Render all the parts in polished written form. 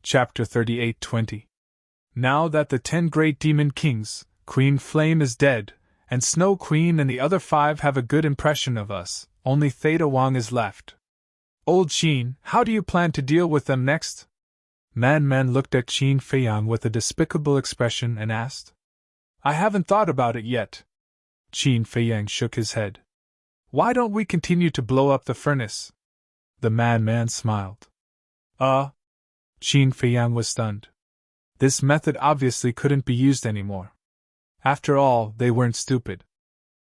Chapter 38:20. Now that the 10 great demon kings, Queen Flame is dead, and Snow Queen and the other 5 have a good impression of us, only Theta Wang is left. Old Qin, how do you plan to deal with them next? Man looked at Qin Feiyang with a despicable expression and asked. I haven't thought about it yet. Qin Feiyang shook his head. Why don't we continue to blow up the furnace? The man smiled. Qin Feiyang was stunned. This method obviously couldn't be used anymore. After all, they weren't stupid.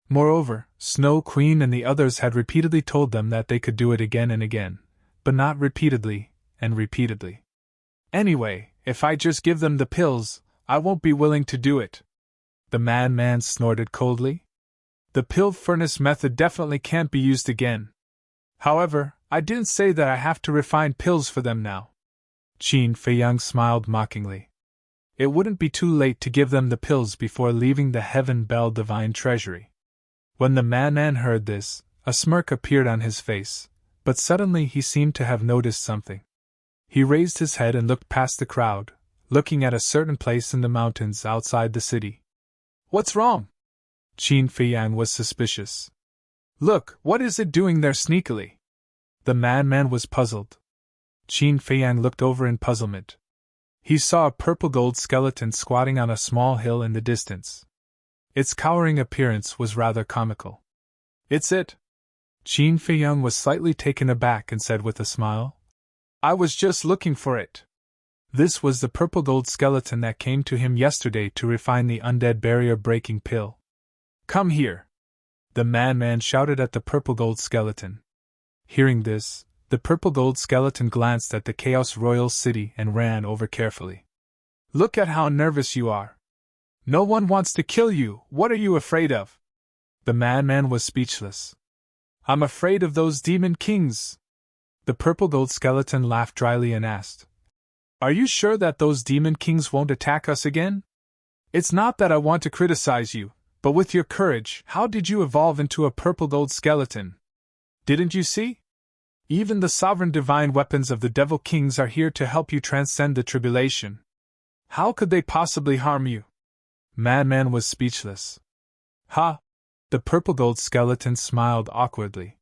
Moreover, Snow Queen and the others had repeatedly told them that they could do it again and again, but not repeatedly and repeatedly. Anyway, if I just give them the pills, I won't be willing to do it. The man snorted coldly. The pill furnace method definitely can't be used again. However, I didn't say that I have to refine pills for them now. Qin Feiyang smiled mockingly. It wouldn't be too late to give them the pills before leaving the Heaven Bell Divine Treasury. When the man heard this, a smirk appeared on his face, but suddenly he seemed to have noticed something. He raised his head and looked past the crowd, looking at a certain place in the mountains outside the city. What's wrong? Qin Feiyang was suspicious. Look, what is it doing there sneakily? The man was puzzled. Qin Feiyang looked over in puzzlement. He saw a purple-gold skeleton squatting on a small hill in the distance. Its cowering appearance was rather comical. It's it. Qin Feiyang was slightly taken aback and said with a smile. I was just looking for it. This was the purple-gold skeleton that came to him yesterday to refine the undead barrier-breaking pill. Come here. The man shouted at the purple-gold skeleton. Hearing this, the purple-gold skeleton glanced at the Chaos Royal City and ran over carefully. Look at how nervous you are. No one wants to kill you, what are you afraid of? The man was speechless. I'm afraid of those demon kings. The purple-gold skeleton laughed dryly and asked. Are you sure that those demon kings won't attack us again? It's not that I want to criticize you, but with your courage, how did you evolve into a purple-gold skeleton? Didn't you see? Even the sovereign divine weapons of the Devil Kings are here to help you transcend the tribulation. How could they possibly harm you? Man was speechless. Ha! The purple-gold skeleton smiled awkwardly.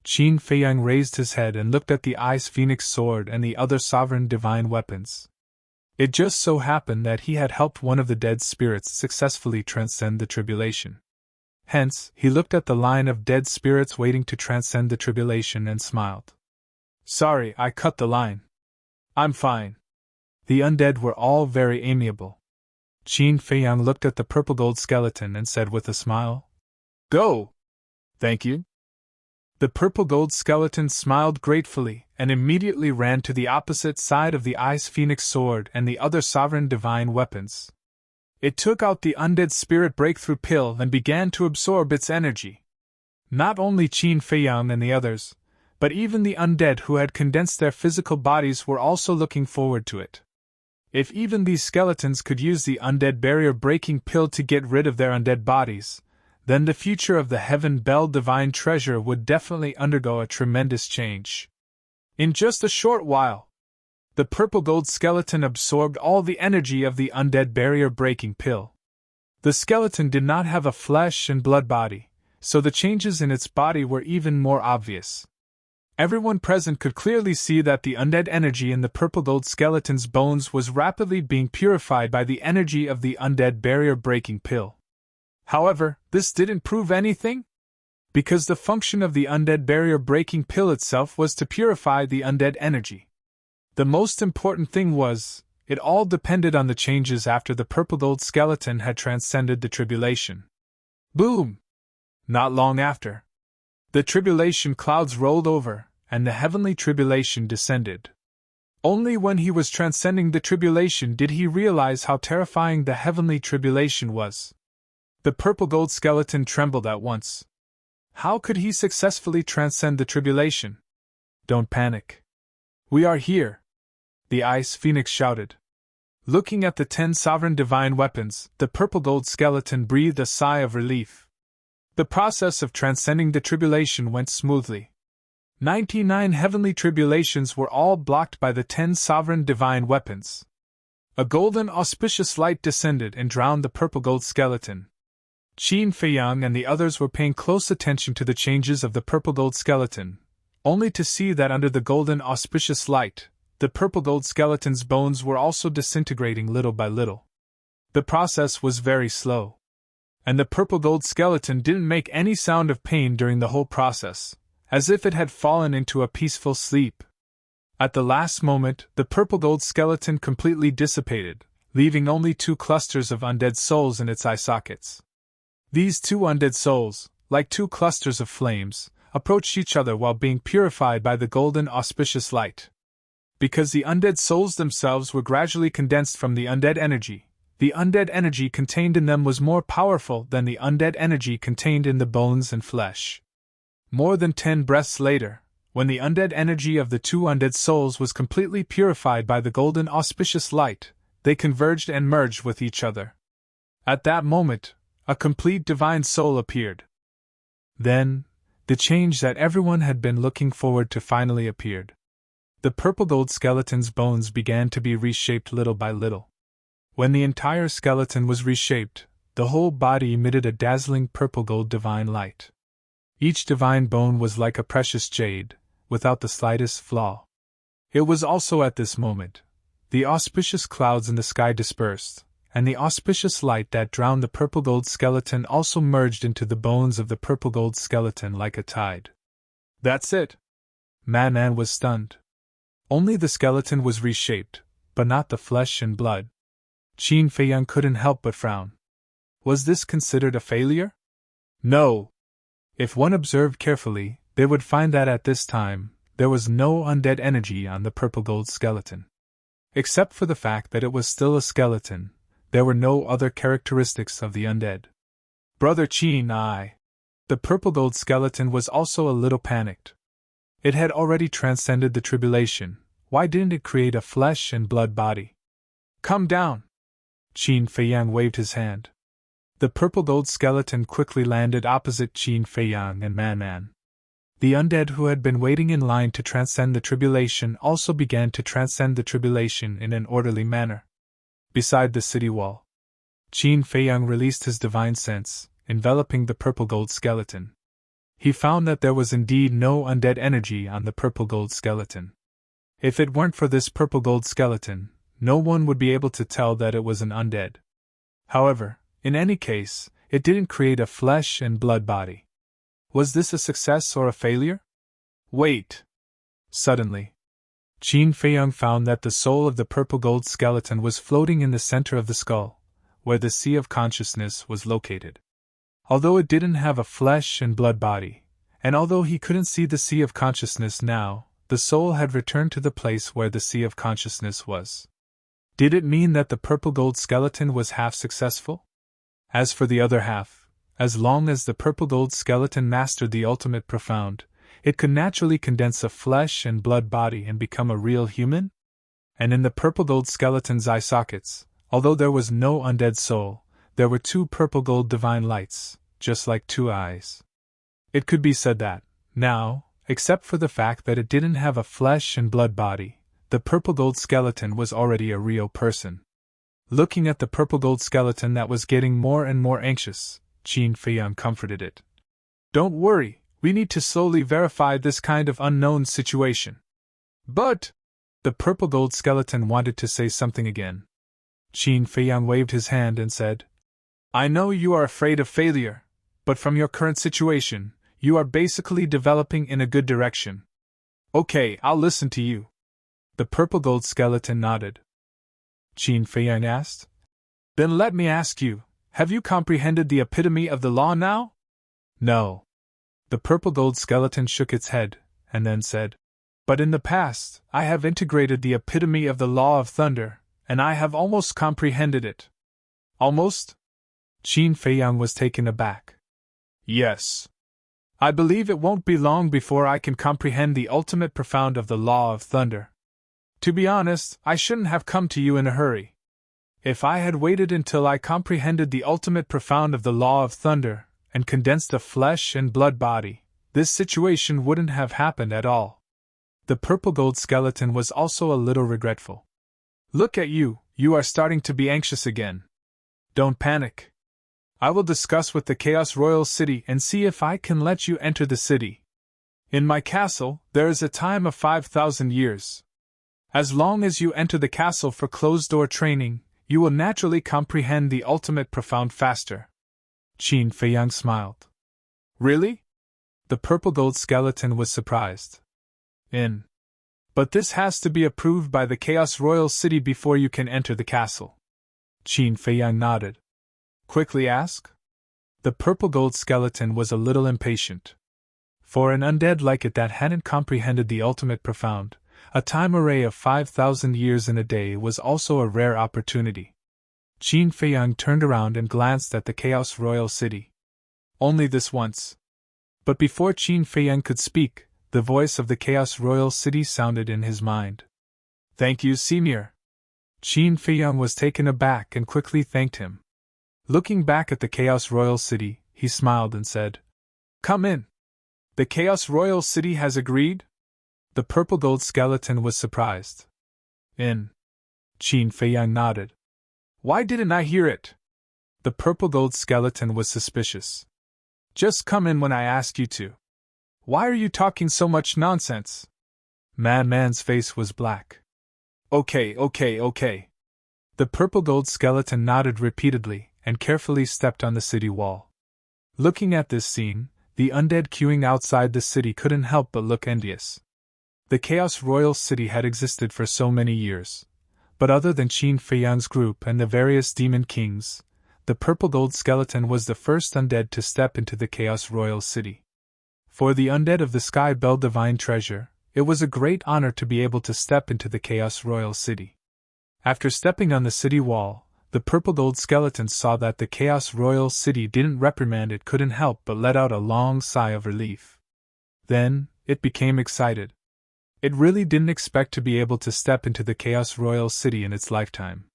Qin Feiyang raised his head and looked at the Ice Phoenix sword and the other sovereign divine weapons. It just so happened that he had helped one of the dead spirits successfully transcend the tribulation. Hence, he looked at the line of dead spirits waiting to transcend the tribulation and smiled. Sorry, I cut the line. I'm fine. The undead were all very amiable. Qin Feiyang looked at the purple-gold skeleton and said with a smile, Go! Thank you. The purple-gold skeleton smiled gratefully and immediately ran to the opposite side of the Ice Phoenix sword and the other sovereign divine weapons. It took out the undead spirit breakthrough pill and began to absorb its energy. Not only Qin Feiyang and the others, but even the undead who had condensed their physical bodies were also looking forward to it. If even these skeletons could use the undead barrier-breaking pill to get rid of their undead bodies, then the future of the Heaven Bell Divine Treasure would definitely undergo a tremendous change. In just a short while, the purple-gold skeleton absorbed all the energy of the undead barrier-breaking pill. The skeleton did not have a flesh and blood body, so the changes in its body were even more obvious. Everyone present could clearly see that the undead energy in the purple-gold skeleton's bones was rapidly being purified by the energy of the undead barrier-breaking pill. However, this didn't prove anything, because the function of the undead barrier-breaking pill itself was to purify the undead energy. The most important thing was, it all depended on the changes after the purple-gold skeleton had transcended the tribulation. Boom! Not long after, the tribulation clouds rolled over, and the heavenly tribulation descended. Only when he was transcending the tribulation did he realize how terrifying the heavenly tribulation was. The purple-gold skeleton trembled at once. How could he successfully transcend the tribulation? Don't panic. We are here, the Ice Phoenix shouted. Looking at the 10 sovereign divine weapons, the purple-gold skeleton breathed a sigh of relief. The process of transcending the tribulation went smoothly. 99 heavenly tribulations were all blocked by the 10 sovereign divine weapons. A golden auspicious light descended and drowned the purple gold skeleton. Qin Feiyang and the others were paying close attention to the changes of the purple gold skeleton, only to see that under the golden auspicious light, the purple gold skeleton's bones were also disintegrating little by little. The process was very slow, and the purple gold skeleton didn't make any sound of pain during the whole process, as if it had fallen into a peaceful sleep. At the last moment, the purple gold skeleton completely dissipated, leaving only 2 clusters of undead souls in its eye sockets. These 2 undead souls, like 2 clusters of flames, approached each other while being purified by the golden auspicious light. Because the undead souls themselves were gradually condensed from the undead energy contained in them was more powerful than the undead energy contained in the bones and flesh. More than 10 breaths later, when the undead energy of the 2 undead souls was completely purified by the golden auspicious light, they converged and merged with each other. At that moment, a complete divine soul appeared. Then, the change that everyone had been looking forward to finally appeared. The purple gold skeleton's bones began to be reshaped little by little. When the entire skeleton was reshaped, the whole body emitted a dazzling purple gold divine light. Each divine bone was like a precious jade, without the slightest flaw. It was also at this moment the auspicious clouds in the sky dispersed, and the auspicious light that drowned the purple gold skeleton also merged into the bones of the purple gold skeleton like a tide. That's it! Man was stunned. Only the skeleton was reshaped, but not the flesh and blood. Qin Feiyang couldn't help but frown. Was this considered a failure? No! If one observed carefully, they would find that at this time, there was no undead energy on the purple gold skeleton. Except for the fact that it was still a skeleton, there were no other characteristics of the undead. Brother Qin, the purple gold skeleton was also a little panicked. It had already transcended the tribulation. Why didn't it create a flesh and blood body? Come down! Qin Feiyang waved his hand. The purple gold skeleton quickly landed opposite Qin Feiyang and Man. The undead who had been waiting in line to transcend the tribulation also began to transcend the tribulation in an orderly manner. Beside the city wall, Qin Feiyang released his divine sense, enveloping the purple gold skeleton. He found that there was indeed no undead energy on the purple gold skeleton. If it weren't for this purple gold skeleton, no one would be able to tell that it was an undead. However, in any case, it didn't create a flesh and blood body. Was this a success or a failure? Wait! Suddenly, Qin Feiyang found that the soul of the purple gold skeleton was floating in the center of the skull, where the sea of consciousness was located. Although it didn't have a flesh and blood body, and although he couldn't see the sea of consciousness now, the soul had returned to the place where the sea of consciousness was. Did it mean that the purple gold skeleton was half successful? As for the other half, as long as the purple gold skeleton mastered the ultimate profound, it could naturally condense a flesh and blood body and become a real human? And in the purple gold skeleton's eye sockets, although there was no undead soul, there were 2 purple gold divine lights, just like 2 eyes. It could be said that, now, except for the fact that it didn't have a flesh and blood body, the purple gold skeleton was already a real person. Looking at the purple gold skeleton that was getting more and more anxious, Qin Feiyang comforted it. Don't worry, we need to slowly verify this kind of unknown situation. But the purple gold skeleton wanted to say something again. Qin Feiyang waved his hand and said, I know you are afraid of failure, but from your current situation, you are basically developing in a good direction. Okay, I'll listen to you. The purple gold skeleton nodded. Qin Feiyang asked, Then let me ask you, have you comprehended the epitome of the law now? No. The purple gold skeleton shook its head, and then said, But in the past, I have integrated the epitome of the law of thunder, and I have almost comprehended it. Almost? Qin Feiyang was taken aback. Yes. I believe it won't be long before I can comprehend the ultimate profound of the law of thunder. To be honest, I shouldn't have come to you in a hurry. If I had waited until I comprehended the ultimate profound of the law of thunder, and condensed a flesh and blood body, this situation wouldn't have happened at all. The purple gold skeleton was also a little regretful. Look at you, you are starting to be anxious again. Don't panic. I will discuss with the Chaos Royal City and see if I can let you enter the city. In my castle, there is a time of 5,000 years. As long as you enter the castle for closed-door training, you will naturally comprehend the ultimate profound faster. Qin Feiyang smiled. Really? The purple gold skeleton was surprised. But this has to be approved by the Chaos Royal City before you can enter the castle. Qin Feiyang nodded. Quickly ask? The purple gold skeleton was a little impatient. For an undead like it that hadn't comprehended the ultimate profound, a time array of 5,000 years in a day was also a rare opportunity. Qin Feiyang turned around and glanced at the Chaos Royal City. Only this once. But before Qin Feiyang could speak, the voice of the Chaos Royal City sounded in his mind. Thank you, Senior. Qin Feiyang was taken aback and quickly thanked him. Looking back at the Chaos Royal City, he smiled and said, Come in. The Chaos Royal City has agreed? The purple gold skeleton was surprised. Qin Feiyang nodded. Why didn't I hear it? The purple gold skeleton was suspicious. Just come in when I ask you to. Why are you talking so much nonsense? Man's face was black. Okay. The purple gold skeleton nodded repeatedly and carefully stepped on the city wall. Looking at this scene, the undead queuing outside the city couldn't help but look envious. The Chaos Royal City had existed for so many years, but other than Qin Feiyang's group and the various demon kings, the purple gold skeleton was the first undead to step into the Chaos Royal City. For the undead of the Sky Bell Divine Treasure, it was a great honor to be able to step into the Chaos Royal City. After stepping on the city wall, the purple gold skeleton saw that the Chaos Royal City didn't reprimand it, couldn't help but let out a long sigh of relief. Then, it became excited. It really didn't expect to be able to step into the Chaos Royal City in its lifetime.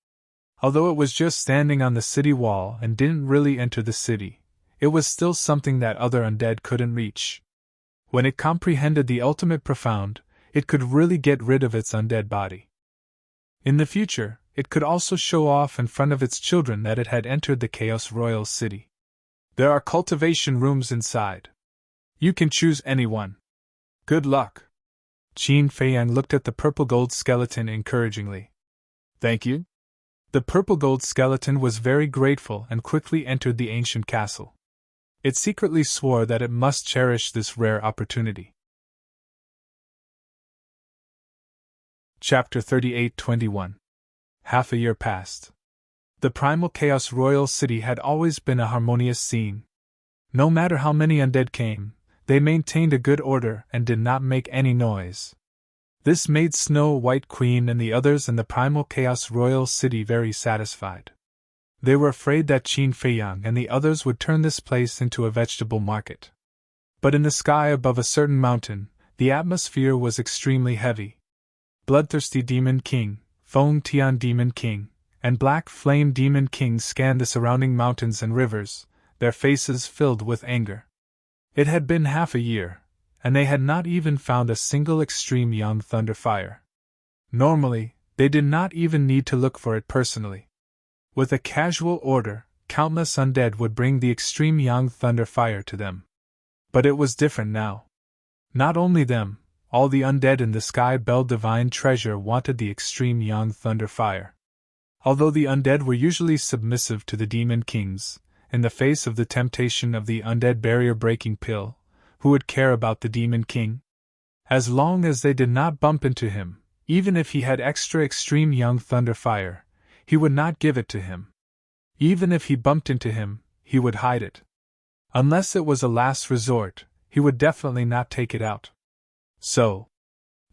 Although it was just standing on the city wall and didn't really enter the city, it was still something that other undead couldn't reach. When it comprehended the ultimate profound, it could really get rid of its undead body. In the future, it could also show off in front of its children that it had entered the Chaos Royal City. There are cultivation rooms inside. You can choose any one. Good luck. Qin Feiyang looked at the purple gold skeleton encouragingly. Thank you. The purple gold skeleton was very grateful and quickly entered the ancient castle. It secretly swore that it must cherish this rare opportunity. Chapter 38-21. Half a year passed. The primal Chaos Royal City had always been a harmonious scene. No matter how many undead came, they maintained a good order and did not make any noise. This made Snow White Queen and the others in the primal Chaos Royal City very satisfied. They were afraid that Qin Feiyang and the others would turn this place into a vegetable market. But in the sky above a certain mountain, the atmosphere was extremely heavy. Bloodthirsty Demon King, Feng Tian Demon King, and Black Flame Demon King scanned the surrounding mountains and rivers, their faces filled with anger. It had been half a year, and they had not even found a single extreme young thunder fire. Normally, they did not even need to look for it personally. With a casual order, countless undead would bring the extreme young thunder fire to them. But it was different now. Not only them, all the undead in the Sky Bell Divine Treasure wanted the extreme young thunder fire. Although the undead were usually submissive to the demon kings, in the face of the temptation of the undead barrier-breaking pill, who would care about the demon king? As long as they did not bump into him, even if he had extra extreme young thunder fire, he would not give it to him. Even if he bumped into him, he would hide it. Unless it was a last resort, he would definitely not take it out. So,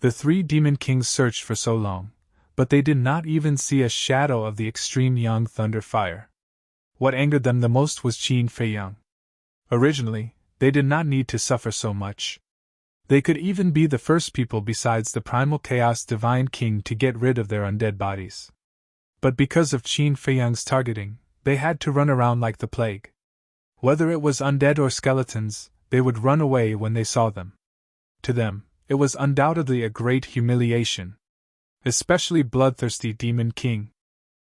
the three demon kings searched for so long, but they did not even see a shadow of the extreme young thunder fire. What angered them the most was Qin Feiyang. Originally, they did not need to suffer so much. They could even be the first people besides the primal chaos divine king to get rid of their undead bodies. But because of Qin Feiyang's targeting, they had to run around like the plague. Whether it was undead or skeletons, they would run away when they saw them. To them, it was undoubtedly a great humiliation. Especially Bloodthirsty Demon King.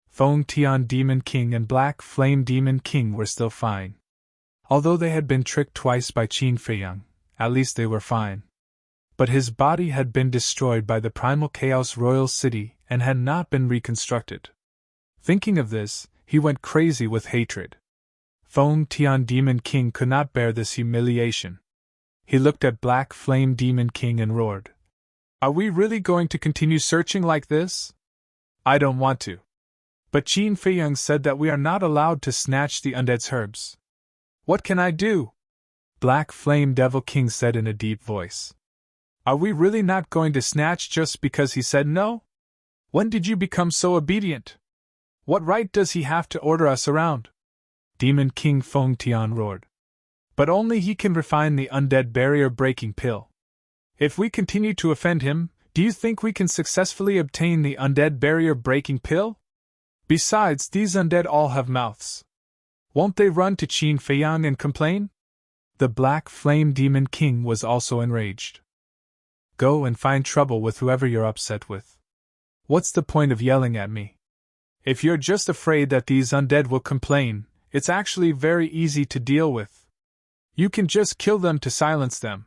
Feng Tian Demon King and Black Flame Demon King were still fine. Although they had been tricked twice by Qin Feiyang, at least they were fine. But his body had been destroyed by the primal chaos royal city and had not been reconstructed. Thinking of this, he went crazy with hatred. Feng Tian Demon King could not bear this humiliation. He looked at Black Flame Demon King and roared. Are we really going to continue searching like this? I don't want to. But Qin Feiyang said that we are not allowed to snatch the undead's herbs. What can I do? Black Flame Devil King said in a deep voice. Are we really not going to snatch just because he said no? When did you become so obedient? What right does he have to order us around? Demon King Feng Tian roared. But only he can refine the undead barrier-breaking pill. If we continue to offend him, do you think we can successfully obtain the undead barrier-breaking pill? Besides, these undead all have mouths. Won't they run to Qin Feiyang and complain? The Black Flame Demon King was also enraged. Go and find trouble with whoever you're upset with. What's the point of yelling at me? If you're just afraid that these undead will complain, it's actually very easy to deal with. You can just kill them to silence them.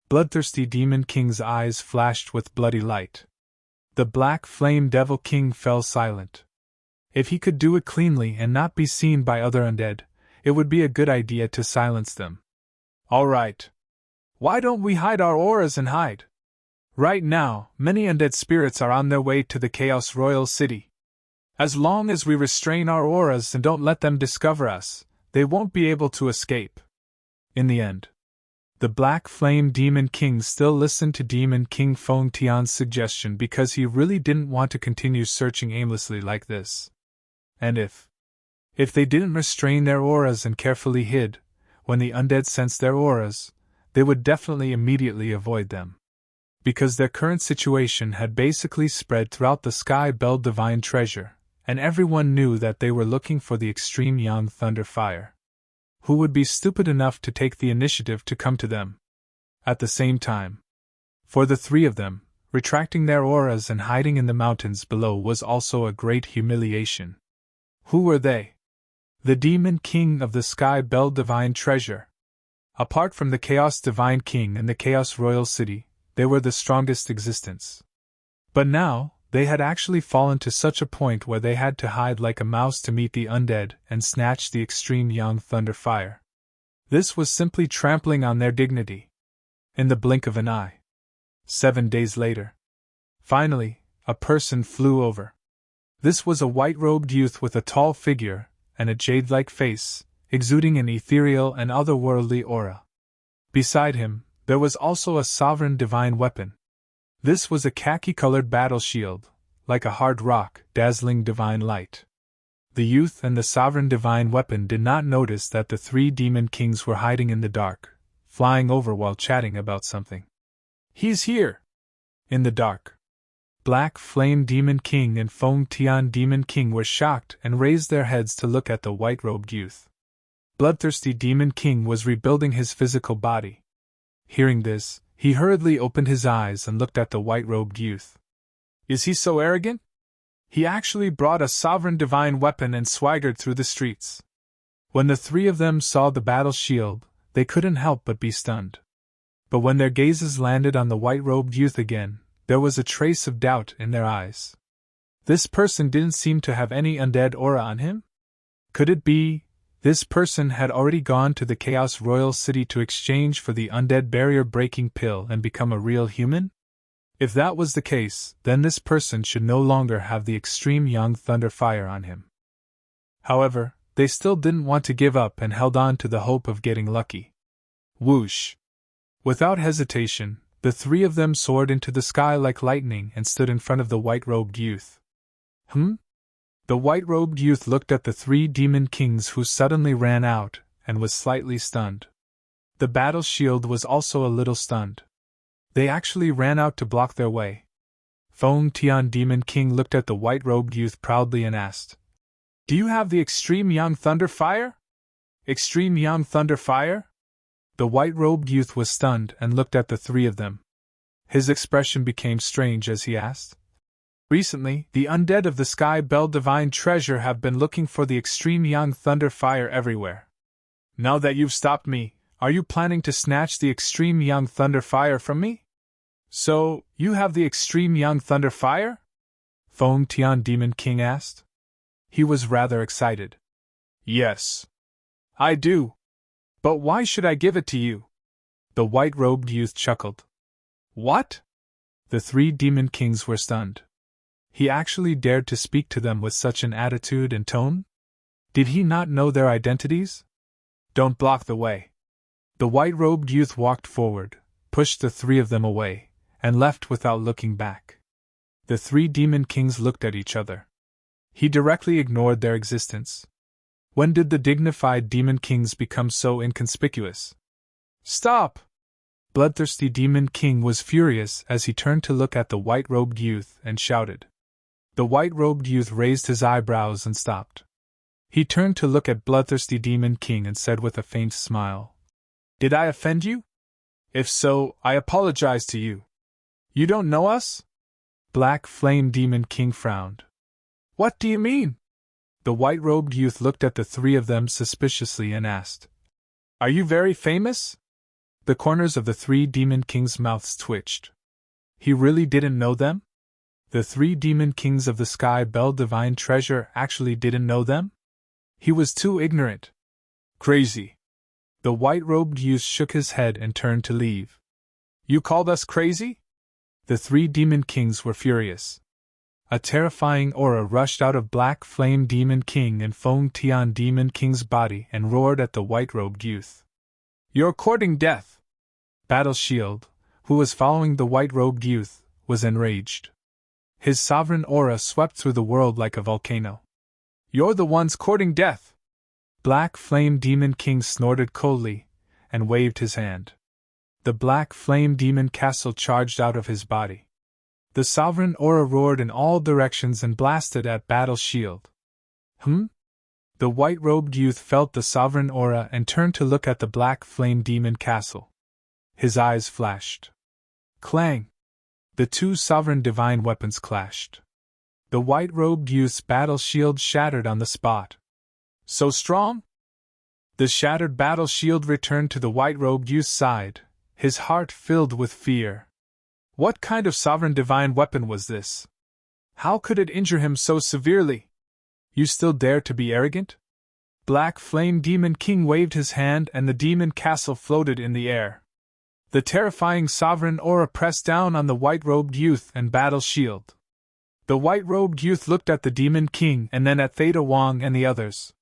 Bloodthirsty Demon King's eyes flashed with bloody light. The Black Flame Devil King fell silent. If he could do it cleanly and not be seen by other undead, it would be a good idea to silence them. All right. Why don't we hide our auras and hide? Right now, many undead spirits are on their way to the Chaos Royal City. As long as we restrain our auras and don't let them discover us, they won't be able to escape. In the end, the Black Flame Demon King still listened to Demon King Feng Tian's suggestion because he really didn't want to continue searching aimlessly like this. And if they didn't restrain their auras and carefully hid, when the undead sensed their auras, they would definitely immediately avoid them. Because their current situation had basically spread throughout the Sky Bell Divine Treasure, and everyone knew that they were looking for the extreme Yang Thunder Fire. Who would be stupid enough to take the initiative to come to them? At the same time, for the three of them, retracting their auras and hiding in the mountains below was also a great humiliation. Who were they? The Demon King of the Sky Bell Divine Treasure. Apart from the Chaos Divine King and the Chaos Royal City, they were the strongest existence. But now, they had actually fallen to such a point where they had to hide like a mouse to meet the undead and snatch the extreme Yang Thunder Fire. This was simply trampling on their dignity. In the blink of an eye. 7 days later. Finally, a person flew over. This was a white-robed youth with a tall figure and a jade-like face, exuding an ethereal and otherworldly aura. Beside him, there was also a sovereign divine weapon. This was a khaki-colored battle shield, like a hard rock, dazzling divine light. The youth and the sovereign divine weapon did not notice that the three demon kings were hiding in the dark, flying over while chatting about something. He's here! In the dark. Black Flame Demon King and Feng Tian Demon King were shocked and raised their heads to look at the white-robed youth. Bloodthirsty Demon King was rebuilding his physical body. Hearing this, he hurriedly opened his eyes and looked at the white-robed youth. Is he so arrogant? He actually brought a sovereign divine weapon and swaggered through the streets. When the three of them saw the battle shield, they couldn't help but be stunned. But when their gazes landed on the white-robed youth again, there was a trace of doubt in their eyes. This person didn't seem to have any undead aura on him? Could it be, this person had already gone to the Chaos Royal City to exchange for the undead barrier-breaking pill and become a real human? If that was the case, then this person should no longer have the extreme Yang Thunder Fire on him. However, they still didn't want to give up and held on to the hope of getting lucky. Whoosh! Without hesitation, the three of them soared into the sky like lightning and stood in front of the white-robed youth. The white-robed youth looked at the three demon kings who suddenly ran out, and was slightly stunned. The battle shield was also a little stunned. They actually ran out to block their way. Feng Tian Demon King looked at the white-robed youth proudly and asked, Do you have the extreme Yang Thunder Fire? Extreme Yang Thunder Fire? The white-robed youth was stunned and looked at the three of them. His expression became strange as he asked, "Recently, the undead of the Sky Bell Divine Treasure have been looking for the extreme young thunder fire everywhere. Now that you've stopped me, are you planning to snatch the extreme young thunder fire from me?" "So, you have the extreme young thunder fire?" Feng Tian Demon King asked. He was rather excited. "Yes. I do. But why should I give it to you?" The white-robed youth chuckled. "What?" The three demon kings were stunned. He actually dared to speak to them with such an attitude and tone? Did he not know their identities? "Don't block the way." The white-robed youth walked forward, pushed the three of them away, and left without looking back. The three demon kings looked at each other. He directly ignored their existence. When did the dignified demon kings become so inconspicuous? "Stop!" Bloodthirsty Demon King was furious as he turned to look at the white-robed youth and shouted. The white-robed youth raised his eyebrows and stopped. He turned to look at Bloodthirsty Demon King and said with a faint smile, "Did I offend you? If so, I apologize to you. You don't know us?" Black Flame Demon King frowned. "What do you mean?" The white-robed youth looked at the three of them suspiciously and asked, "Are you very famous?" The corners of the three demon kings' mouths twitched. He really didn't know them? The three demon kings of the Sky Bell Divine Treasure actually didn't know them? He was too ignorant. Crazy. The white-robed youth shook his head and turned to leave. "You called us crazy?" The three demon kings were furious. A terrifying aura rushed out of Black Flame Demon King and Feng Tian Demon King's body and roared at the white-robed youth. "You're courting death!" Battle Shield, who was following the white-robed youth, was enraged. His sovereign aura swept through the world like a volcano. "You're the ones courting death!" Black Flame Demon King snorted coldly and waved his hand. The Black Flame Demon Castle charged out of his body. The sovereign aura roared in all directions and blasted at Battle Shield. The white-robed youth felt the sovereign aura and turned to look at the Black Flame Demon Castle. His eyes flashed. Clang! The two sovereign divine weapons clashed. The white-robed youth's battle shield shattered on the spot. "So strong?" The shattered battle shield returned to the white-robed youth's side, his heart filled with fear. What kind of sovereign divine weapon was this? How could it injure him so severely? "You still dare to be arrogant?" Black Flame Demon King waved his hand and the demon castle floated in the air. The terrifying sovereign aura pressed down on the white-robed youth and battle shield. The white-robed youth looked at the Demon King and then at Theta Wong and the others.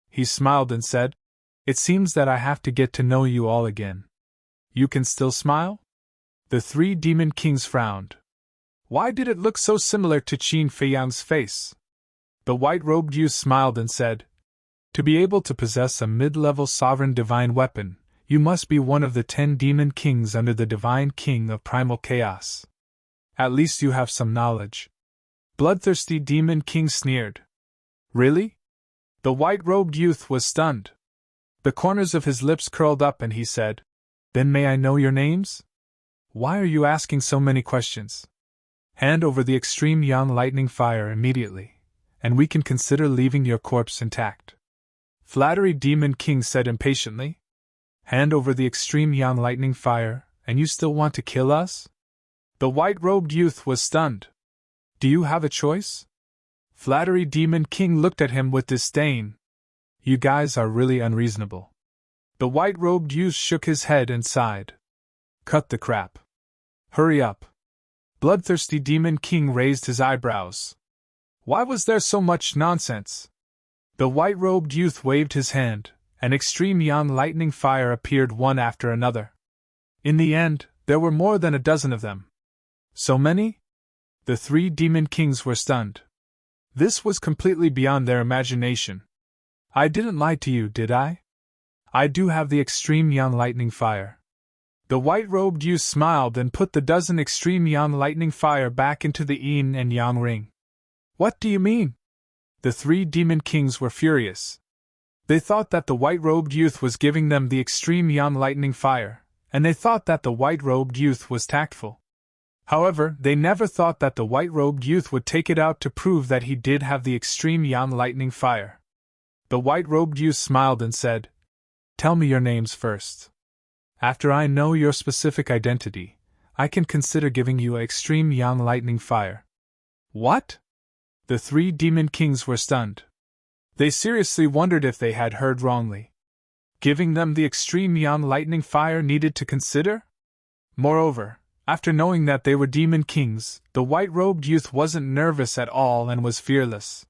He smiled and said, "It seems that I have to get to know you all again." "You can still smile?" The three Demon Kings frowned. Why did it look so similar to Qin Feiyang's face? The white-robed youth smiled and said, "To be able to possess a mid-level sovereign divine weapon, you must be one of the 10 demon kings under the divine king of primal chaos. At least you have some knowledge." Bloodthirsty Demon King sneered. "Really?" The white-robed youth was stunned. The corners of his lips curled up and he said, "Then may I know your names? Why are you asking so many questions? Hand over the extreme young lightning fire immediately, and we can consider leaving your corpse intact." Flattery Demon King said impatiently. "Hand over the extreme young lightning fire, and you still want to kill us?" The white-robed youth was stunned. "Do you have a choice?" Flattery Demon King looked at him with disdain. "You guys are really unreasonable." The white-robed youth shook his head and sighed. "Cut the crap. Hurry up." Bloodthirsty Demon King raised his eyebrows. Why was there so much nonsense? The white-robed youth waved his hand, and extreme young lightning fire appeared one after another. In the end, there were more than a dozen of them. So many? The three demon kings were stunned. This was completely beyond their imagination. "I didn't lie to you, did I? I do have the extreme young lightning fire." The white-robed youth smiled and put the dozen extreme young lightning fire back into the yin and yang ring. "What do you mean?" The three demon kings were furious. They thought that the white-robed youth was giving them the extreme yon lightning fire, and they thought that the white-robed youth was tactful. However, they never thought that the white-robed youth would take it out to prove that he did have the extreme yon lightning fire. The white-robed youth smiled and said, "Tell me your names first. After I know your specific identity, I can consider giving you extreme yon lightning fire." What? The 3 demon kings were stunned. They seriously wondered if they had heard wrongly. Giving them the extreme yon lightning fire needed to consider? Moreover, after knowing that they were demon kings, the white-robed youth wasn't nervous at all and was fearless.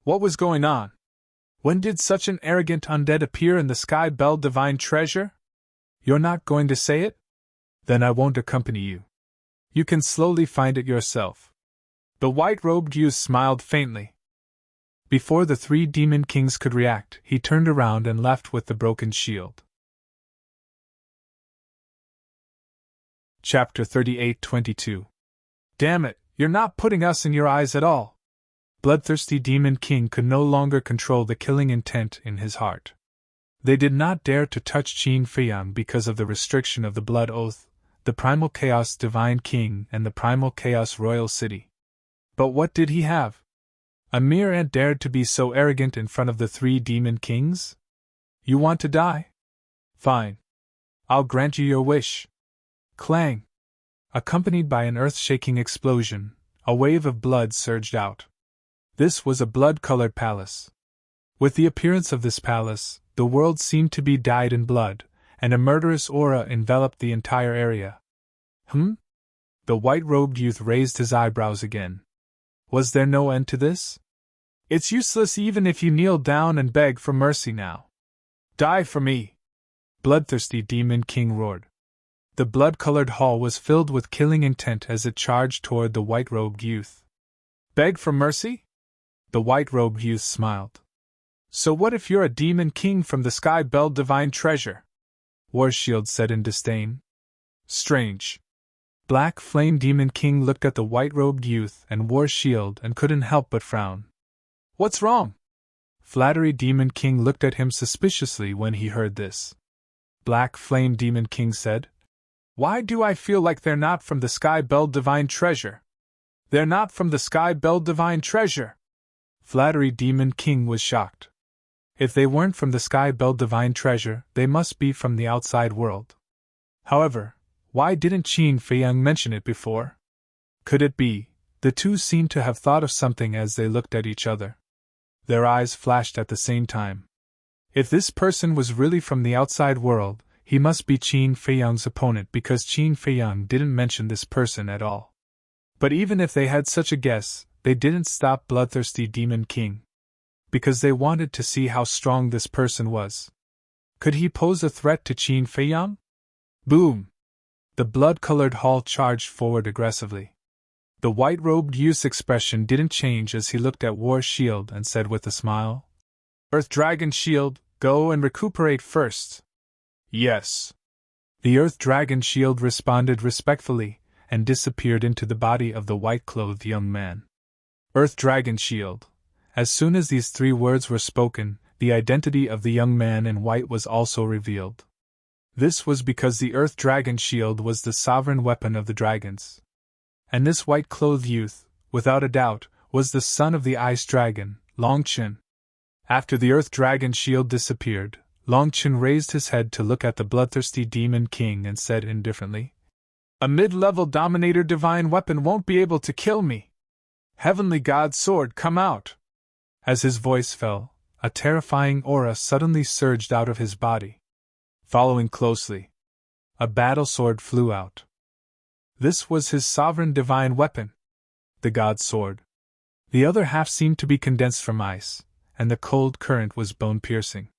What was going on? When did such an arrogant undead appear in the sky-belled divine treasure? You're not going to say it? Then I won't accompany you. You can slowly find it yourself. The white-robed youth smiled faintly. Before the 3 demon kings could react, he turned around and left with the broken shield. Chapter 38:22. Damn it, you're not putting us in your eyes at all. Bloodthirsty Demon King could no longer control the killing intent in his heart. They did not dare to touch Qin Feiyang because of the restriction of the Blood Oath, the Primal Chaos Divine King and the Primal Chaos Royal City. But what did he have? A mere ant dared to be so arrogant in front of the 3 demon kings? You want to die? Fine. I'll grant you your wish. Clang! Accompanied by an earth-shaking explosion, a wave of blood surged out. This was a blood-colored palace. With the appearance of this palace, the world seemed to be dyed in blood, and a murderous aura enveloped the entire area. The white-robed youth raised his eyebrows again. Was there no end to this? It's useless even if you kneel down and beg for mercy now. Die for me! Bloodthirsty Demon King roared. The blood-colored hall was filled with killing intent as it charged toward the white-robed youth. Beg for mercy? The white-robed youth smiled. So what if you're a demon king from the sky-belled divine treasure? Warshield said in disdain. Strange. Black Flame Demon King looked at the white-robed youth and Warshield and couldn't help but frown. What's wrong? Flattery Demon King looked at him suspiciously when he heard this. Black Flame Demon King said, Why do I feel like they're not from the sky-belled divine treasure? They're not from the sky-belled divine treasure! Flattery Demon King was shocked. If they weren't from the sky-belled divine treasure, they must be from the outside world. However, why didn't Qin Feiyang mention it before? Could it be, the two seemed to have thought of something as they looked at each other? Their eyes flashed at the same time. If this person was really from the outside world, he must be Qin Feiyang's opponent because Qin Feiyang didn't mention this person at all. But even if they had such a guess, they didn't stop Bloodthirsty Demon King. Because they wanted to see how strong this person was. Could he pose a threat to Qin Feiyang? Boom! The blood-colored hall charged forward aggressively. The white-robed youth's expression didn't change as he looked at War Shield and said with a smile, Earth Dragon Shield, go and recuperate first. Yes. The Earth Dragon Shield responded respectfully and disappeared into the body of the white-clothed young man. Earth Dragon Shield. As soon as these 3 words were spoken, the identity of the young man in white was also revealed. This was because the Earth Dragon Shield was the sovereign weapon of the dragons. And this white-clothed youth, without a doubt, was the son of the Ice Dragon, Longchen. After the Earth Dragon Shield disappeared, Longchen raised his head to look at the bloodthirsty Demon King and said indifferently, A mid-level Dominator divine weapon won't be able to kill me. Heavenly God's sword, come out! As his voice fell, a terrifying aura suddenly surged out of his body. Following closely, a battle sword flew out. This was his sovereign divine weapon, the God's sword. The other half seemed to be condensed from ice, and the cold current was bone-piercing.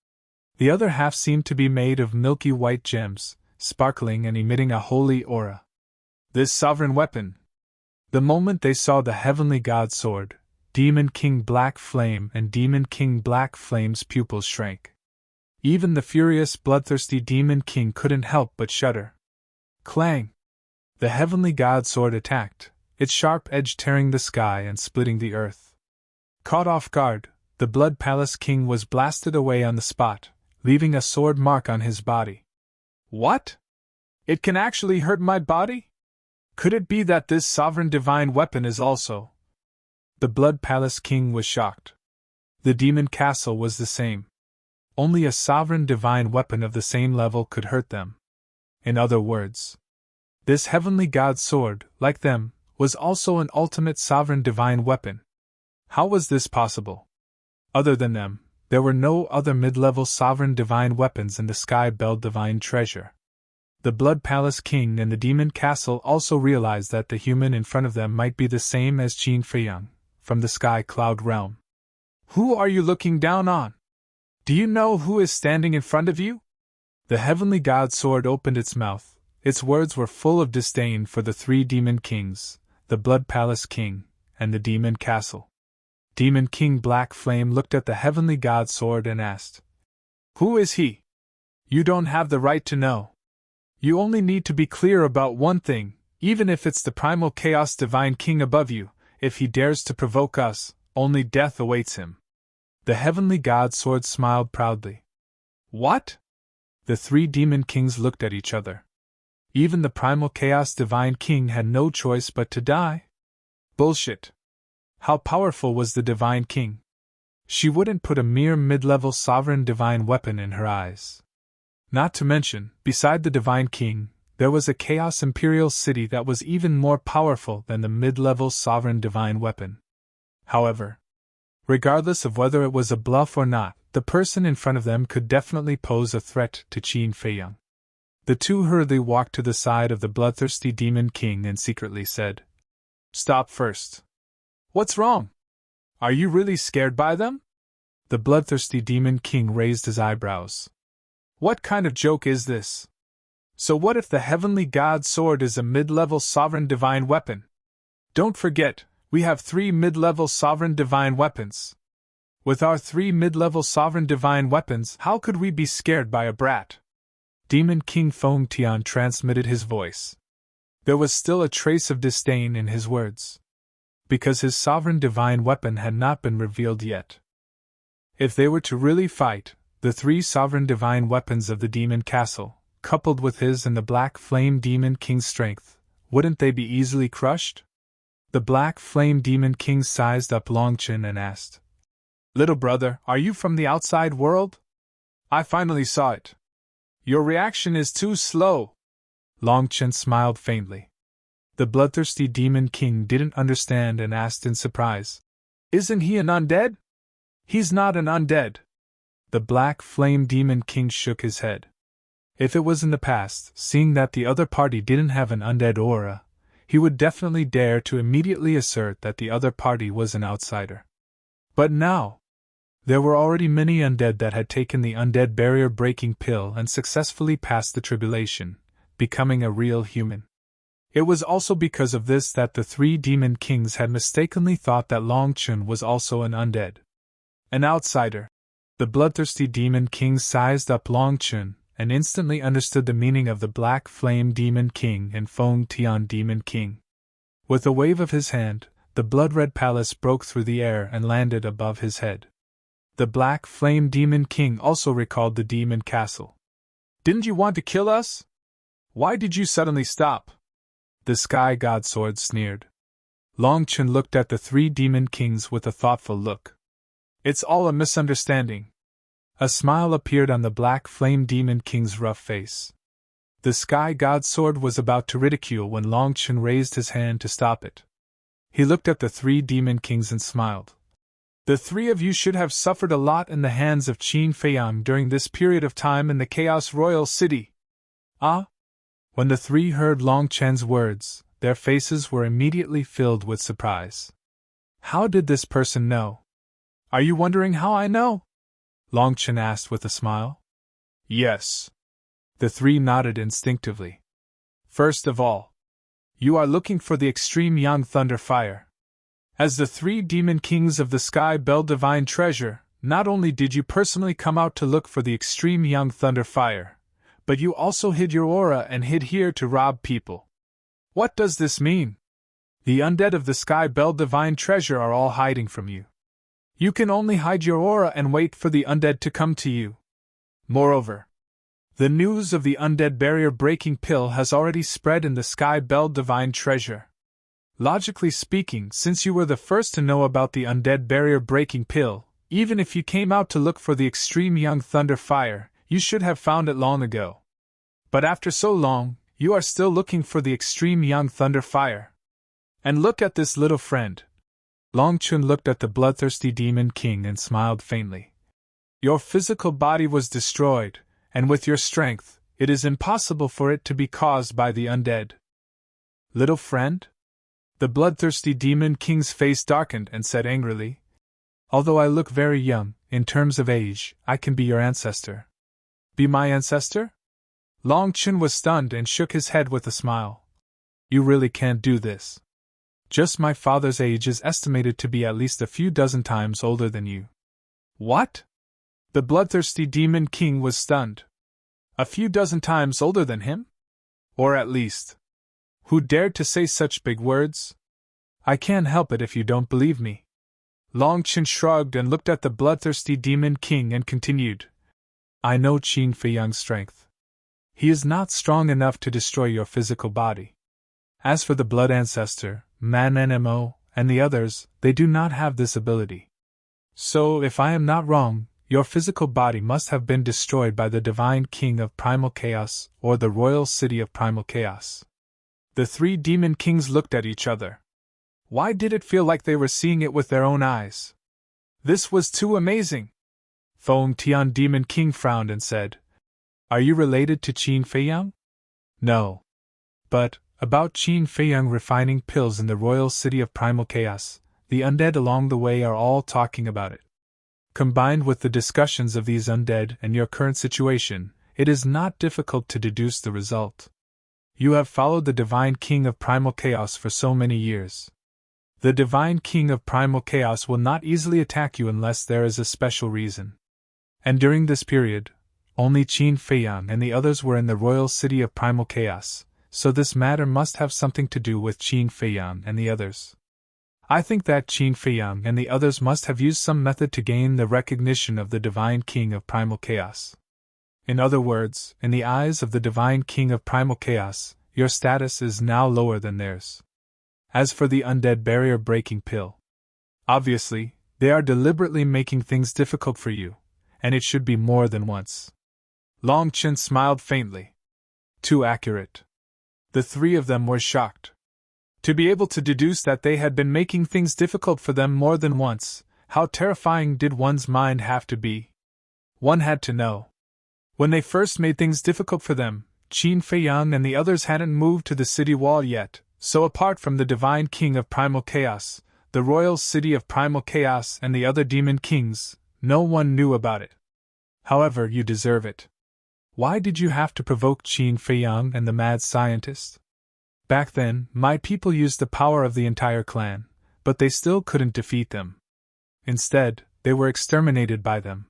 The other half seemed to be made of milky white gems, sparkling and emitting a holy aura. This sovereign weapon! The moment they saw the heavenly God's sword, Demon King Black Flame and Demon King Black Flame's pupils shrank. Even the furious, bloodthirsty Demon King couldn't help but shudder. Clang! The heavenly God's sword attacked, its sharp edge tearing the sky and splitting the earth. Caught off guard, The Blood Palace King was blasted away on the spot, leaving a sword mark on his body. What? It can actually hurt my body? Could it be that this sovereign divine weapon is also? The Blood Palace King was shocked. The demon castle was the same. Only a sovereign divine weapon of the same level could hurt them. In other words, this heavenly god sword, like them, was also an ultimate sovereign divine weapon. How was this possible? Other than them, there were no other mid-level sovereign divine weapons in the Sky Bell Divine Treasure. The Blood Palace King and the Demon Castle also realized that the human in front of them might be the same as Qin Feiyang, from the Sky Cloud Realm. Who are you looking down on? Do you know who is standing in front of you? The heavenly god sword opened its mouth. Its words were full of disdain for the three demon kings, the Blood Palace King, and the Demon Castle. Demon King Black Flame looked at the heavenly god sword and asked, "Who is he?" "You don't have the right to know. You only need to be clear about one thing, even if it's the primal chaos divine king above you, if he dares to provoke us, only death awaits him." The heavenly god sword smiled proudly. What? The three demon kings looked at each other. Even the primal chaos divine king had no choice but to die? Bullshit. How powerful was the divine king? She wouldn't put a mere mid-level sovereign divine weapon in her eyes. Not to mention, beside the divine king, there was a chaos imperial city that was even more powerful than the mid-level sovereign divine weapon. However, regardless of whether it was a bluff or not, the person in front of them could definitely pose a threat to Qin Feiyang. The two hurriedly walked to the side of the bloodthirsty demon king and secretly said, "Stop first. What's wrong? Are you really scared by them?" The bloodthirsty demon king raised his eyebrows. What kind of joke is this? So what if the heavenly god sword is a mid-level sovereign divine weapon? Don't forget, we have 3 mid-level sovereign divine weapons. With our 3 mid-level sovereign divine weapons, how could we be scared by a brat? Demon King Feng Tian transmitted his voice. There was still a trace of disdain in his words. Because his sovereign divine weapon had not been revealed yet. If they were to really fight, the 3 sovereign divine weapons of the Demon Castle, coupled with his and the Black Flame Demon King's strength, wouldn't they be easily crushed? The Black Flame Demon King sized up Longchen and asked, "Little brother, are you from the outside world? I finally saw it. Your reaction is too slow." Longchen smiled faintly. The bloodthirsty Demon King didn't understand and asked in surprise, "Isn't he an undead?" "He's not an undead." The Black Flame Demon King shook his head. If it was in the past, seeing that the other party didn't have an undead aura, he would definitely dare to immediately assert that the other party was an outsider. But now, there were already many undead that had taken the undead barrier-breaking pill and successfully passed the tribulation, becoming a real human. It was also because of this that the 3 demon kings had mistakenly thought that Longchen was also an undead. An outsider. The bloodthirsty demon king sized up Longchen and instantly understood the meaning of the Black Flame Demon King and Feng Tian Demon King. With a wave of his hand, the blood-red palace broke through the air and landed above his head. The Black Flame Demon King also recalled the Demon Castle. "Didn't you want to kill us? Why did you suddenly stop?" The Sky God Sword sneered. Longchen looked at the 3 demon kings with a thoughtful look. "It's all a misunderstanding." A smile appeared on the Black Flame Demon King's rough face. The Sky God Sword was about to ridicule when Longchen raised his hand to stop it. He looked at the 3 demon kings and smiled. "The 3 of you should have suffered a lot in the hands of Qin Feiyang during this period of time in the Chaos Royal City." "Ah?" When the 3 heard Longchen's words, their faces were immediately filled with surprise. "How did this person know?" "Are you wondering how I know?" Longchen asked with a smile. "Yes." The 3 nodded instinctively. "First of all, you are looking for the extreme young thunder fire. As the 3 demon kings of the Sky Bell Divine Treasure, not only did you personally come out to look for the extreme young thunder fire, but you also hid your aura and hid here to rob people. What does this mean? The undead of the Sky Bell Divine Treasure are all hiding from you. You can only hide your aura and wait for the undead to come to you. Moreover, the news of the undead barrier-breaking pill has already spread in the sky-belled divine treasure. Logically speaking, since you were the first to know about the undead barrier-breaking pill, even if you came out to look for the extreme young thunder fire, you should have found it long ago. But after so long, you are still looking for the extreme young thunder fire. And look at this little friend. Long Chun looked at the bloodthirsty demon king and smiled faintly. Your physical body was destroyed, and with your strength, it is impossible for it to be caused by the undead. Little friend? The bloodthirsty demon king's face darkened and said angrily, Although I look very young, in terms of age, I can be your ancestor. Be my ancestor? Long Chun was stunned and shook his head with a smile. You really can't do this. Just my father's age is estimated to be at least a few dozen times older than you. What? The bloodthirsty demon king was stunned. A few dozen times older than him? Or at least. Who dared to say such big words? I can't help it if you don't believe me. Long Chun shrugged and looked at the bloodthirsty demon king and continued. I know Qin Fei Yang's strength. He is not strong enough to destroy your physical body. As for the blood ancestor, Man NMO, and the others, they do not have this ability. So, if I am not wrong, your physical body must have been destroyed by the divine king of primal chaos, or the royal city of primal chaos. The three demon kings looked at each other. Why did it feel like they were seeing it with their own eyes? This was too amazing. Foam Tian Demon King frowned and said, Are you related to Qin Fei Yang? No. But, about Qin Fei Yang refining pills in the royal city of primal chaos, the undead along the way are all talking about it. Combined with the discussions of these undead and your current situation, it is not difficult to deduce the result. You have followed the divine king of primal chaos for so many years. The divine king of primal chaos will not easily attack you unless there is a special reason. And during this period, only Qin Fei Yang and the others were in the royal city of primal chaos, so this matter must have something to do with Qin Fei Yang and the others. I think that Qin Fei Yang and the others must have used some method to gain the recognition of the divine king of primal chaos. In other words, in the eyes of the divine king of primal chaos, your status is now lower than theirs. As for the undead barrier-breaking pill, obviously, they are deliberately making things difficult for you, and it should be more than once. Long Chun smiled faintly. Too accurate. The three of them were shocked. To be able to deduce that they had been making things difficult for them more than once, how terrifying did one's mind have to be? One had to know. When they first made things difficult for them, Qin Fei Yang and the others hadn't moved to the city wall yet, so apart from the divine king of primal chaos, the royal city of primal chaos and the other demon kings, no one knew about it. However, you deserve it. Why did you have to provoke Qin Fei Yang and the mad scientist? Back then, my people used the power of the entire clan, but they still couldn't defeat them. Instead, they were exterminated by them.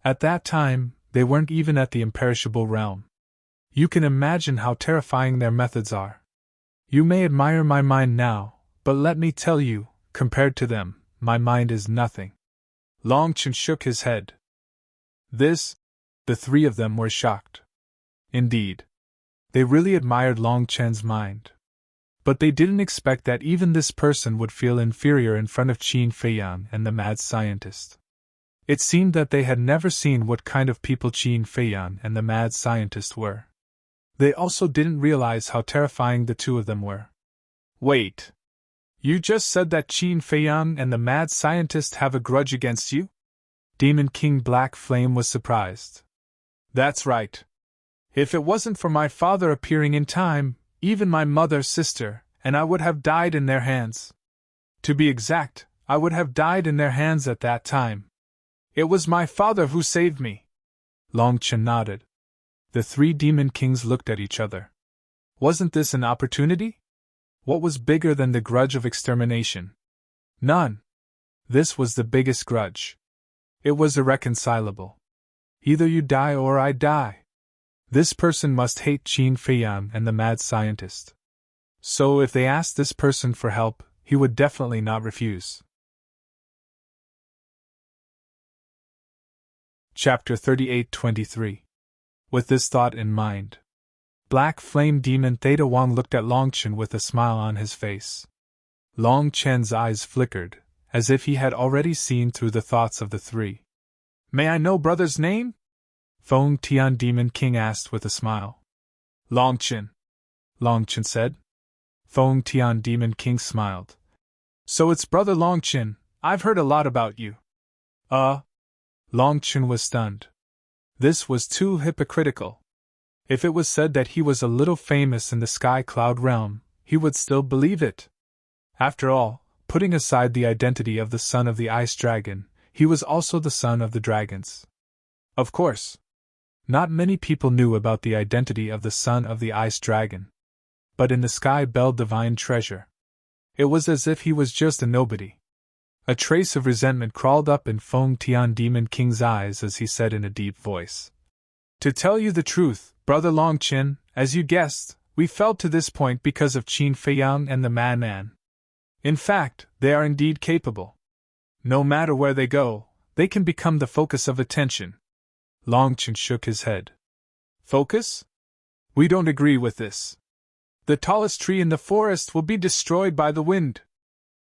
At that time, they weren't even at the imperishable realm. You can imagine how terrifying their methods are. You may admire my mind now, but let me tell you, compared to them, my mind is nothing. Long Chun shook his head. The three of them were shocked. Indeed. They really admired Long Chen's mind. But they didn't expect that even this person would feel inferior in front of Qin Fei Yang and the mad scientist. It seemed that they had never seen what kind of people Qin Fei Yang and the mad scientist were. They also didn't realize how terrifying the two of them were. Wait. You just said that Qin Fei Yang and the mad scientist have a grudge against you? Demon King Black Flame was surprised. That's right. If it wasn't for my father appearing in time, even my mother, sister, and I would have died in their hands. To be exact, I would have died in their hands at that time. It was my father who saved me. Long Chen nodded. The three demon kings looked at each other. Wasn't this an opportunity? What was bigger than the grudge of extermination? None. This was the biggest grudge. It was irreconcilable. Either you die or I die. This person must hate Qin Fei Yang and the mad scientist. So if they asked this person for help, he would definitely not refuse. Chapter 38-23. With this thought in mind, Black Flame Demon Theta Wang looked at Long Chen with a smile on his face. Long Chen's eyes flickered, as if he had already seen through the thoughts of the three. May I know brother's name? Feng Tian Demon King asked with a smile. Long Chen said. Feng Tian Demon King smiled. So it's brother Long Chen, I've heard a lot about you. Long Chen was stunned. This was too hypocritical. If it was said that he was a little famous in the Sky Cloud realm, he would still believe it. After all, putting aside the identity of the son of the Ice Dragon, he was also the son of the dragons. Of course, not many people knew about the identity of the son of the Ice Dragon. But in the Sky Bell Divine Treasure, it was as if he was just a nobody. A trace of resentment crawled up in Feng Tian Demon King's eyes as he said in a deep voice. To tell you the truth, brother Long Chen, as you guessed, we fell to this point because of Qin Feiyang and the Man. In fact, they are indeed capable. No matter where they go, they can become the focus of attention. Long Chen shook his head. Focus? We don't agree with this. The tallest tree in the forest will be destroyed by the wind.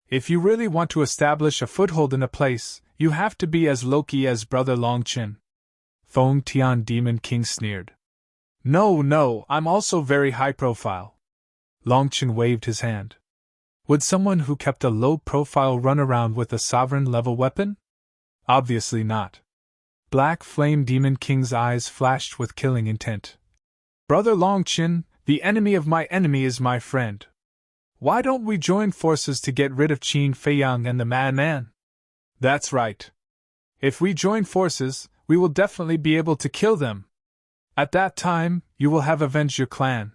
If you really want to establish a foothold in a place, you have to be as low-key as brother Long Chen. Feng Tian Demon King sneered. No, I'm also very high profile. Long Chen waved his hand. Would someone who kept a low profile run around with a sovereign-level weapon? Obviously not. Black Flame Demon King's eyes flashed with killing intent. Brother Long Chen, the enemy of my enemy is my friend. Why don't we join forces to get rid of Qin Feiyang and the Man? That's right. If we join forces, we will definitely be able to kill them. At that time, you will have avenged your clan.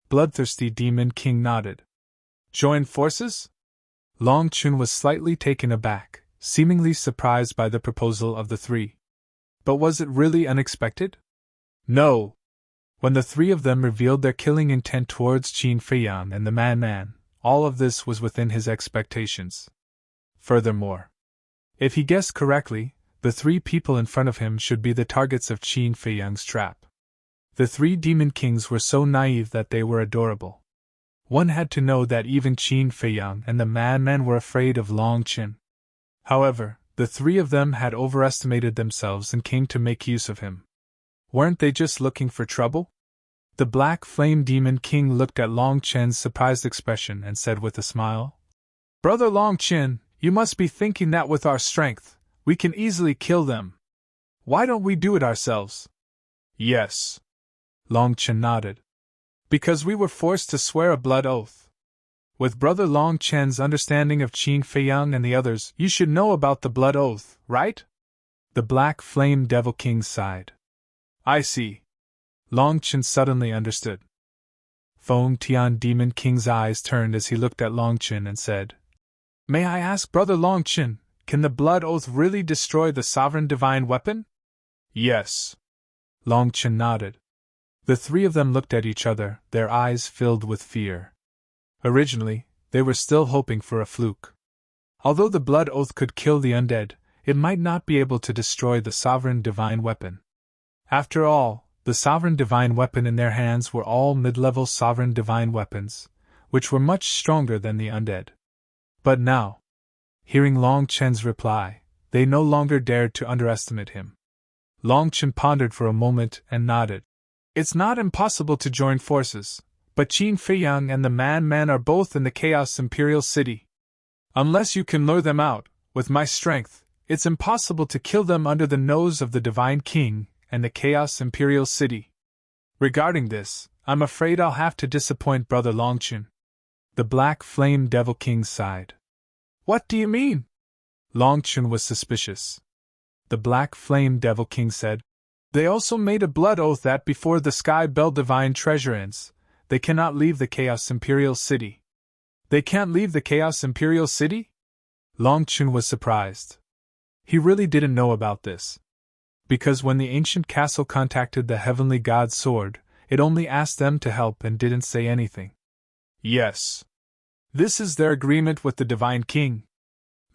Bloodthirsty Demon King nodded. Join forces? Long Chen was slightly taken aback, seemingly surprised by the proposal of the three. But was it really unexpected? No. When the three of them revealed their killing intent towards Qin Feiyang and the Man, all of this was within his expectations. Furthermore, if he guessed correctly, the three people in front of him should be the targets of Qin Feiyang's trap. The three Demon Kings were so naive that they were adorable. One had to know that even Qin Feiyang and the Man were afraid of Long Chen. However, the three of them had overestimated themselves and came to make use of him. Weren't they just looking for trouble? The Black Flame Demon King looked at Long Chen's surprised expression and said with a smile, Brother Long Chen, you must be thinking that with our strength, we can easily kill them. Why don't we do it ourselves? Yes. Long Chen nodded. Because we were forced to swear a blood oath. With Brother Long Chen's understanding of Qin Feiyang and the others, you should know about the blood oath, right? The Black Flame Devil King sighed. I see. Long Chen suddenly understood. Feng Tian Demon King's eyes turned as he looked at Long Chen and said, May I ask Brother Long Chen, can the blood oath really destroy the sovereign divine weapon? Yes. Long Chen nodded. The three of them looked at each other, their eyes filled with fear. Originally, they were still hoping for a fluke. Although the blood oath could kill the undead, it might not be able to destroy the sovereign divine weapon. After all, the sovereign divine weapon in their hands were all mid-level sovereign divine weapons, which were much stronger than the undead. But now, hearing Long Chen's reply, they no longer dared to underestimate him. Long Chen pondered for a moment and nodded. It's not impossible to join forces, but Qin Feiyang and the Man are both in the Chaos Imperial City. Unless you can lure them out, with my strength, it's impossible to kill them under the nose of the Divine King and the Chaos Imperial City. Regarding this, I'm afraid I'll have to disappoint Brother Long Chen. The Black Flame Devil King sighed. What do you mean? Long Chen was suspicious. The Black Flame Devil King said, They also made a blood oath that before the Sky Bell Divine Treasure ends, they cannot leave the Chaos Imperial City. They can't leave the Chaos Imperial City? Long Chen was surprised. He really didn't know about this. Because when the ancient castle contacted the Heavenly God's sword, it only asked them to help and didn't say anything. Yes. This is their agreement with the Divine King.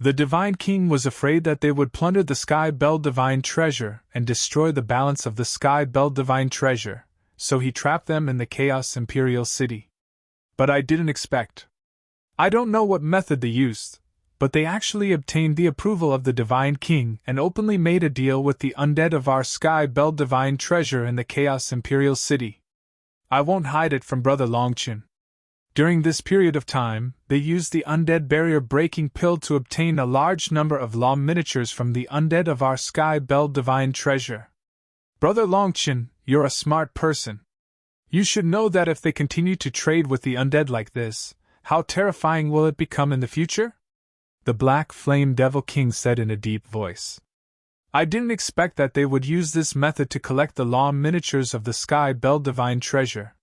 The Divine King was afraid that they would plunder the Sky Bell Divine Treasure and destroy the balance of the Sky Bell Divine Treasure, so he trapped them in the Chaos Imperial City. But I didn't expect. I don't know what method they used, but they actually obtained the approval of the Divine King and openly made a deal with the undead of our Sky Bell Divine Treasure in the Chaos Imperial City. I won't hide it from Brother Longchin. During this period of time, they used the undead barrier-breaking pill to obtain a large number of law miniatures from the undead of our Sky Bell Divine Treasure. Brother Longchin, you're a smart person. You should know that if they continue to trade with the undead like this, how terrifying will it become in the future? The Black Flame Devil King said in a deep voice. I didn't expect that they would use this method to collect the law miniatures of the Sky Bell Divine Treasure.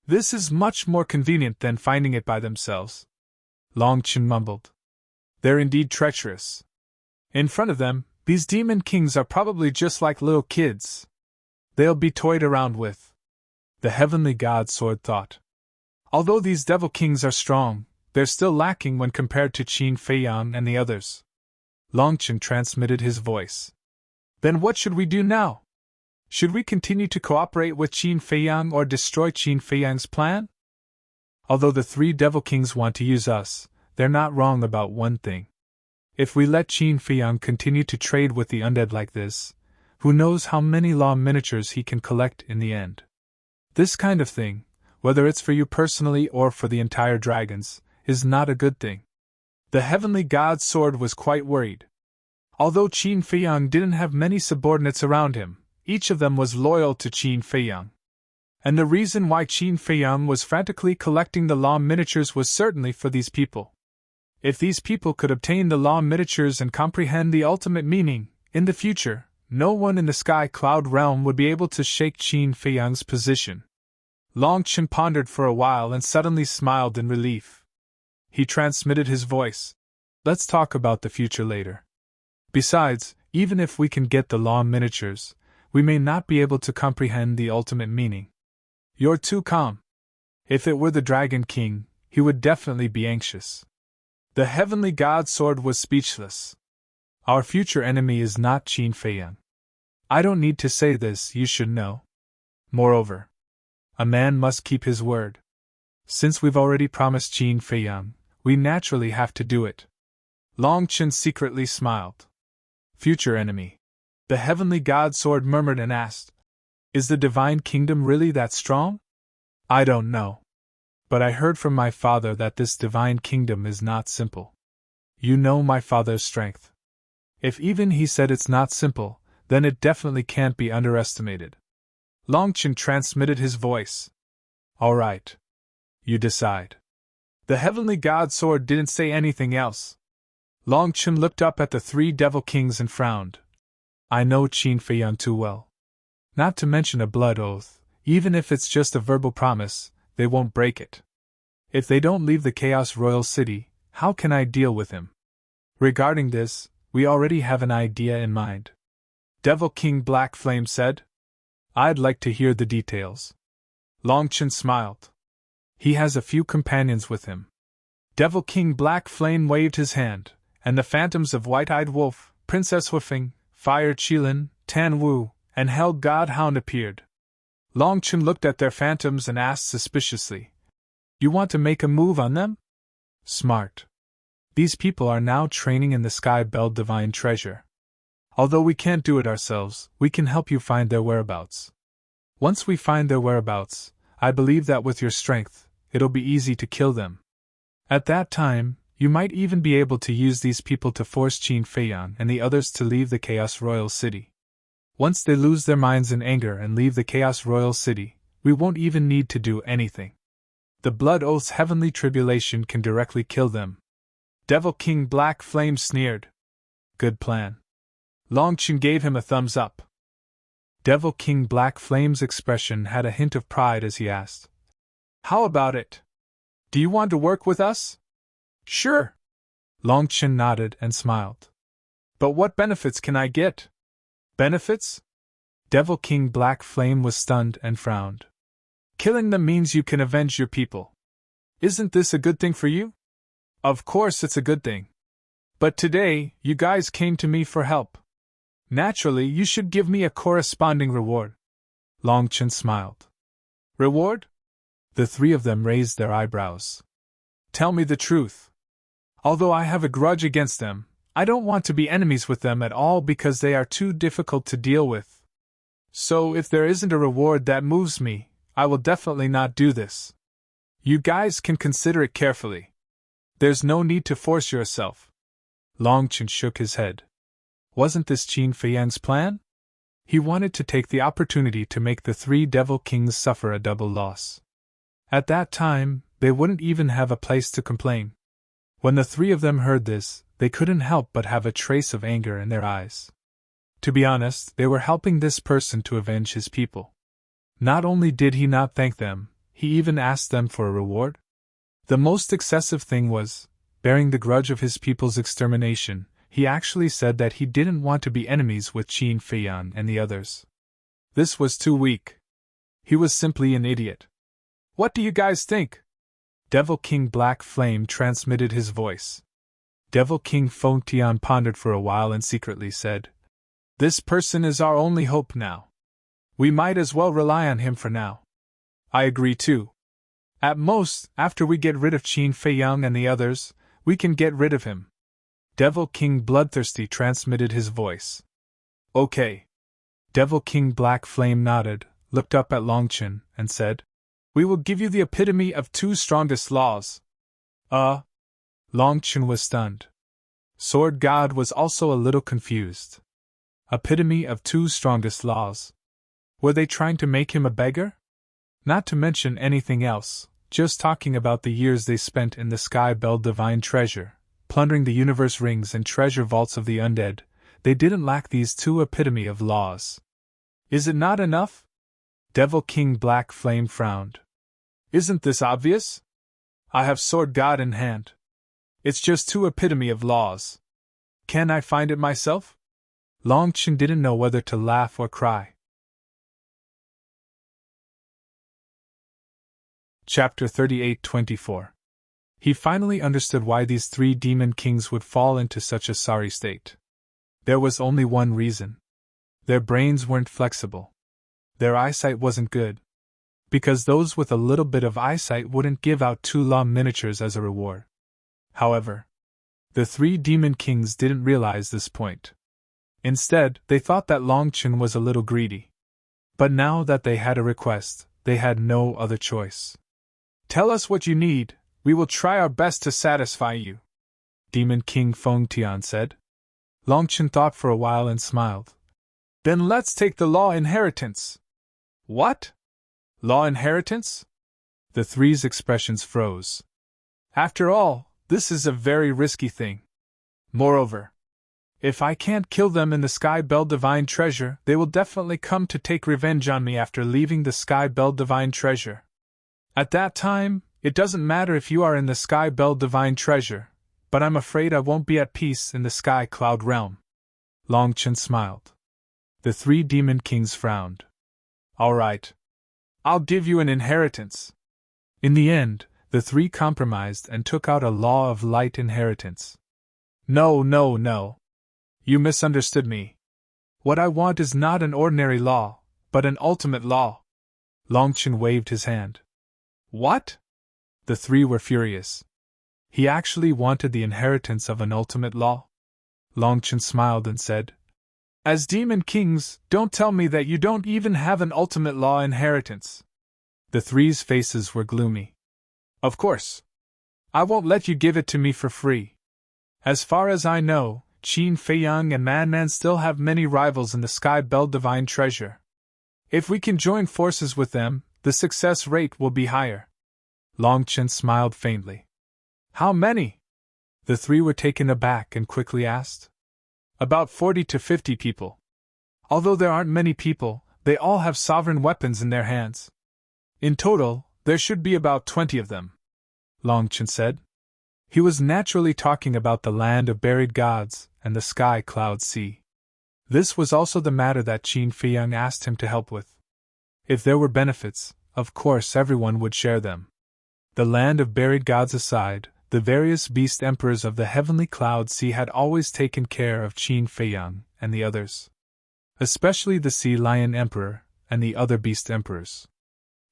This is much more convenient than finding it by themselves. Longchin mumbled. They're indeed treacherous. In front of them, these demon kings are probably just like little kids. They'll be toyed around with. The Heavenly God Sword thought. Although these devil kings are strong, they're still lacking when compared to Qin Feiyang and the others. Longchin transmitted his voice. Then what should we do now? Should we continue to cooperate with Qin Feiyang or destroy Qin Feiyang's plan? Although the three devil kings want to use us, they're not wrong about one thing. If we let Qin Feiyang continue to trade with the undead like this, who knows how many law miniatures he can collect in the end. This kind of thing, whether it's for you personally or for the entire dragons, is not a good thing. The Heavenly God Sword was quite worried. Although Qin Feiyang didn't have many subordinates around him, each of them was loyal to Qin Feiyang. And the reason why Qin Feiyang was frantically collecting the law miniatures was certainly for these people. If these people could obtain the law miniatures and comprehend the ultimate meaning, in the future, no one in the Sky Cloud realm would be able to shake Qin Feiyang's position. Longchin pondered for a while and suddenly smiled in relief. He transmitted his voice. Let's talk about the future later. Besides, even if we can get the law miniatures, we may not be able to comprehend the ultimate meaning. You're too calm. If it were the Dragon King, he would definitely be anxious. The Heavenly God Sword was speechless. Our future enemy is not Qin Feiyang. I don't need to say this, you should know. Moreover, a man must keep his word. Since we've already promised Qin Feiyang, we naturally have to do it. Longchin secretly smiled. Future enemy. The Heavenly God Sword murmured and asked, Is the Divine Kingdom really that strong? I don't know. But I heard from my father that this Divine Kingdom is not simple. You know my father's strength. If even he said it's not simple, then it definitely can't be underestimated. Longchin transmitted his voice. All right. You decide. The Heavenly God Sword didn't say anything else. Longchin looked up at the three devil kings and frowned. I know Qin Feiyang too well. Not to mention a blood oath, even if it's just a verbal promise, they won't break it. If they don't leave the Chaos Royal City, how can I deal with him? Regarding this, we already have an idea in mind. Devil King Black Flame said. I'd like to hear the details. Longchin smiled. He has a few companions with him. Devil King Black Flame waved his hand, and the phantoms of White-Eyed Wolf, Princess Hoofing, Fire Qilin, Tan Wu, and Hell Godhound appeared. Longchin looked at their phantoms and asked suspiciously, You want to make a move on them? Smart. These people are now training in the Sky Bell Divine Treasure. Although we can't do it ourselves, we can help you find their whereabouts. Once we find their whereabouts, I believe that with your strength, it'll be easy to kill them. At that time, you might even be able to use these people to force Qin Feiyang and the others to leave the Chaos Royal City. Once they lose their minds in anger and leave the Chaos Royal City, we won't even need to do anything. The Blood Oath's heavenly tribulation can directly kill them. Devil King Black Flame sneered. Good plan. Longchin gave him a thumbs up. Devil King Black Flame's expression had a hint of pride as he asked, How about it? Do you want to work with us? Sure. Longchin nodded and smiled. But what benefits can I get? Benefits? Devil King Black Flame was stunned and frowned. Killing them means you can avenge your people. Isn't this a good thing for you? Of course it's a good thing. But today, you guys came to me for help. Naturally, you should give me a corresponding reward. Longchen smiled. Reward? The three of them raised their eyebrows. Tell me the truth. Although I have a grudge against them, I don't want to be enemies with them at all because they are too difficult to deal with. So if there isn't a reward that moves me, I will definitely not do this. You guys can consider it carefully. There's no need to force yourself. Longchen shook his head. Wasn't this Qin Feiyang's plan? He wanted to take the opportunity to make the three devil kings suffer a double loss. At that time, they wouldn't even have a place to complain. When the three of them heard this, they couldn't help but have a trace of anger in their eyes. To be honest, they were helping this person to avenge his people. Not only did he not thank them, he even asked them for a reward. The most excessive thing was, bearing the grudge of his people's extermination, he actually said that he didn't want to be enemies with Qin Feiyang and the others. This was too weak. He was simply an idiot. What do you guys think? Devil King Black Flame transmitted his voice. Devil King Feng Tian pondered for a while and secretly said, This person is our only hope now. We might as well rely on him for now. I agree too. At most, after we get rid of Qin Feiyang and the others, we can get rid of him. Devil King Bloodthirsty transmitted his voice. Okay. Devil King Black Flame nodded, looked up at Longchen, and said, We will give you the epitome of two strongest laws. Longchen was stunned. Sword God was also a little confused. Epitome of two strongest laws. Were they trying to make him a beggar? Not to mention anything else, just talking about the years they spent in the Sky Bell Divine Treasure, plundering the universe rings and treasure vaults of the undead, they didn't lack these two epitome of laws. Is it not enough? Devil King Black Flame frowned. Isn't this obvious? I have Sword God in hand. It's just two epitome of laws. Can I find it myself? Longchen didn't know whether to laugh or cry. Chapter 38-24. He finally understood why these three demon kings would fall into such a sorry state. There was only one reason. Their brains weren't flexible. Their eyesight wasn't good. Because those with a little bit of eyesight wouldn't give out 2 law miniatures as a reward. However, the three demon kings didn't realize this point. Instead, they thought that Longchen was a little greedy. But now that they had a request, they had no other choice. Tell us what you need, we will try our best to satisfy you, Demon King Feng Tian said. Longchen thought for a while and smiled. Then let's take the law inheritance. What? Law inheritance? The three's expressions froze. After all, this is a very risky thing. Moreover, if I can't kill them in the Sky Bell Divine Treasure, they will definitely come to take revenge on me after leaving the Sky Bell Divine Treasure. At that time, it doesn't matter if you are in the Sky Bell Divine Treasure, but I'm afraid I won't be at peace in the Sky Cloud Realm. Longchen smiled. The three demon kings frowned. All right. I'll give you an inheritance. In the end, the three compromised and took out a Law of Light inheritance. No. You misunderstood me. What I want is not an ordinary law, but an ultimate law. Longchen waved his hand. What? The three were furious. He actually wanted the inheritance of an ultimate law? Longchen smiled and said, As demon kings, don't tell me that you don't even have an ultimate law inheritance. The three's faces were gloomy. Of course. I won't let you give it to me for free. As far as I know, Qin Feiyang and Madman still have many rivals in the Sky Bell Divine Treasure. If we can join forces with them, the success rate will be higher. Longchen smiled faintly. How many? The three were taken aback and quickly asked. About 40 to 50 people. Although there aren't many people, they all have sovereign weapons in their hands. In total, there should be about 20 of them, Longchen said. He was naturally talking about the land of buried gods and the Sky Cloud Sea. This was also the matter that Qin Feiyang asked him to help with. If there were benefits, of course everyone would share them. The land of buried gods aside, the various beast emperors of the heavenly cloud sea had always taken care of Qin Feiyang and the others. Especially the Sea Lion Emperor and the other beast emperors.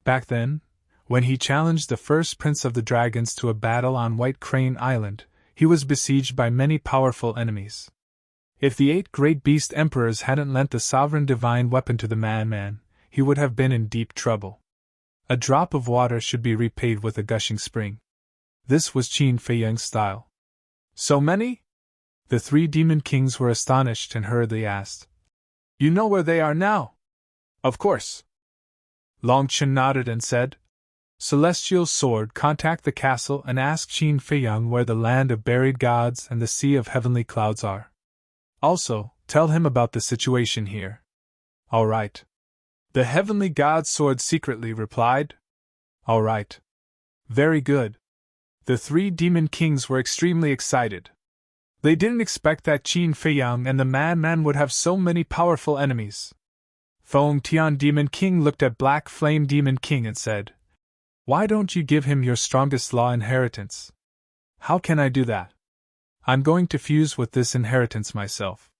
Back then, when he challenged the first prince of the dragons to a battle on White Crane Island, he was besieged by many powerful enemies. If the 8 great beast emperors hadn't lent the sovereign divine weapon to the madman, he would have been in deep trouble. A drop of water should be repaid with a gushing spring. This was Qin Feiyang's style. So many? The 3 demon kings were astonished and hurriedly asked. You know where they are now? Of course. Longchen nodded and said, Celestial Sword, contact the castle and ask Qin Feiyang where the land of buried gods and the sea of heavenly clouds are. Also, tell him about the situation here. All right. The heavenly god Sword secretly replied. All right. Very good. The 3 demon kings were extremely excited. They didn't expect that Qin Feiyang and the madman would have so many powerful enemies. Feng Tian Demon King looked at Black Flame Demon King and said, Why don't you give him your strongest law inheritance? How can I do that? I'm going to fuse with this inheritance myself.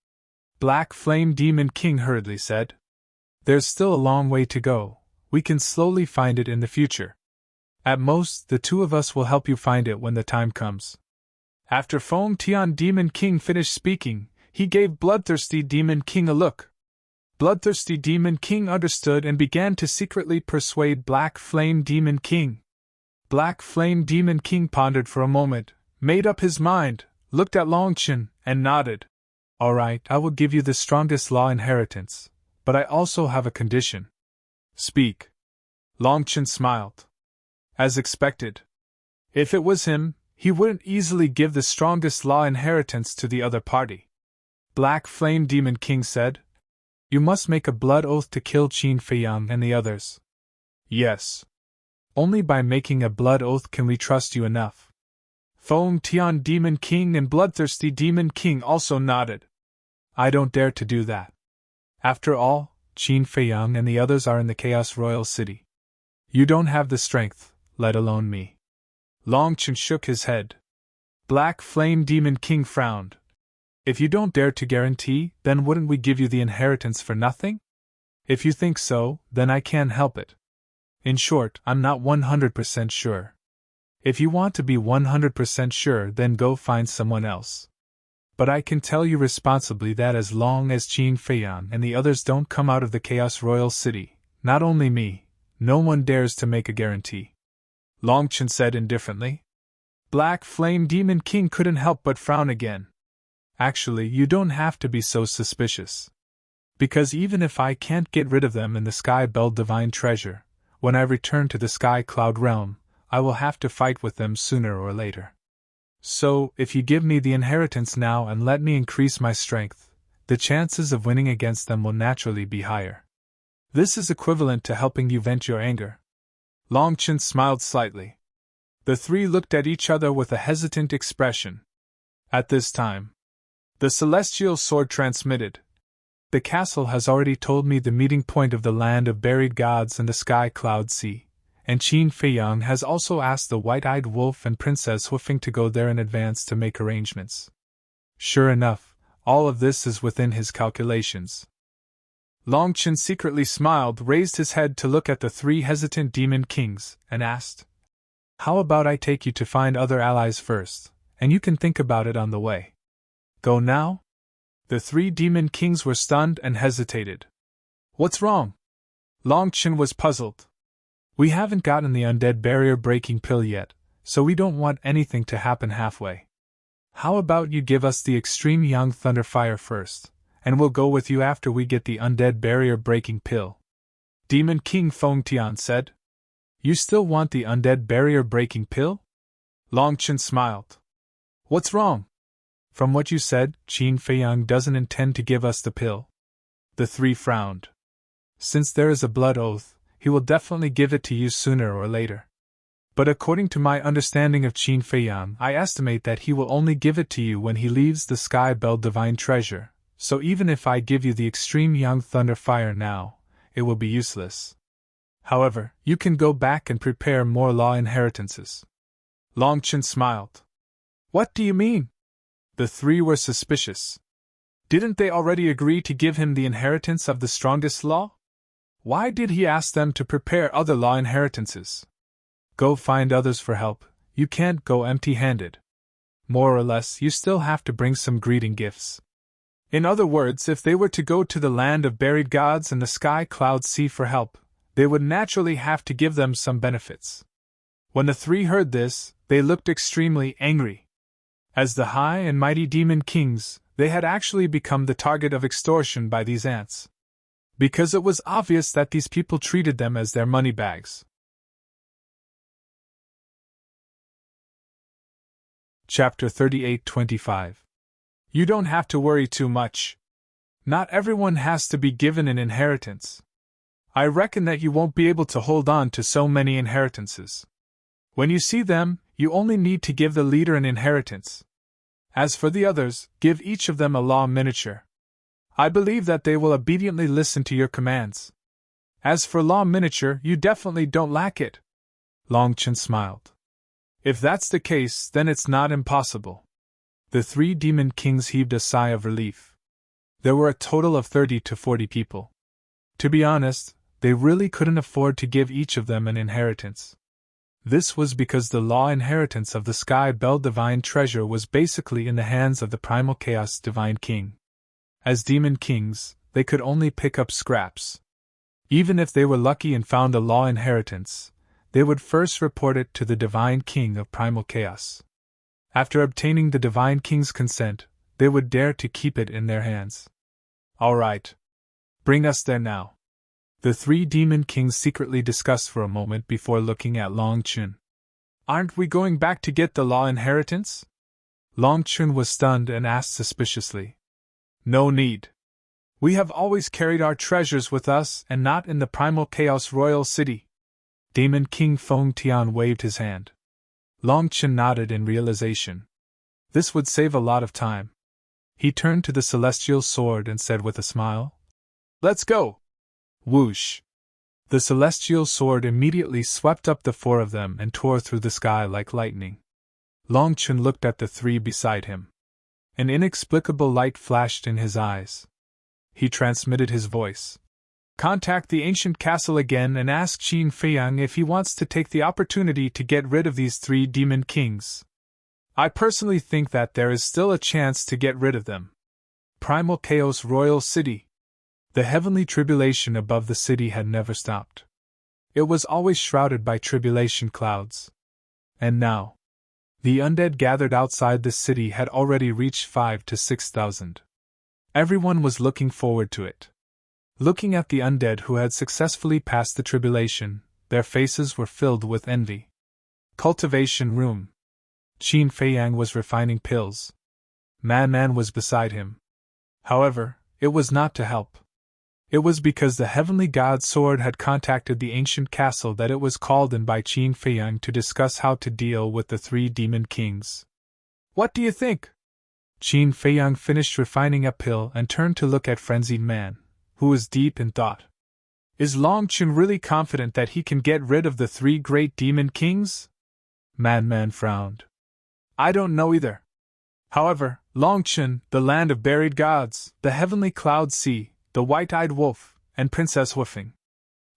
Black Flame Demon King hurriedly said, There's still a long way to go, we can slowly find it in the future. At most, the 2 of us will help you find it when the time comes. After Feng Tian Demon King finished speaking, he gave Bloodthirsty Demon King a look. Bloodthirsty Demon King understood and began to secretly persuade Black Flame Demon King. Black Flame Demon King pondered for a moment, made up his mind, looked at Longchen, and nodded. All right, I will give you the strongest law inheritance, but I also have a condition. Speak. Longchen smiled. As expected. If it was him, he wouldn't easily give the strongest law inheritance to the other party. Black Flame Demon King said, You must make a blood oath to kill Qin Feiyang and the others. Yes. Only by making a blood oath can we trust you enough. Feng Tian Demon King and Bloodthirsty Demon King also nodded. I don't dare to do that. After all, Qin Feiyang and the others are in the Chaos Royal City. You don't have the strength, let alone me. Longchen shook his head. Black Flame Demon King frowned. If you don't dare to guarantee, then wouldn't we give you the inheritance for nothing? If you think so, then I can't help it. In short, I'm not 100% sure. If you want to be 100% sure, then go find someone else. But I can tell you responsibly that as long as Qin Feiyang and the others don't come out of the Chaos Royal City, not only me, no one dares to make a guarantee. Longchen said indifferently. Black Flame Demon King couldn't help but frown again. Actually, you don't have to be so suspicious. Because even if I can't get rid of them in the Sky Bell Divine Treasure, when I return to the Sky Cloud Realm, I will have to fight with them sooner or later. So, if you give me the inheritance now and let me increase my strength, the chances of winning against them will naturally be higher. This is equivalent to helping you vent your anger. Longchen smiled slightly. The 3 looked at each other with a hesitant expression. At this time, the Celestial Sword transmitted. The castle has already told me the meeting point of the land of buried gods and the Sky Cloud Sea, and Qin Feiyang has also asked the White-Eyed Wolf and Princess Hoofing to go there in advance to make arrangements. Sure enough, all of this is within his calculations. Longchen secretly smiled, raised his head to look at the 3 hesitant demon kings, and asked, How about I take you to find other allies first, and you can think about it on the way? Go now? The 3 demon kings were stunned and hesitated. What's wrong? Longchen was puzzled. We haven't gotten the undead barrier-breaking pill yet, so we don't want anything to happen halfway. How about you give us the extreme young thunderfire first, and we'll go with you after we get the undead barrier-breaking pill? Demon King Feng Tian said. You still want the undead barrier-breaking pill? Longchen smiled. What's wrong? From what you said, Qin Feiyang doesn't intend to give us the pill. The 3 frowned. Since there is a blood oath, he will definitely give it to you sooner or later. But according to my understanding of Qin Feiyang, I estimate that he will only give it to you when he leaves the Sky Bell Divine Treasure, so even if I give you the extreme young thunder fire now, it will be useless. However, you can go back and prepare more law inheritances. Longchen smiled. What do you mean? The three were suspicious. Didn't they already agree to give him the inheritance of the strongest law? Why did he ask them to prepare other law inheritances? Go find others for help, you can't go empty-handed. More or less, you still have to bring some greeting gifts. In other words, if they were to go to the land of buried gods and the sky cloud sea for help, they would naturally have to give them some benefits. When the three heard this, they looked extremely angry. As the high and mighty demon kings, they had actually become the target of extortion by these ants. Because it was obvious that these people treated them as their money bags. Chapter 38:25. You don't have to worry too much. Not everyone has to be given an inheritance. I reckon that you won't be able to hold on to so many inheritances. When you see them, you only need to give the leader an inheritance. As for the others, give each of them a law miniature. I believe that they will obediently listen to your commands. As for law miniature, you definitely don't lack it. Longchen smiled. If that's the case, then it's not impossible. The three demon kings heaved a sigh of relief. There were a total of 30 to 40 people. To be honest, they really couldn't afford to give each of them an inheritance. This was because the law inheritance of the Sky Bell Divine Treasure was basically in the hands of the Primal Chaos Divine King. As demon kings, they could only pick up scraps. Even if they were lucky and found a law inheritance, they would first report it to the Divine King of Primal Chaos. After obtaining the Divine King's consent, they would dare to keep it in their hands. All right. Bring us there now. The three demon kings secretly discussed for a moment before looking at Long Chun. Aren't we going back to get the law inheritance? Long Chun was stunned and asked suspiciously. No need. We have always carried our treasures with us and not in the Primal Chaos Royal City. Demon King Feng Tian waved his hand. Long Chun nodded in realization. This would save a lot of time. He turned to the celestial sword and said with a smile, Let's go! Whoosh! The celestial sword immediately swept up the four of them and tore through the sky like lightning. Long Chun looked at the three beside him. An inexplicable light flashed in his eyes. He transmitted his voice. Contact the ancient castle again and ask Qin Feiyang if he wants to take the opportunity to get rid of these three demon kings. I personally think that there is still a chance to get rid of them. Primal Chaos Royal City. The heavenly tribulation above the city had never stopped. It was always shrouded by tribulation clouds. And now, the undead gathered outside the city had already reached 5,000 to 6,000. Everyone was looking forward to it. Looking at the undead who had successfully passed the tribulation, their faces were filled with envy. Cultivation room. Qin Feiyang was refining pills. Man was beside him. However, it was not to help. It was because the heavenly god sword had contacted the ancient castle that it was called in by Qin Feiyang to discuss how to deal with the three demon kings. What do you think? Qin Feiyang finished refining a pill and turned to look at Frenzied Man, who was deep in thought. Is Long Chun really confident that he can get rid of the three great demon kings? Man frowned. I don't know either. However, Long Chun, the land of buried gods, the heavenly cloud sea, the white-eyed wolf, and Princess Woofing.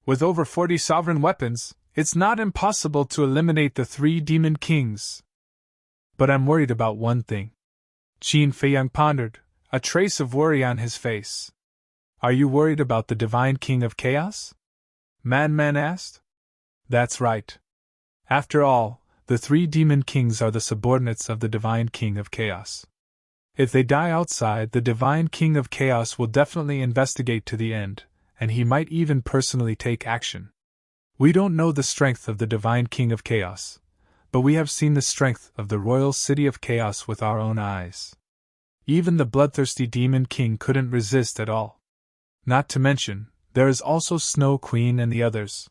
With over 40 sovereign weapons, it's not impossible to eliminate the three demon kings. But I'm worried about one thing. Qin Feiyang pondered, a trace of worry on his face. Are you worried about the Divine King of Chaos? Man asked. That's right. After all, the three demon kings are the subordinates of the Divine King of Chaos. If they die outside, the Divine King of Chaos will definitely investigate to the end, and he might even personally take action. We don't know the strength of the Divine King of Chaos, but we have seen the strength of the Royal City of Chaos with our own eyes. Even the bloodthirsty Demon King couldn't resist at all. Not to mention, there is also Snow Queen and the others.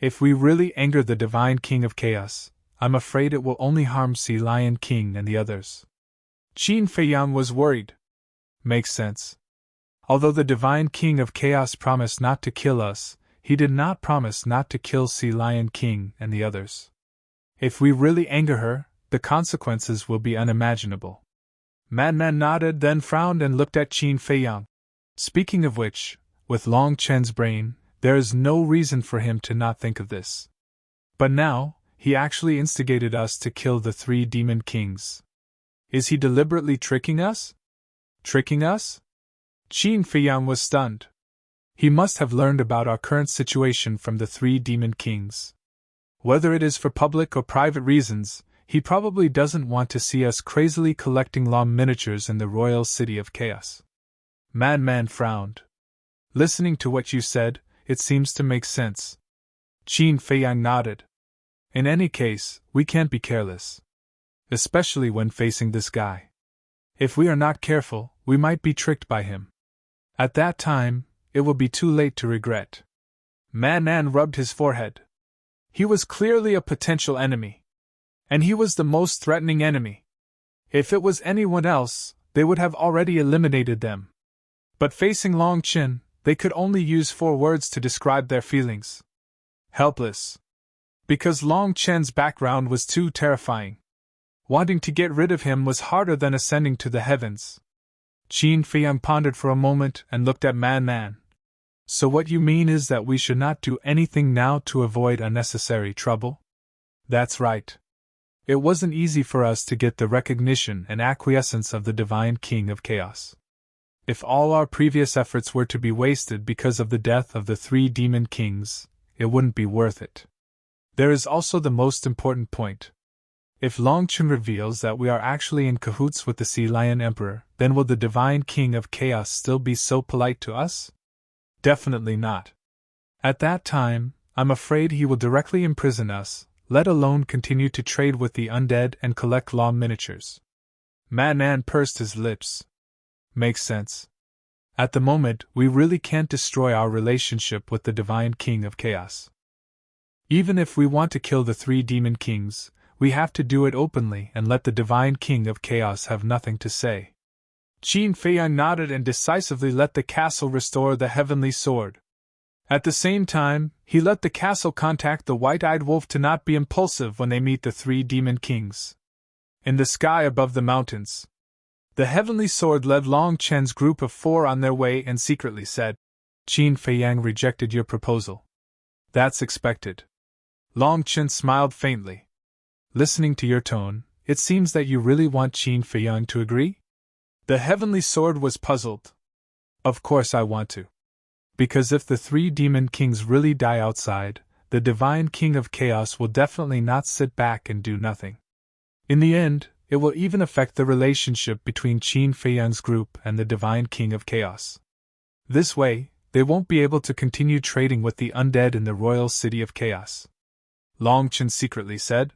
If we really anger the Divine King of Chaos, I'm afraid it will only harm Sea Lion King and the others. Qin Feiyang was worried. Makes sense. Although the Divine King of Chaos promised not to kill us, he did not promise not to kill Sea Lion King and the others. If we really anger her, the consequences will be unimaginable. Man nodded, then frowned and looked at Qin Feiyang. Speaking of which, with Long Chen's brain, there is no reason for him to not think of this. But now, he actually instigated us to kill the 3 demon kings. Is he deliberately tricking us? Tricking us? Qin Feiyang was stunned. He must have learned about our current situation from the 3 demon kings. Whether it is for public or private reasons, he probably doesn't want to see us crazily collecting law miniatures in the royal city of chaos. Man frowned. Listening to what you said, it seems to make sense. Qin Feiyang nodded. In any case, we can't be careless. Especially when facing this guy. If we are not careful, we might be tricked by him. At that time, it will be too late to regret. Man rubbed his forehead. He was clearly a potential enemy. And he was the most threatening enemy. If it was anyone else, they would have already eliminated them. But facing Long Chen, they could only use 4 words to describe their feelings. Helpless. Because Long Chen's background was too terrifying. Wanting to get rid of him was harder than ascending to the heavens. Qin Feiyang pondered for a moment and looked at Man. So what you mean is that we should not do anything now to avoid unnecessary trouble? That's right. It wasn't easy for us to get the recognition and acquiescence of the Divine King of Chaos. If all our previous efforts were to be wasted because of the death of the 3 demon kings, it wouldn't be worth it. There is also the most important point. If Long Chen reveals that we are actually in cahoots with the Sea Lion Emperor, then will the Divine King of Chaos still be so polite to us? Definitely not. At that time, I'm afraid he will directly imprison us, let alone continue to trade with the undead and collect law miniatures. Man pursed his lips. Makes sense. At the moment, we really can't destroy our relationship with the Divine King of Chaos. Even if we want to kill the 3 demon kings, we have to do it openly and let the Divine King of Chaos have nothing to say. Qin Feiyang nodded and decisively let the castle restore the heavenly sword. At the same time, he let the castle contact the white-eyed wolf to not be impulsive when they meet the 3 demon kings. In the sky above the mountains, the heavenly sword led Long Chen's group of 4 on their way and secretly said, Qin Feiyang rejected your proposal. That's expected. Long Chen smiled faintly. Listening to your tone, it seems that you really want Qin Feiyang to agree? The heavenly sword was puzzled. Of course I want to. Because if the 3 demon kings really die outside, the Divine King of Chaos will definitely not sit back and do nothing. In the end, it will even affect the relationship between Qin Feiyang's group and the Divine King of Chaos. This way, they won't be able to continue trading with the undead in the royal city of chaos. Long Chen secretly said.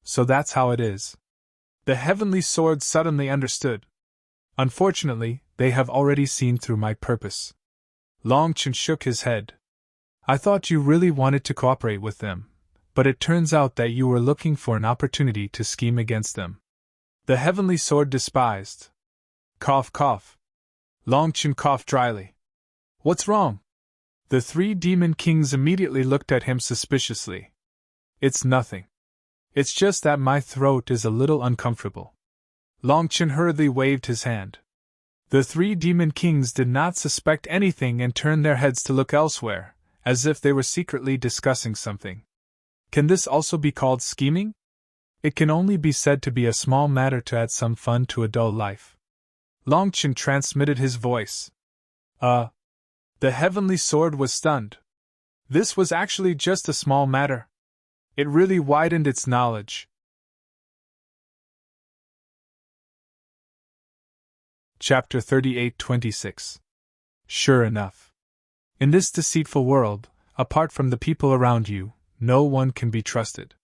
So that's how it is. The heavenly sword suddenly understood. Unfortunately, they have already seen through my purpose. Long Chen shook his head. I thought you really wanted to cooperate with them, but it turns out that you were looking for an opportunity to scheme against them. The heavenly sword despised. Cough. Long Chen coughed dryly. What's wrong? The 3 demon kings immediately looked at him suspiciously. It's nothing. It's just that my throat is a little uncomfortable. Long Chen hurriedly waved his hand. The 3 demon kings did not suspect anything and turned their heads to look elsewhere, as if they were secretly discussing something. Can this also be called scheming? It can only be said to be a small matter to add some fun to a dull life. Long Chen transmitted his voice. The heavenly sword was stunned. This was actually just a small matter. It really widened its knowledge. Chapter 38:26. Sure enough. In this deceitful world, apart from the people around you, no one can be trusted.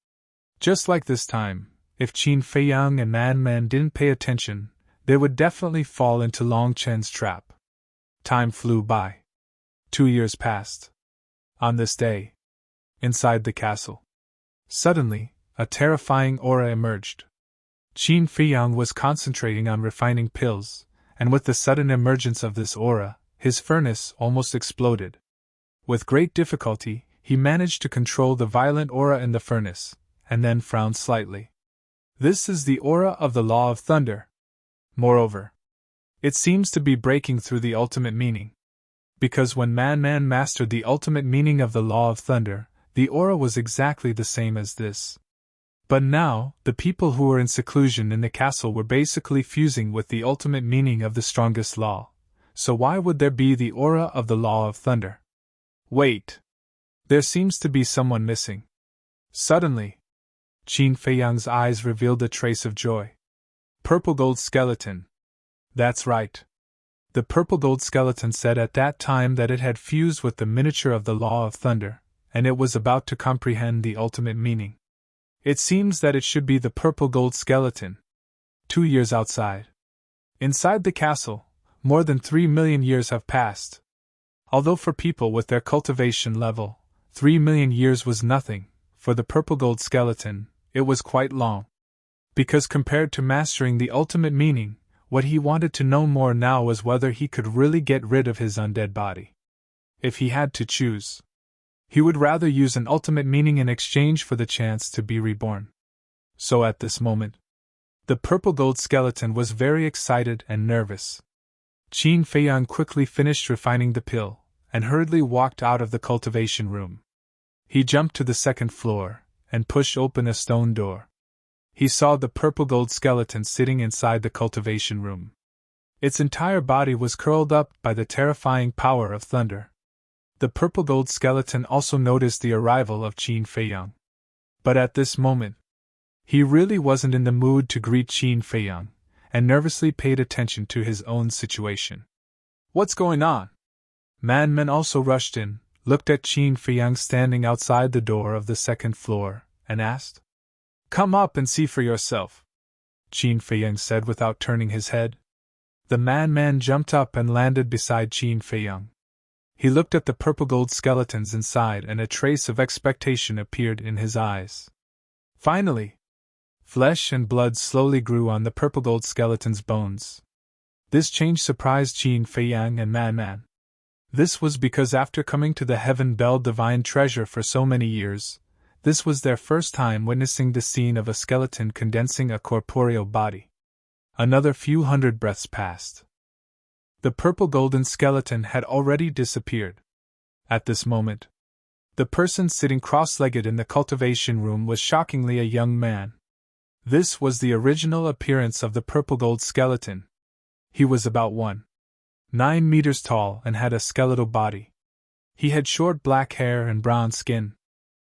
Just like this time, if Qin Feiyang and Man didn't pay attention, they would definitely fall into Long Chen's trap. Time flew by. 2 years passed. On this day, inside the castle, suddenly, a terrifying aura emerged. Qin Feiyang was concentrating on refining pills, and with the sudden emergence of this aura, his furnace almost exploded. With great difficulty, he managed to control the violent aura in the furnace, and then frowned slightly. This is the aura of the law of thunder. Moreover, it seems to be breaking through the ultimate meaning. Because when Man mastered the ultimate meaning of the law of thunder, the aura was exactly the same as this. But now, the people who were in seclusion in the castle were basically fusing with the ultimate meaning of the strongest law. So why would there be the aura of the law of thunder? Wait. There seems to be someone missing. Suddenly, Qin Feiyang's eyes revealed a trace of joy. Purple gold skeleton. That's right. The purple gold skeleton said at that time that it had fused with the miniature of the law of thunder, and it was about to comprehend the ultimate meaning. It seems that it should be the purple gold skeleton. 2 years outside. Inside the castle, more than 3 million years have passed. Although for people with their cultivation level, 3 million years was nothing, for the purple gold skeleton, it was quite long. Because compared to mastering the ultimate meaning, what he wanted to know more now was whether he could really get rid of his undead body. If he had to choose, he would rather use an ultimate meaning in exchange for the chance to be reborn. So at this moment, the purple gold skeleton was very excited and nervous. Qin Feiyang quickly finished refining the pill, and hurriedly walked out of the cultivation room. He jumped to the second floor, and pushed open a stone door. He saw the purple gold skeleton sitting inside the cultivation room. Its entire body was curled up by the terrifying power of thunder. The purple gold skeleton also noticed the arrival of Qin Feiyang. But at this moment, he really wasn't in the mood to greet Qin Feiyang, and nervously paid attention to his own situation. What's going on? Man also rushed in, looked at Qin Feiyang standing outside the door of the second floor, and asked, "Come up and see for yourself," Qin Feiyang said without turning his head. The man jumped up and landed beside Qin Feiyang. He looked at the purple gold skeletons inside, and a trace of expectation appeared in his eyes. Finally, flesh and blood slowly grew on the purple gold skeleton's bones. This change surprised Qin Feiyang and Man. This was because after coming to the Heaven Bell Divine Treasure for so many years, this was their first time witnessing the scene of a skeleton condensing a corporeal body. Another few hundred breaths passed. The purple golden skeleton had already disappeared. At this moment, the person sitting cross-legged in the cultivation room was shockingly a young man. This was the original appearance of the purple gold skeleton. He was about 1.9 meters tall and had a skeletal body. He had short black hair and brown skin.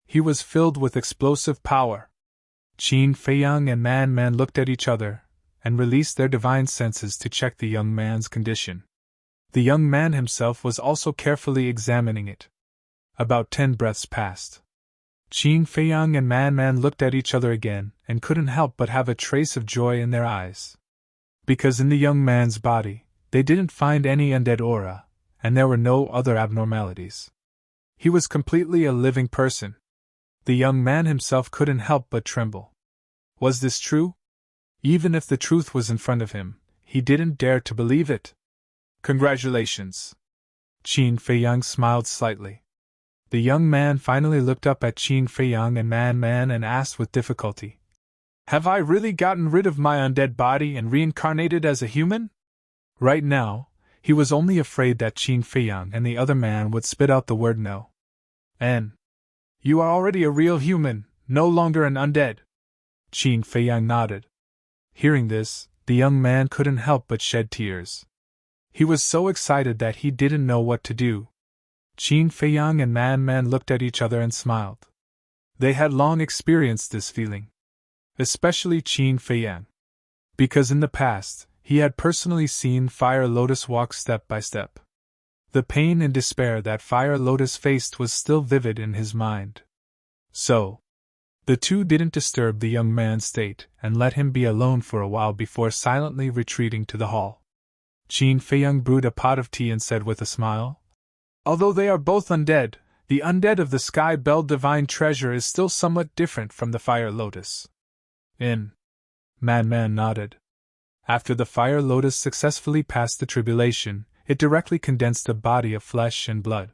He was filled with explosive power. Qin Feiyang and Man looked at each other, and released their divine senses to check the young man's condition. The young man himself was also carefully examining it. About 10 breaths passed. Qin Feiyang and Man looked at each other again, and couldn't help but have a trace of joy in their eyes. Because in the young man's body, they didn't find any undead aura, and there were no other abnormalities. He was completely a living person. The young man himself couldn't help but tremble. Was this true? Even if the truth was in front of him, he didn't dare to believe it. Congratulations. Qin Feiyang smiled slightly. The young man finally looked up at Qin Feiyang and Man and asked with difficulty, "Have I really gotten rid of my undead body and reincarnated as a human?" Right now, he was only afraid that Qin Feiyang and the other man would spit out the word no. "And you are already a real human, no longer an undead." Qin Feiyang nodded. Hearing this, the young man couldn't help but shed tears. He was so excited that he didn't know what to do. Qin Feiyang and Man looked at each other and smiled. They had long experienced this feeling. Especially Qin Feiyang. Because in the past, he had personally seen Fire Lotus walk step by step. The pain and despair that Fire Lotus faced was still vivid in his mind. So, the two didn't disturb the young man's state and let him be alone for a while before silently retreating to the hall. Qin Feiyang brewed a pot of tea and said with a smile, "Although they are both undead, the undead of the Sky Bell Divine Treasure is still somewhat different from the Fire Lotus." Man nodded. After the Fire Lotus successfully passed the tribulation, it directly condensed a body of flesh and blood.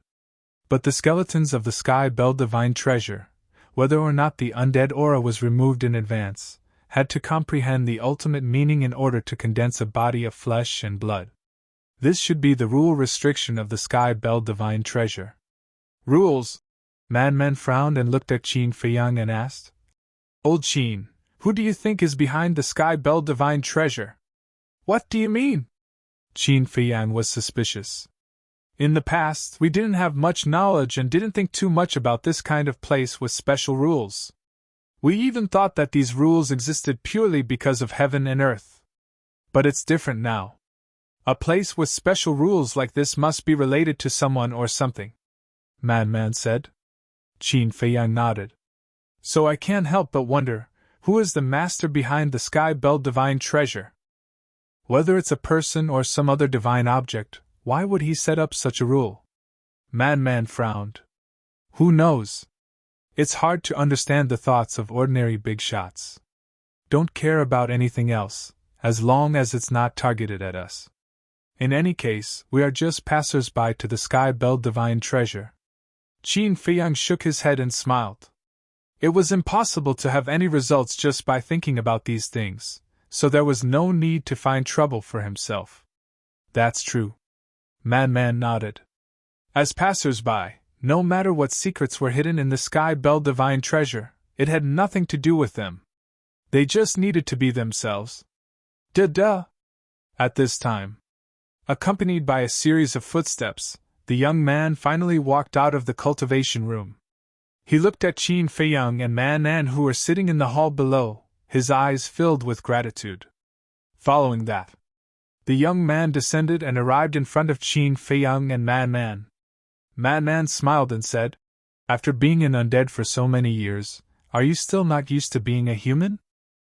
But the skeletons of the Sky Bell Divine Treasure, whether or not the undead aura was removed in advance, had to comprehend the ultimate meaning in order to condense a body of flesh and blood. This should be the rule restriction of the sky-belled divine treasure. Rules? Man frowned and looked at Qin Feiyang and asked, Old Qin, who do you think is behind the sky-belled divine treasure? What do you mean? Qin Feiyang was suspicious. In the past, we didn't have much knowledge and didn't think too much about this kind of place with special rules. We even thought that these rules existed purely because of heaven and earth. But it's different now. A place with special rules like this must be related to someone or something. Man said. Qin Feiyang nodded. So I can't help but wonder, who is the master behind the sky-belled divine treasure? Whether it's a person or some other divine object, why would he set up such a rule? Man frowned. Who knows? It's hard to understand the thoughts of ordinary big shots. Don't care about anything else, as long as it's not targeted at us. In any case, we are just passers-by to the sky-belled divine treasure. Qin Feiyang shook his head and smiled. It was impossible to have any results just by thinking about these things, so there was no need to find trouble for himself. That's true. Man nodded. As passers-by, no matter what secrets were hidden in the sky-belled divine treasure, it had nothing to do with them. They just needed to be themselves. Duh. At this time, accompanied by a series of footsteps, the young man finally walked out of the cultivation room. He looked at Qin Feiyang and Man who were sitting in the hall below, his eyes filled with gratitude. Following that, the young man descended and arrived in front of Qin Feiyang and Man. Man smiled and said, After being an undead for so many years, are you still not used to being a human?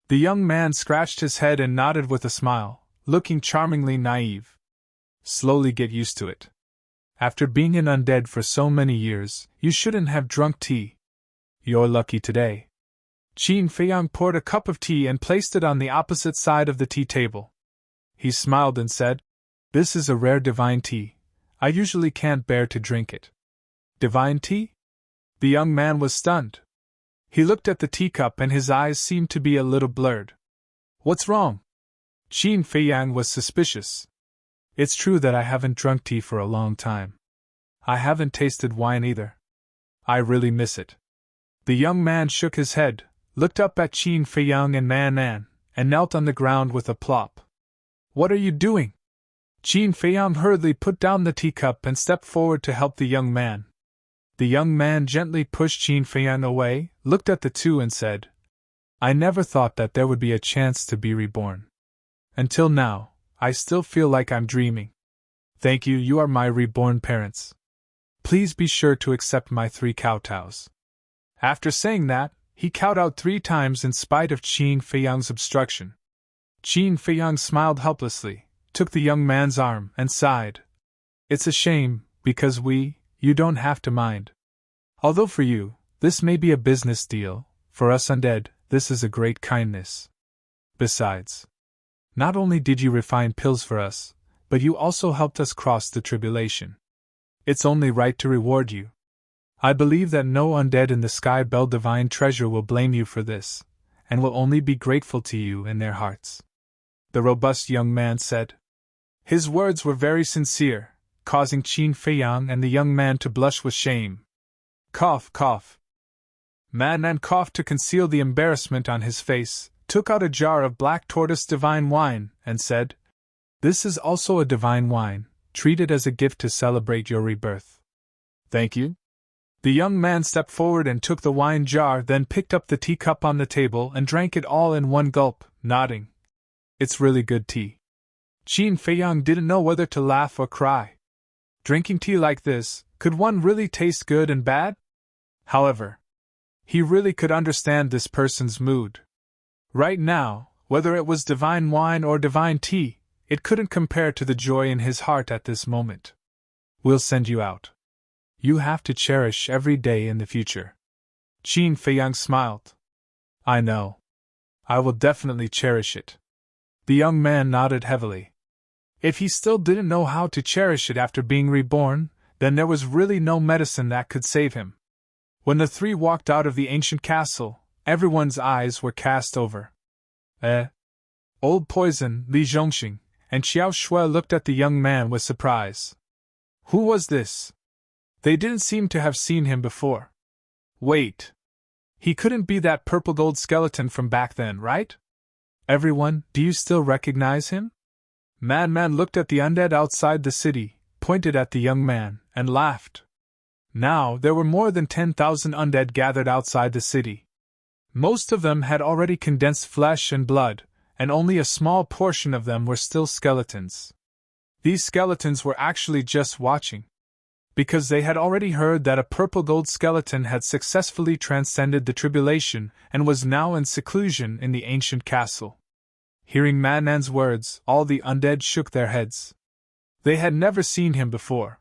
The young man scratched his head and nodded with a smile, looking charmingly naive. Slowly get used to it. After being an undead for so many years, you shouldn't have drunk tea. You're lucky today. Qin Feiyang poured a cup of tea and placed it on the opposite side of the tea table. He smiled and said, This is a rare divine tea. I usually can't bear to drink it. Divine tea? The young man was stunned. He looked at the teacup and his eyes seemed to be a little blurred. What's wrong? Qin Feiyang was suspicious. It's true that I haven't drunk tea for a long time. I haven't tasted wine either. I really miss it. The young man shook his head, looked up at Qin Feiyang and Man, and knelt on the ground with a plop. What are you doing? Qin Feiyang hurriedly put down the teacup and stepped forward to help the young man. The young man gently pushed Qin Feiyang away, looked at the two and said, I never thought that there would be a chance to be reborn. Until now, I still feel like I'm dreaming. Thank you, you are my reborn parents. Please be sure to accept my 3 kowtows. After saying that, he kowtowed 3 times in spite of Qin Feiyang's obstruction. Qin Feiyang smiled helplessly, took the young man's arm, and sighed. It's a shame, because you don't have to mind. Although for you, this may be a business deal, for us undead, this is a great kindness. Besides, not only did you refine pills for us, but you also helped us cross the tribulation. It's only right to reward you. I believe that no undead in the sky-belled divine treasure will blame you for this, and will only be grateful to you in their hearts. The robust young man said. His words were very sincere, causing Qin Feiyang and the young man to blush with shame. Cough. Man coughed to conceal the embarrassment on his face, took out a jar of black tortoise divine wine, and said, This is also a divine wine, treat it as a gift to celebrate your rebirth. Thank you. The young man stepped forward and took the wine jar, then picked up the teacup on the table and drank it all in one gulp, nodding. It's really good tea. Qin Feiyang didn't know whether to laugh or cry. Drinking tea like this, could one really taste good and bad? However, he really could understand this person's mood. Right now, whether it was divine wine or divine tea, it couldn't compare to the joy in his heart at this moment. We'll send you out. You have to cherish every day in the future. Qin Feiyang smiled. I know. I will definitely cherish it. The young man nodded heavily. If he still didn't know how to cherish it after being reborn, then there was really no medicine that could save him. When the 3 walked out of the ancient castle, everyone's eyes were cast over Old Poison, Li Zhongxing, and Xiao Shui looked at the young man with surprise. Who was this? They didn't seem to have seen him before. Wait. He couldn't be that purple gold skeleton from back then, right? Everyone, do you still recognize him? Madman looked at the undead outside the city, pointed at the young man, and laughed. Now there were more than 10,000 undead gathered outside the city. Most of them had already condensed flesh and blood, and only a small portion of them were still skeletons. These skeletons were actually just watching, because they had already heard that a purple gold skeleton had successfully transcended the tribulation and was now in seclusion in the ancient castle. Hearing Madman's words, all the undead shook their heads. They had never seen him before.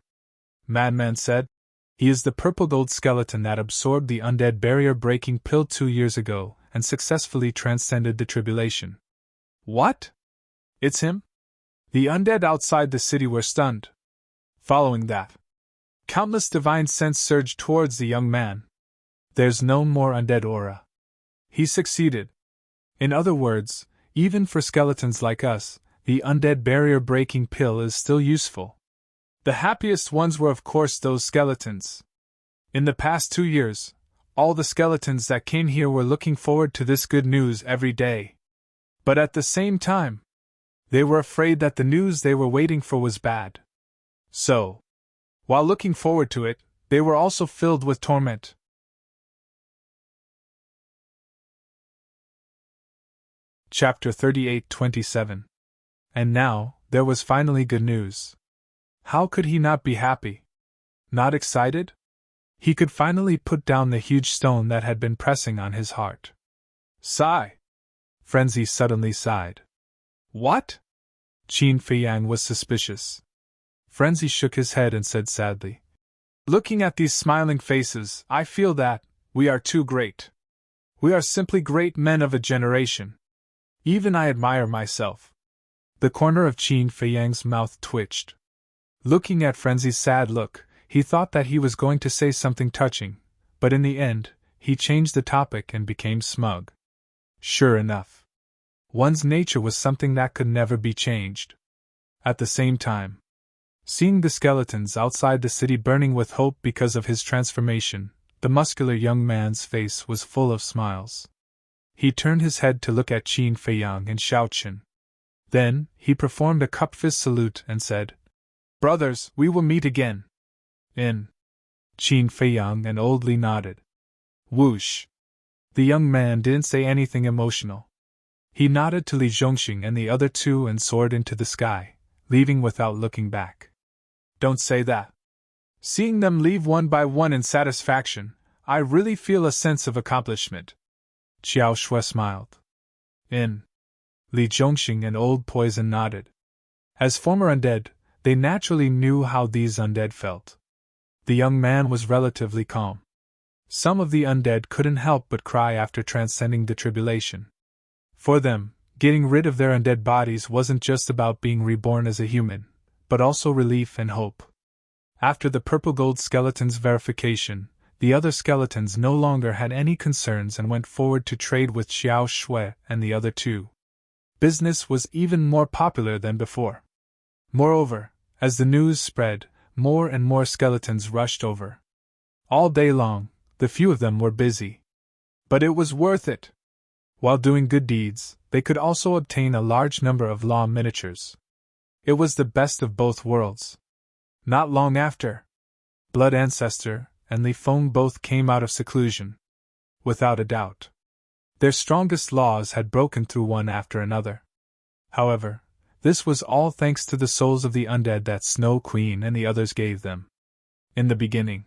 Madman said, "He is the purple gold skeleton that absorbed the undead barrier-breaking pill 2 years ago and successfully transcended the tribulation." What? It's him? The undead outside the city were stunned. Following that, countless divine sense surged towards the young man. There's no more undead aura. He succeeded. In other words, even for skeletons like us, the undead barrier-breaking pill is still useful. The happiest ones were of course those skeletons. In the past 2 years, all the skeletons that came here were looking forward to this good news every day. But at the same time, they were afraid that the news they were waiting for was bad. So, while looking forward to it, they were also filled with torment. Chapter 38:27. And now, there was finally good news. How could he not be happy? Not excited? He could finally put down the huge stone that had been pressing on his heart. Sigh! Frenzy suddenly sighed. What? Qin Feiyang was suspicious. Frenzy shook his head and said sadly, "Looking at these smiling faces, I feel that we are too great. We are simply great men of a generation. Even I admire myself." The corner of Qin Feiyang's mouth twitched. Looking at Frenzy's sad look, he thought that he was going to say something touching, but in the end, he changed the topic and became smug. Sure enough, one's nature was something that could never be changed. At the same time, seeing the skeletons outside the city burning with hope because of his transformation, the muscular young man's face was full of smiles. He turned his head to look at Qin Feiyang and Xiaoqin. Then, he performed a cup-fist salute and said, "Brothers, we will meet again." In. Qin Feiyang and Old Li nodded. Whoosh! The young man didn't say anything emotional. He nodded to Li Zhongxing and the other two and soared into the sky, leaving without looking back. Don't say that. Seeing them leave one by one in satisfaction, I really feel a sense of accomplishment. Xiao Shui smiled. In. Li Zhongxing and Old Poison nodded. As former undead, they naturally knew how these undead felt. The young man was relatively calm. Some of the undead couldn't help but cry after transcending the tribulation. For them, getting rid of their undead bodies wasn't just about being reborn as a human, but also relief and hope. After the purple gold skeleton's verification, the other skeletons no longer had any concerns and went forward to trade with Xiao Shui and the other two. Business was even more popular than before. Moreover, as the news spread, more and more skeletons rushed over. All day long, the few of them were busy. But it was worth it. While doing good deeds, they could also obtain a large number of law miniatures. It was the best of both worlds. Not long after, Blood Ancestor and Li Feng both came out of seclusion. Without a doubt, their strongest laws had broken through one after another. However, this was all thanks to the souls of the undead that Snow Queen and the others gave them. In the beginning,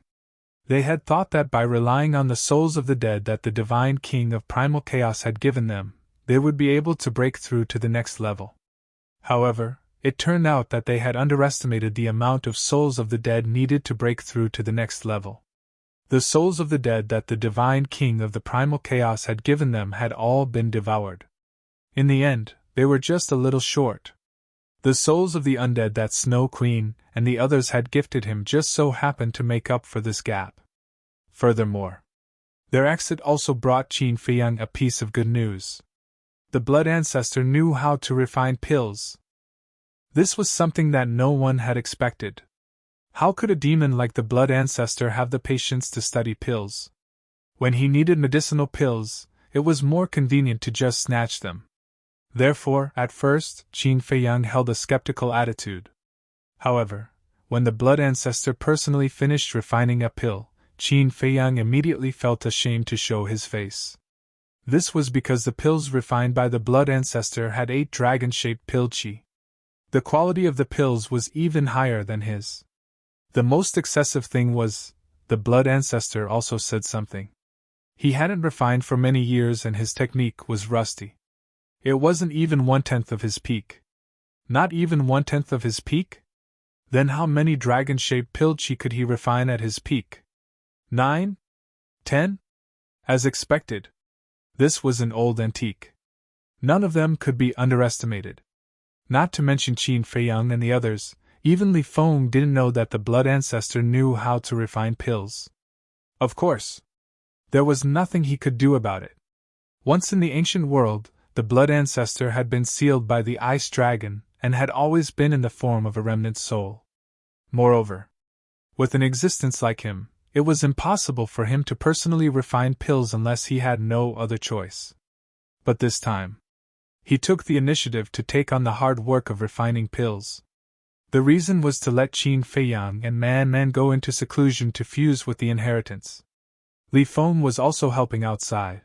they had thought that by relying on the souls of the dead that the Divine King of Primal Chaos had given them, they would be able to break through to the next level. However, it turned out that they had underestimated the amount of souls of the dead needed to break through to the next level. The souls of the dead that the Divine King of the Primal Chaos had given them had all been devoured. In the end, they were just a little short. The souls of the undead that Snow Queen and the others had gifted him just so happened to make up for this gap. Furthermore, their exit also brought Qin Feiyang a piece of good news. the blood ancestor knew how to refine pills. This was something that no one had expected. How could a demon like the blood ancestor have the patience to study pills? When he needed medicinal pills, it was more convenient to just snatch them. Therefore, at first, Qin Feiyang held a skeptical attitude. However, when the blood ancestor personally finished refining a pill, Qin Feiyang immediately felt ashamed to show his face. This was because the pills refined by the blood ancestor had 8 dragon-shaped pill qi. The quality of the pills was even higher than his. The most excessive thing was, the blood ancestor also said something. He hadn't refined for many years and his technique was rusty. It wasn't even 1/10 of his peak. Not even 1/10 of his peak? Then how many dragon-shaped pill qi could he refine at his peak? 9? 10? As expected. This was an old antique. None of them could be underestimated. Not to mention Qin Feiyang and the others, even Li Feng didn't know that the blood ancestor knew how to refine pills. Of course, there was nothing he could do about it. Once in the ancient world, the blood ancestor had been sealed by the ice dragon and had always been in the form of a remnant soul. Moreover, with an existence like him, it was impossible for him to personally refine pills unless he had no other choice. But this time, he took the initiative to take on the hard work of refining pills. The reason was to let Qin Feiyang and Man go into seclusion to fuse with the inheritance. Li Feng was also helping outside.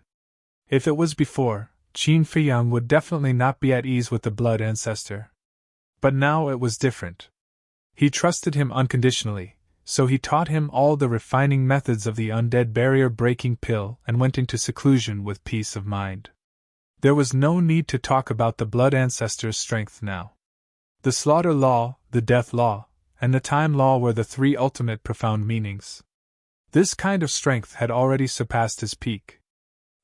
If it was before, Qin Feiyang would definitely not be at ease with the blood ancestor. But now it was different. He trusted him unconditionally, so he taught him all the refining methods of the undead barrier-breaking pill and went into seclusion with peace of mind. There was no need to talk about the blood ancestor's strength now. The slaughter law, the death law, and the time law were the 3 ultimate profound meanings. This kind of strength had already surpassed his peak.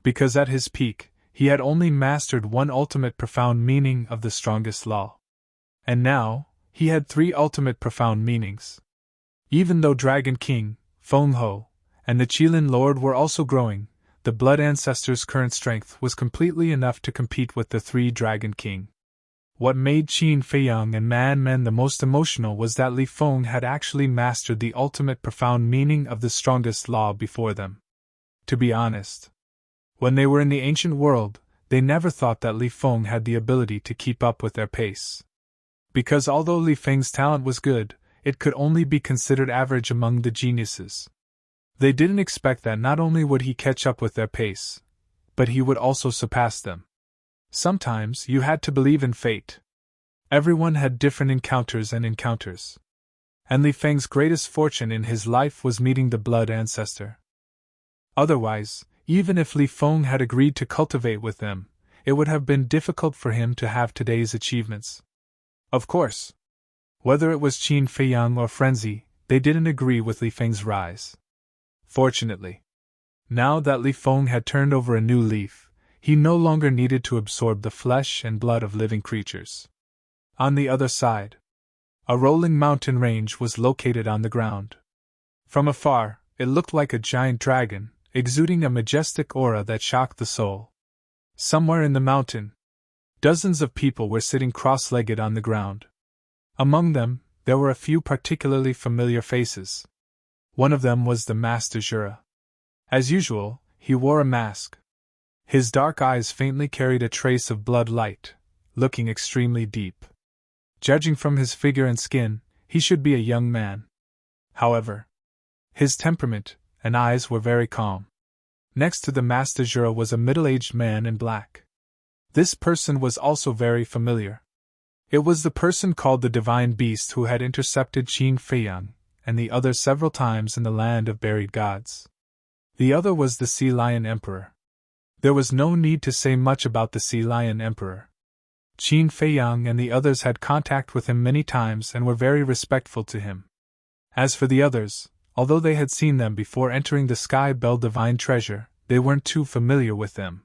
Because at his peak, he had only mastered 1 ultimate profound meaning of the strongest law. And now, he had 3 ultimate profound meanings. Even though Dragon King, Feng Ho, and the Qilin Lord were also growing, the blood ancestor's current strength was completely enough to compete with the 3 Dragon King. What made Qin Feiyang and Man the most emotional was that Li Feng had actually mastered the ultimate profound meaning of the strongest law before them. To be honest, when they were in the ancient world, they never thought that Li Feng had the ability to keep up with their pace. Because although Li Feng's talent was good, it could only be considered average among the geniuses. They didn't expect that not only would he catch up with their pace, but he would also surpass them. Sometimes you had to believe in fate. Everyone had different encounters. And Li Feng's greatest fortune in his life was meeting the blood ancestor. Otherwise, even if Li Feng had agreed to cultivate with them, it would have been difficult for him to have today's achievements. Of course, whether it was Qin Feiyang or Frenzy, they didn't agree with Li Feng's rise. Fortunately, now that Li Feng had turned over a new leaf, he no longer needed to absorb the flesh and blood of living creatures. On the other side, a rolling mountain range was located on the ground. From afar, it looked like a giant dragon, exuding a majestic aura that shocked the soul. Somewhere in the mountain, dozens of people were sitting cross-legged on the ground. Among them, there were a few particularly familiar faces. One of them was the Master Jura. As usual, he wore a mask. His dark eyes faintly carried a trace of blood light, looking extremely deep. Judging from his figure and skin, he should be a young man. However, his temperament and eyes were very calm. Next to the Master Jura was a middle-aged man in black. This person was also very familiar. It was the person called the Divine Beast who had intercepted Qin Feiyang and the other several times in the land of buried gods. The other was the Sea Lion Emperor. There was no need to say much about the Sea Lion Emperor. Qin Feiyang and the others had contact with him many times and were very respectful to him. As for the others, although they had seen them before entering the Sky Bell Divine Treasure, they weren't too familiar with them.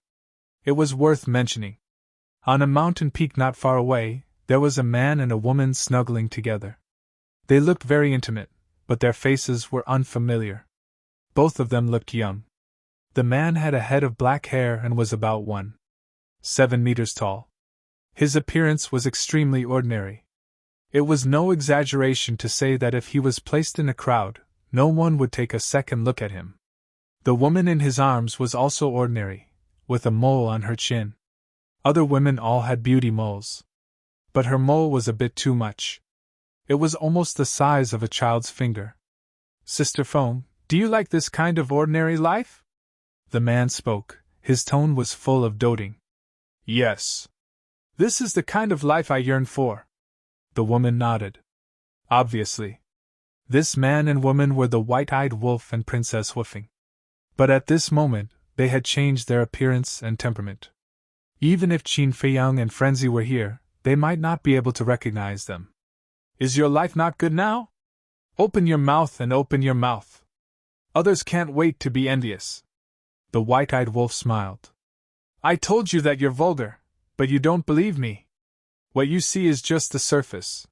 It was worth mentioning. On a mountain peak not far away, there was a man and a woman snuggling together. They looked very intimate, but their faces were unfamiliar. Both of them looked young. The man had a head of black hair and was about 1. 7 meters tall. His appearance was extremely ordinary. It was no exaggeration to say that if he was placed in a crowd, no one would take a second look at him. The woman in his arms was also ordinary, with a mole on her chin. Other women all had beauty moles. But her mole was a bit too much. It was almost the size of a child's finger. Sister Foam, do you like this kind of ordinary life? The man spoke. His tone was full of doting. Yes. This is the kind of life I yearn for. The woman nodded. Obviously. This man and woman were the White-Eyed Wolf and Princess Woofing. But at this moment, they had changed their appearance and temperament. Even if Qin Feiyang and Frenzy were here, they might not be able to recognize them. Is your life not good now? Open your mouth and open your mouth. Others can't wait to be envious. The White-Eyed Wolf smiled. I told you that you're vulgar, but you don't believe me. What you see is just the surface.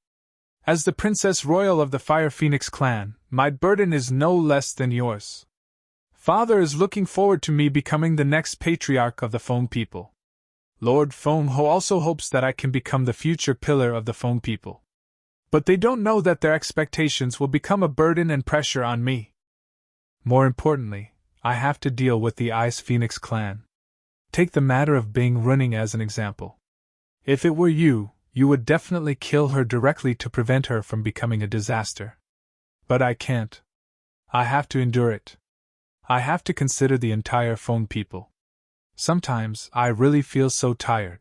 As the Princess Royal of the Fire Phoenix clan, my burden is no less than yours. Father is looking forward to me becoming the next patriarch of the Foam people. Lord Foam Ho also hopes that I can become the future pillar of the Foam people. But they don't know that their expectations will become a burden and pressure on me. More importantly, I have to deal with the Ice Phoenix clan. Take the matter of Bing Running as an example. If it were you, you would definitely kill her directly to prevent her from becoming a disaster. But I can't. I have to endure it. I have to consider the entire Foam people. Sometimes I really feel so tired.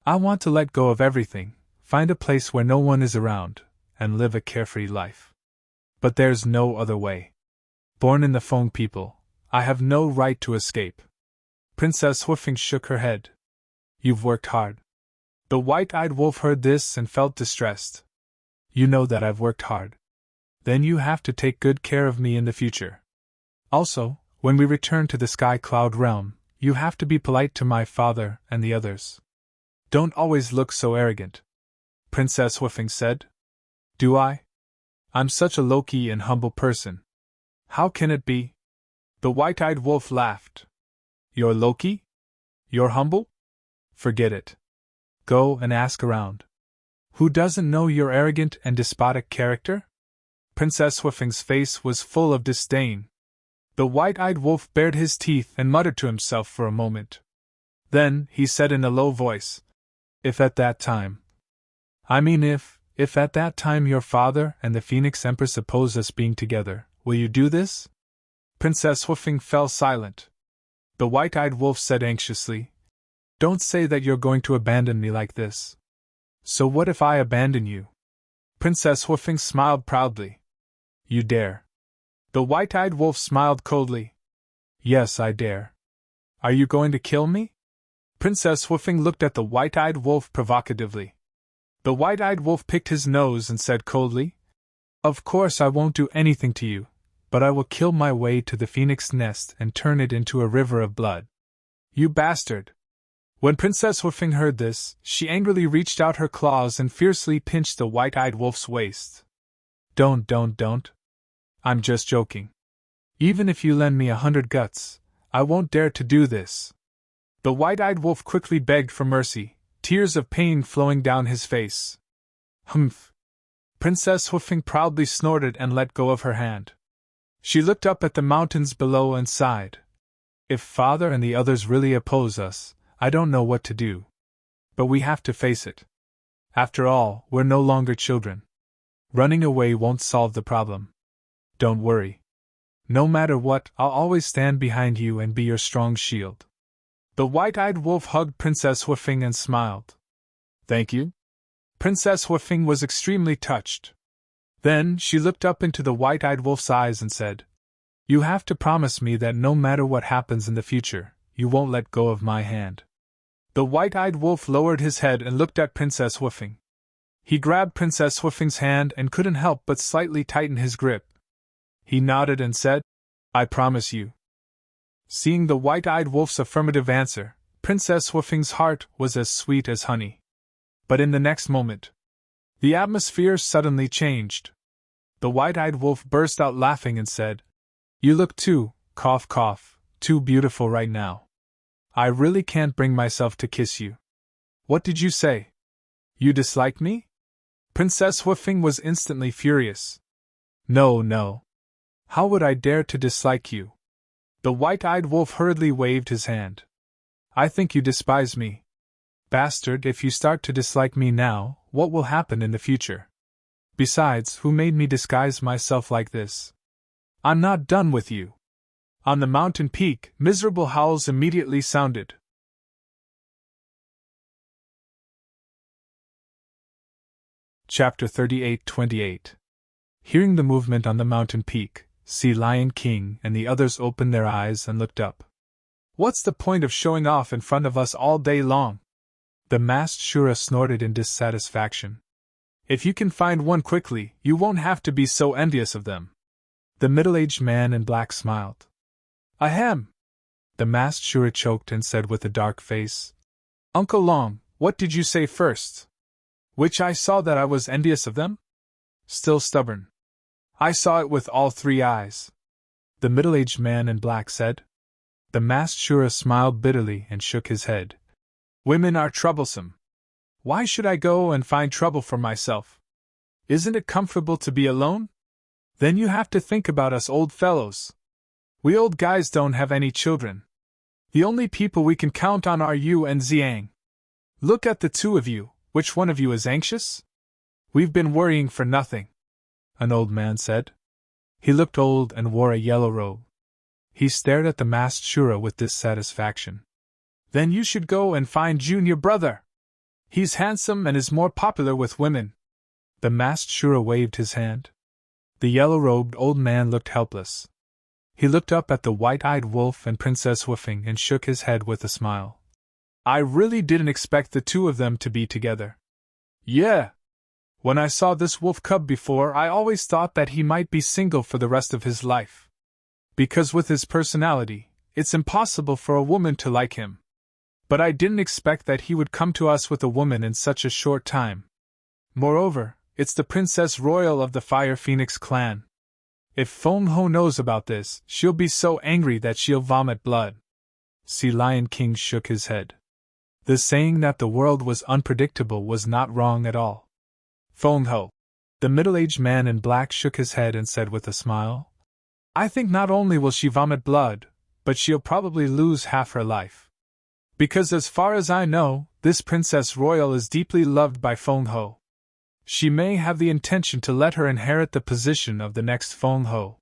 I want to let go of everything, find a place where no one is around, and live a carefree life. But there's no other way. Born in the Foam people, I have no right to escape. Princess Woofing shook her head. You've worked hard. The White-Eyed Wolf heard this and felt distressed. You know that I've worked hard. Then you have to take good care of me in the future. Also, when we return to the Sky Cloud realm, you have to be polite to my father and the others. Don't always look so arrogant. Princess Woofing said. Do I? I'm such a low-key and humble person. How can it be? The White-Eyed Wolf laughed. You're low-key? You're humble? Forget it. Go and ask around. Who doesn't know your arrogant and despotic character? Princess Woofing's face was full of disdain. The White-Eyed Wolf bared his teeth and muttered to himself for a moment. Then he said in a low voice, If at that time your father and the Phoenix Empress oppose us being together, will you do this? Princess Woofing fell silent. The White-Eyed Wolf said anxiously, Don't say that you're going to abandon me like this. So what if I abandon you? Princess Woofing smiled proudly. You dare. The White-Eyed Wolf smiled coldly. Yes, I dare. Are you going to kill me? Princess Woofing looked at the White-Eyed Wolf provocatively. The White-Eyed Wolf picked his nose and said coldly, Of course I won't do anything to you, but I will kill my way to the Phoenix nest and turn it into a river of blood. You bastard! When Princess Woofing heard this, she angrily reached out her claws and fiercely pinched the White-Eyed Wolf's waist. Don't. I'm just joking. Even if you lend me 100 guts, I won't dare to do this. The White-Eyed Wolf quickly begged for mercy, tears of pain flowing down his face. Humph! Princess Woofing proudly snorted and let go of her hand. She looked up at the mountains below and sighed. If Father and the others really oppose us, I don't know what to do. But we have to face it. After all, we're no longer children. Running away won't solve the problem. Don't worry. No matter what, I'll always stand behind you and be your strong shield. The White-Eyed Wolf hugged Princess Woofing and smiled. Thank you. Princess Woofing was extremely touched. Then she looked up into the White-Eyed Wolf's eyes and said, You have to promise me that no matter what happens in the future, you won't let go of my hand. The White-Eyed Wolf lowered his head and looked at Princess Woofing. He grabbed Princess Woofing's hand and couldn't help but slightly tighten his grip. He nodded and said, I promise you. Seeing the White-Eyed Wolf's affirmative answer, Princess Woofing's heart was as sweet as honey. But in the next moment, the atmosphere suddenly changed. The White-Eyed Wolf burst out laughing and said, You look too, cough, too beautiful right now. I really can't bring myself to kiss you. What did you say? You dislike me? Princess Huifeng was instantly furious. No, no. How would I dare to dislike you? The white-eyed wolf hurriedly waved his hand. I think you despise me. Bastard, if you start to dislike me now, what will happen in the future? Besides, who made me disguise myself like this? I'm not done with you. On the mountain peak, miserable howls immediately sounded. Chapter 38:28. Hearing the movement on the mountain peak, Sea Lion King and the others opened their eyes and looked up. What's the point of showing off in front of us all day long? The masked Shura snorted in dissatisfaction. If you can find one quickly, you won't have to be so envious of them. The middle-aged man in black smiled. Ahem! The masked Shura choked and said with a dark face. Uncle Long, what did you say first? Which I saw that I was envious of them? Still stubborn. I saw it with all three eyes. The middle-aged man in black said. The masked Shura smiled bitterly and shook his head. Women are troublesome. Why should I go and find trouble for myself? Isn't it comfortable to be alone? Then you have to think about us old fellows. We old guys don't have any children. The only people we can count on are you and Xiang. Look at the two of you, which one of you is anxious? We've been worrying for nothing, an old man said. He looked old and wore a yellow robe. He stared at the masked Shura with dissatisfaction. Then you should go and find June your brother. He's handsome and is more popular with women. The masked Shura waved his hand. The yellow-robed old man looked helpless. He looked up at the white-eyed wolf and Princess Huifeng and shook his head with a smile. I really didn't expect the two of them to be together. Yeah. When I saw this wolf cub before, I always thought that he might be single for the rest of his life. Because with his personality, it's impossible for a woman to like him. But I didn't expect that he would come to us with a woman in such a short time. Moreover, it's the Princess Royal of the Fire Phoenix clan. If Feng Ho knows about this, she'll be so angry that she'll vomit blood. Sea Lion King shook his head. The saying that the world was unpredictable was not wrong at all. Feng Ho. The middle-aged man in black shook his head and said with a smile, I think not only will she vomit blood, but she'll probably lose half her life. Because as far as I know, this Princess Royal is deeply loved by Feng Ho. She may have the intention to let her inherit the position of the next Feng Ho.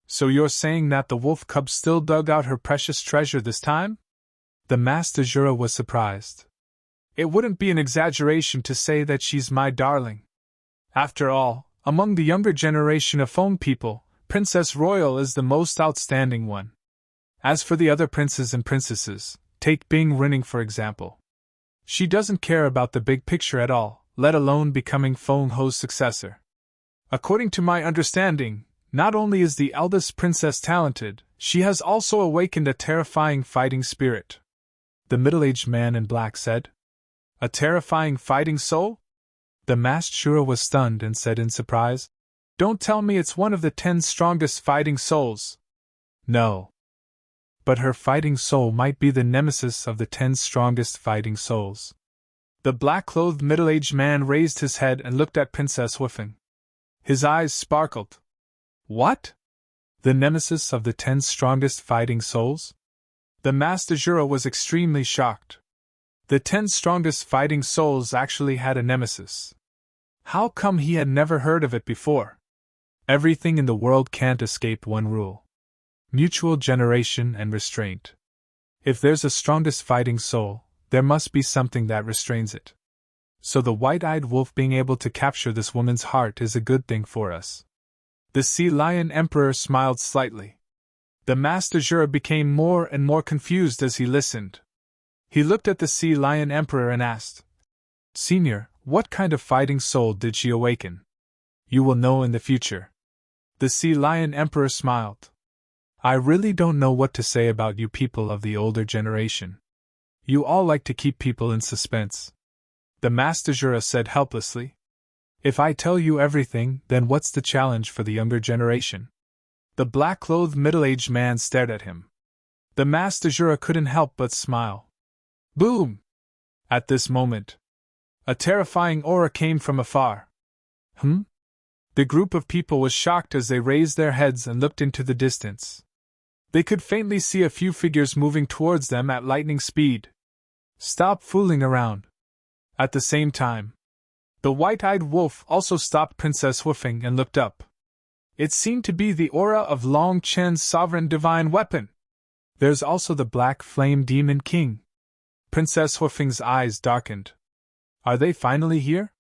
So you're saying that the wolf cub still dug out her precious treasure this time? The masked Azura was surprised. It wouldn't be an exaggeration to say that she's my darling. After all, among the younger generation of Feng people, Princess Royal is the most outstanding one. As for the other princes and princesses, take Bing Rinning for example. She doesn't care about the big picture at all, let alone becoming Feng Ho's successor. According to my understanding, not only is the eldest princess talented, she has also awakened a terrifying fighting spirit. The middle-aged man in black said. A terrifying fighting soul? The masked Shura was stunned and said in surprise, Don't tell me it's one of the 10 strongest fighting souls. No. But her fighting soul might be the nemesis of the 10 strongest fighting souls. The black-clothed middle-aged man raised his head and looked at Princess Huifeng. His eyes sparkled. What? The nemesis of the 10 strongest fighting souls? The masked Azura was extremely shocked. The 10 strongest fighting souls actually had a nemesis. How come he had never heard of it before? Everything in the world can't escape one rule. Mutual generation and restraint. If there's a strongest fighting soul, there must be something that restrains it. So the white-eyed wolf being able to capture this woman's heart is a good thing for us. The Sea Lion Emperor smiled slightly. The masked Azura became more and more confused as he listened. He looked at the Sea Lion Emperor and asked, Senior, what kind of fighting soul did she awaken? You will know in the future. The Sea Lion Emperor smiled. I really don't know what to say about you people of the older generation. You all like to keep people in suspense. The masked Azura said helplessly. If I tell you everything, then what's the challenge for the younger generation? The black-clothed middle-aged man stared at him. The masked Azura couldn't help but smile. Boom! At this moment, a terrifying aura came from afar. The group of people was shocked as they raised their heads and looked into the distance. They could faintly see a few figures moving towards them at lightning speed. Stop fooling around. At the same time, the white-eyed wolf also stopped Princess Woofing and looked up. It seemed to be the aura of Long Chen's sovereign divine weapon. There's also the Black Flame Demon King. Princess Woofing's eyes darkened. Are they finally here?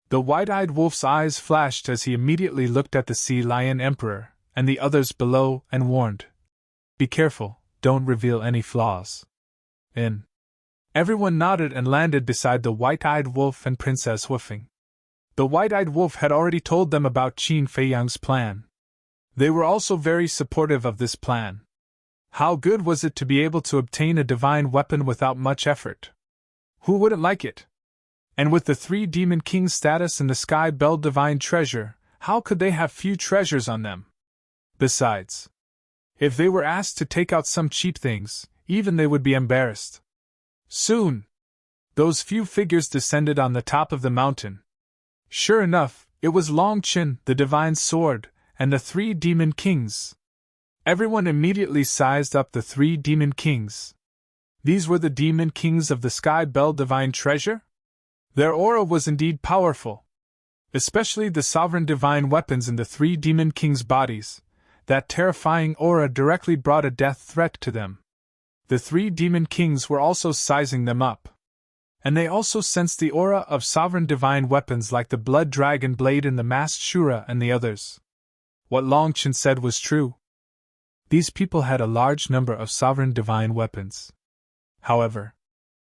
The white-eyed wolf's eyes flashed as he immediately looked at the Sea Lion Emperor and the others below and warned. Be careful, don't reveal any flaws. Everyone nodded and landed beside the white-eyed wolf and Princess Woofing. The white-eyed wolf had already told them about Qin Feiyang's plan. They were also very supportive of this plan. How good was it to be able to obtain a divine weapon without much effort? Who wouldn't like it? And with the 3 Demon Kings' status and the Sky Bell Divine Treasure, how could they have few treasures on them? Besides, if they were asked to take out some cheap things, even they would be embarrassed. Soon, those few figures descended on the top of the mountain. Sure enough, it was Long Chen, the Divine Sword, and the 3 Demon Kings. Everyone immediately sized up the 3 Demon Kings. These were the Demon Kings of the Sky Bell Divine Treasure? Their aura was indeed powerful. Especially the sovereign divine weapons in the 3 Demon Kings' bodies. That terrifying aura directly brought a death threat to them. The 3 Demon Kings were also sizing them up. And they also sensed the aura of sovereign divine weapons like the Blood Dragon Blade and the Masked Shura and the others. What Long Chen said was true. These people had a large number of sovereign divine weapons. However,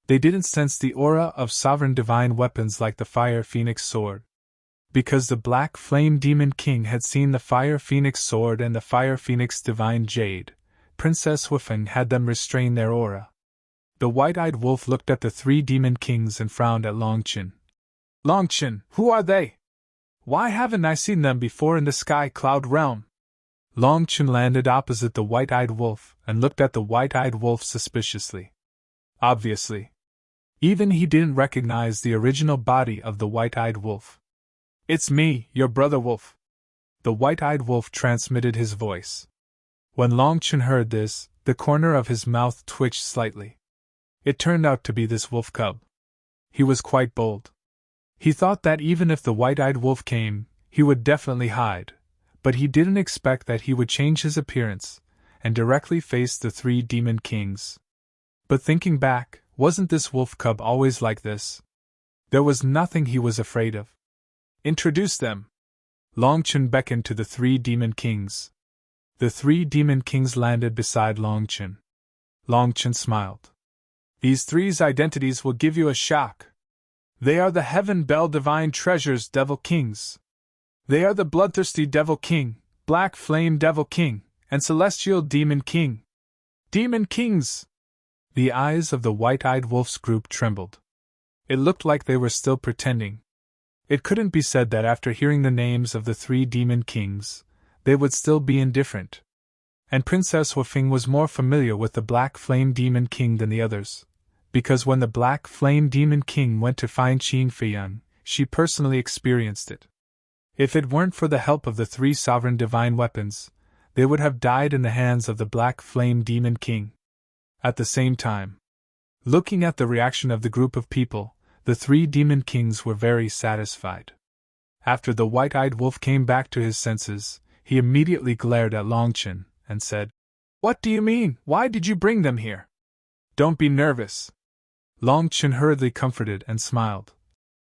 they didn't sense the aura of sovereign divine weapons like the Fire Phoenix Sword. Because the Black Flame Demon King had seen the Fire Phoenix Sword and the Fire Phoenix Divine Jade, Princess Woofing had them restrain their aura. The white-eyed wolf looked at the 3 Demon Kings and frowned at Long Chen. Long Chen, who are they? Why haven't I seen them before in the Sky Cloud Realm? Long Chen landed opposite the white-eyed wolf and looked at the white-eyed wolf suspiciously. Obviously, even he didn't recognize the original body of the white-eyed wolf. It's me, your brother wolf. The white-eyed wolf transmitted his voice. When Long Chen heard this, the corner of his mouth twitched slightly. It turned out to be this wolf cub. He was quite bold. He thought that even if the white-eyed wolf came, he would definitely hide, but he didn't expect that he would change his appearance and directly face the 3 Demon Kings. But thinking back, wasn't this wolf cub always like this? There was nothing he was afraid of. Introduce them. Long Chen beckoned to the 3 Demon Kings. The 3 Demon Kings landed beside Long Chen. Long Chen smiled. These 3's identities will give you a shock. They are the Heaven Bell Divine Treasures Devil Kings. They are the Bloodthirsty Devil King, Black Flame Devil King, and Celestial Demon King. Demon Kings! The eyes of the white-eyed wolf's group trembled. It looked like they were still pretending. It couldn't be said that after hearing the names of the 3 Demon Kings, they would still be indifferent. And Princess Woofing was more familiar with the Black Flame Demon King than the others, because when the Black Flame Demon King went to find Qin Feiyang, she personally experienced it. If it weren't for the help of the 3 sovereign divine weapons, they would have died in the hands of the Black Flame Demon King. At the same time, looking at the reaction of the group of people, the 3 Demon Kings were very satisfied. After the white-eyed wolf came back to his senses, he immediately glared at Long Chen and said, "What do you mean? Why did you bring them here?" "Don't be nervous." Long Chen hurriedly comforted and smiled.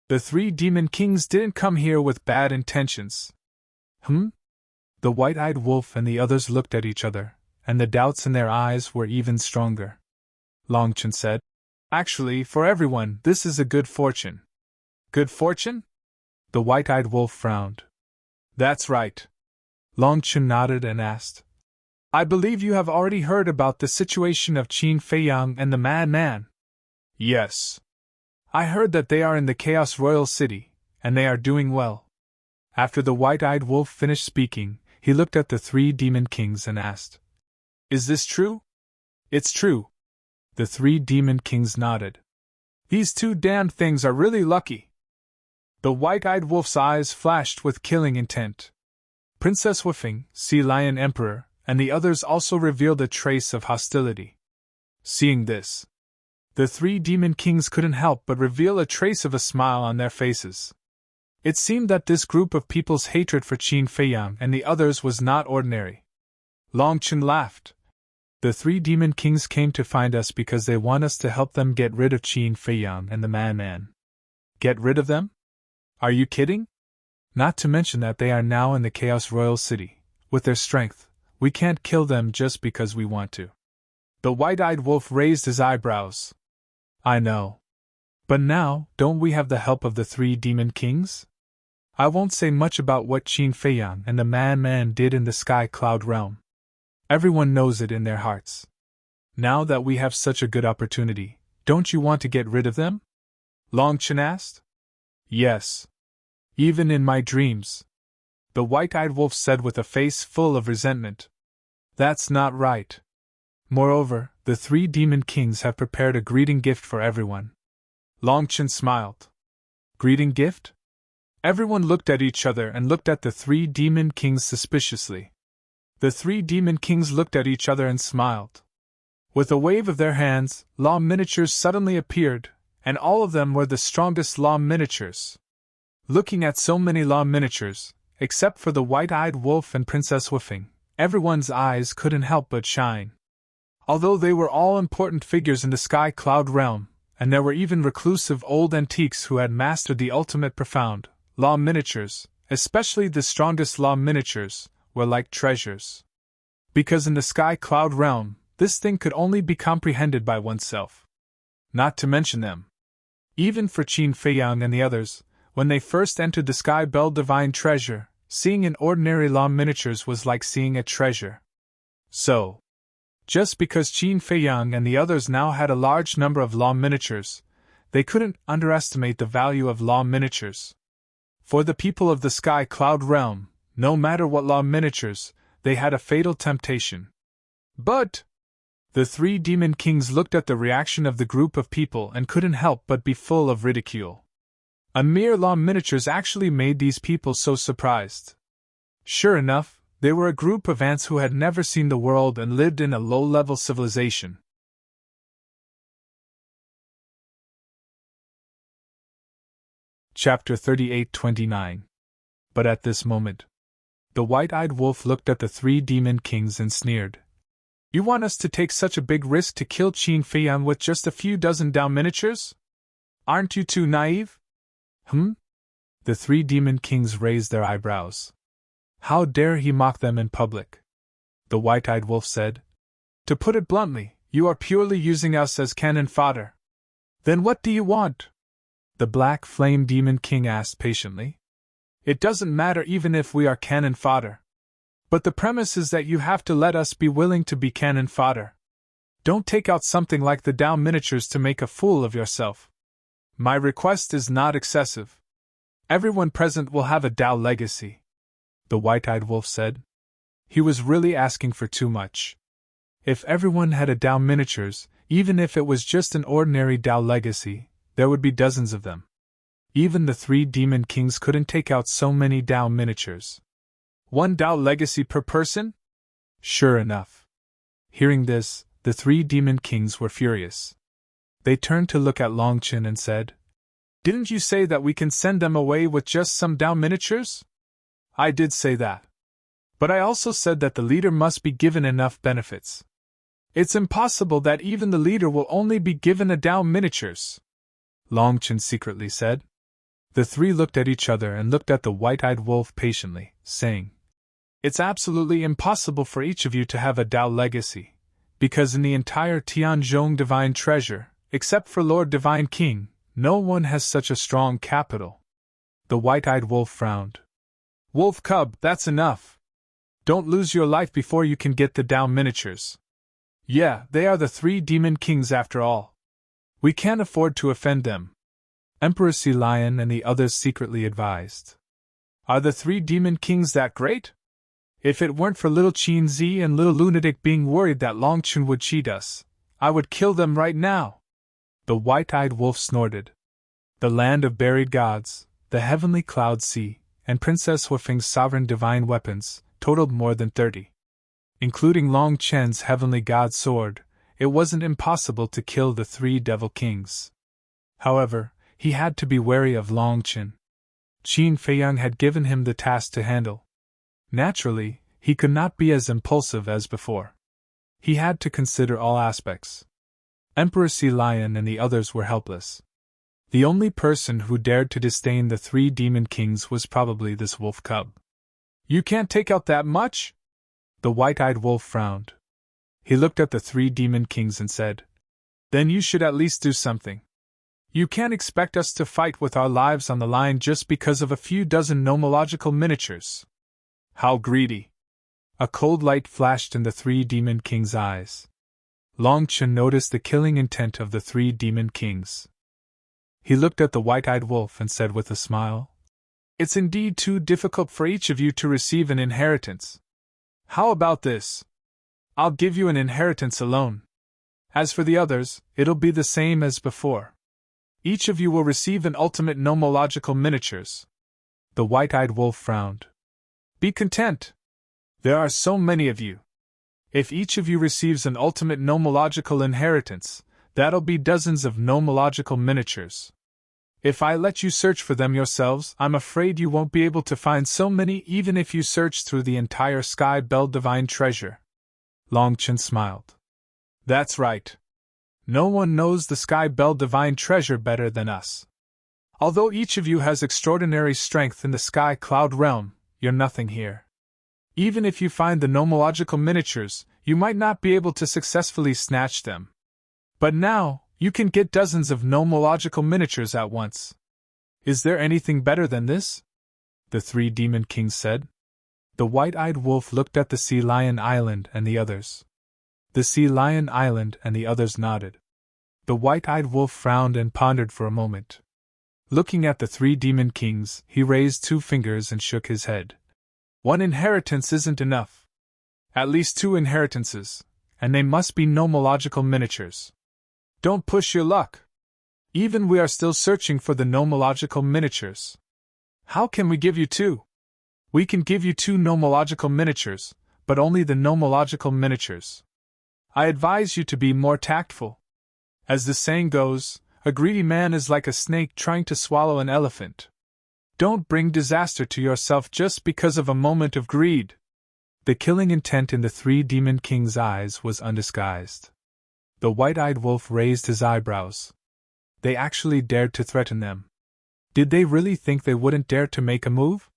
"The 3 Demon Kings didn't come here with bad intentions." The white-eyed wolf and the others looked at each other, and the doubts in their eyes were even stronger. Long Chen said, "Actually, for everyone, this is a good fortune." "Good fortune?" The white-eyed wolf frowned. "That's right." Long Chen nodded and asked, "I believe you have already heard about the situation of Qin Feiyang and the madman." "Yes. I heard that they are in the Chaos Royal City, and they are doing well." After the white-eyed wolf finished speaking, he looked at the 3 Demon Kings and asked, "Is this true?" It's true. The 3 demon kings nodded. These 2 damned things are really lucky. The white-eyed wolf's eyes flashed with killing intent. Princess Woofing, Sea Lion Emperor, and the others also revealed a trace of hostility. Seeing this, the 3 demon kings couldn't help but reveal a trace of a smile on their faces. It seemed that this group of people's hatred for Qin Feiyang and the others was not ordinary. Long Chen laughed. The 3 demon kings came to find us because they want us to help them get rid of Qin Feiyang and the Man. Get rid of them? Are you kidding? Not to mention that they are now in the Chaos Royal City. With their strength, we can't kill them just because we want to. The white-eyed wolf raised his eyebrows. I know. But now, don't we have the help of the 3 demon kings? I won't say much about what Qin Feiyang and the Man did in the Sky Cloud realm. Everyone knows it in their hearts. Now that we have such a good opportunity, don't you want to get rid of them? Long Chen asked. Yes. Even in my dreams. The white-eyed wolf said with a face full of resentment. That's not right. Moreover, the 3 demon kings have prepared a greeting gift for everyone. Long Chen smiled. Greeting gift? Everyone looked at each other and looked at the 3 demon kings suspiciously. The 3 demon kings looked at each other and smiled. With a wave of their hands, law miniatures suddenly appeared, and all of them were the strongest law miniatures. Looking at so many law miniatures, except for the white-eyed wolf and Princess Woofing, everyone's eyes couldn't help but shine. Although they were all important figures in the Sky Cloud realm, and there were even reclusive old antiques who had mastered the ultimate profound law miniatures, especially the strongest law miniatures, were like treasures. Because in the Sky Cloud realm, this thing could only be comprehended by oneself. Not to mention them. Even for Qin Feiyang and the others, when they first entered the Sky Bell Divine Treasure, seeing in ordinary law miniatures was like seeing a treasure. So, just because Qin Feiyang and the others now had a large number of law miniatures, they couldn't underestimate the value of law miniatures. For the people of the Sky Cloud realm, no matter what law miniatures, they had a fatal temptation. But the 3 demon kings looked at the reaction of the group of people and couldn't help but be full of ridicule. A mere law miniatures actually made these people so surprised. Sure enough, they were a group of ants who had never seen the world and lived in a low-level civilization. Chapter 38-29. But at this moment, the white-eyed wolf looked at the 3 demon kings and sneered. You want us to take such a big risk to kill Qin Feiyang with just a few dozen down miniatures? Aren't you too naive? The 3 demon kings raised their eyebrows. How dare he mock them in public? The white-eyed wolf said. To put it bluntly, you are purely using us as cannon fodder. Then what do you want? The black flame demon king asked patiently. It doesn't matter even if we are cannon fodder. But the premise is that you have to let us be willing to be cannon fodder. Don't take out something like the down miniatures to make a fool of yourself. My request is not excessive. Everyone present will have a Dao legacy, the white-eyed wolf said. He was really asking for too much. If everyone had a Dao miniatures, even if it was just an ordinary Dao legacy, there would be dozens of them. Even the 3 demon kings couldn't take out so many Dao miniatures. 1 Dao legacy per person? Sure enough. Hearing this, the 3 demon kings were furious. They turned to look at Long Chen and said, Didn't you say that we can send them away with just some Dao miniatures? I did say that. But I also said that the leader must be given enough benefits. It's impossible that even the leader will only be given a Dao miniatures, Long Chen secretly said. The 3 looked at each other and looked at the white-eyed wolf patiently, saying, It's absolutely impossible for each of you to have a Dao legacy, because in the entire Tianzhong Divine Treasure, except for Lord Divine King, no one has such a strong capital. The white-eyed wolf frowned. Wolf cub, that's enough. Don't lose your life before you can get the Dao miniatures. Yeah, they are the 3 demon kings after all. We can't afford to offend them. Emperor Sea Lion and the others secretly advised. Are the 3 demon kings that great? If it weren't for little Qin Zi and little Lunatic being worried that Long Chun would cheat us, I would kill them right now. The white-eyed wolf snorted. The land of buried gods, the heavenly cloud sea, and Princess Huifeng's sovereign divine weapons totaled more than 30. Including Long Chen's heavenly god sword, it wasn't impossible to kill the 3 devil kings. However, he had to be wary of Long Chen. Qin Feiyang had given him the task to handle. Naturally, he could not be as impulsive as before. He had to consider all aspects. Emperor Sea Lion and the others were helpless. The only person who dared to disdain the 3 demon kings was probably this wolf cub. You can't take out that much? The white-eyed wolf frowned. He looked at the 3 demon kings and said, Then you should at least do something. You can't expect us to fight with our lives on the line just because of a few dozen nomological miniatures. How greedy! A cold light flashed in the 3 demon kings' eyes. Long Chen noticed the killing intent of the 3 demon kings. He looked at the white-eyed wolf and said with a smile, It's indeed too difficult for each of you to receive an inheritance. How about this? I'll give you an inheritance alone. As for the others, it'll be the same as before. Each of you will receive an ultimate nomological miniatures. The white-eyed wolf frowned. Be content. There are so many of you. If each of you receives an ultimate nomological inheritance, that'll be dozens of nomological miniatures. If I let you search for them yourselves, I'm afraid you won't be able to find so many even if you search through the entire Sky Bell Divine Treasure. Long Chen smiled. That's right. No one knows the Sky Bell Divine Treasure better than us. Although each of you has extraordinary strength in the Sky Cloud realm, you're nothing here. Even if you find the nomological miniatures, you might not be able to successfully snatch them. But now, you can get dozens of nomological miniatures at once. Is there anything better than this? The 3 demon kings said. The white-eyed wolf looked at the Sea Lion Island and the others. The Sea Lion Island and the others nodded. The white-eyed wolf frowned and pondered for a moment. Looking at the 3 demon kings, he raised 2 fingers and shook his head. 1 inheritance isn't enough. At least 2 inheritances, and they must be nomological miniatures. Don't push your luck. Even we are still searching for the nomological miniatures. How can we give you 2? We can give you 2 nomological miniatures, but only the nomological miniatures. I advise you to be more tactful. As the saying goes, a greedy man is like a snake trying to swallow an elephant. Don't bring disaster to yourself just because of a moment of greed. The killing intent in the 3 demon kings' eyes was undisguised. The white-eyed wolf raised his eyebrows. They actually dared to threaten them. Did they really think they wouldn't dare to make a move?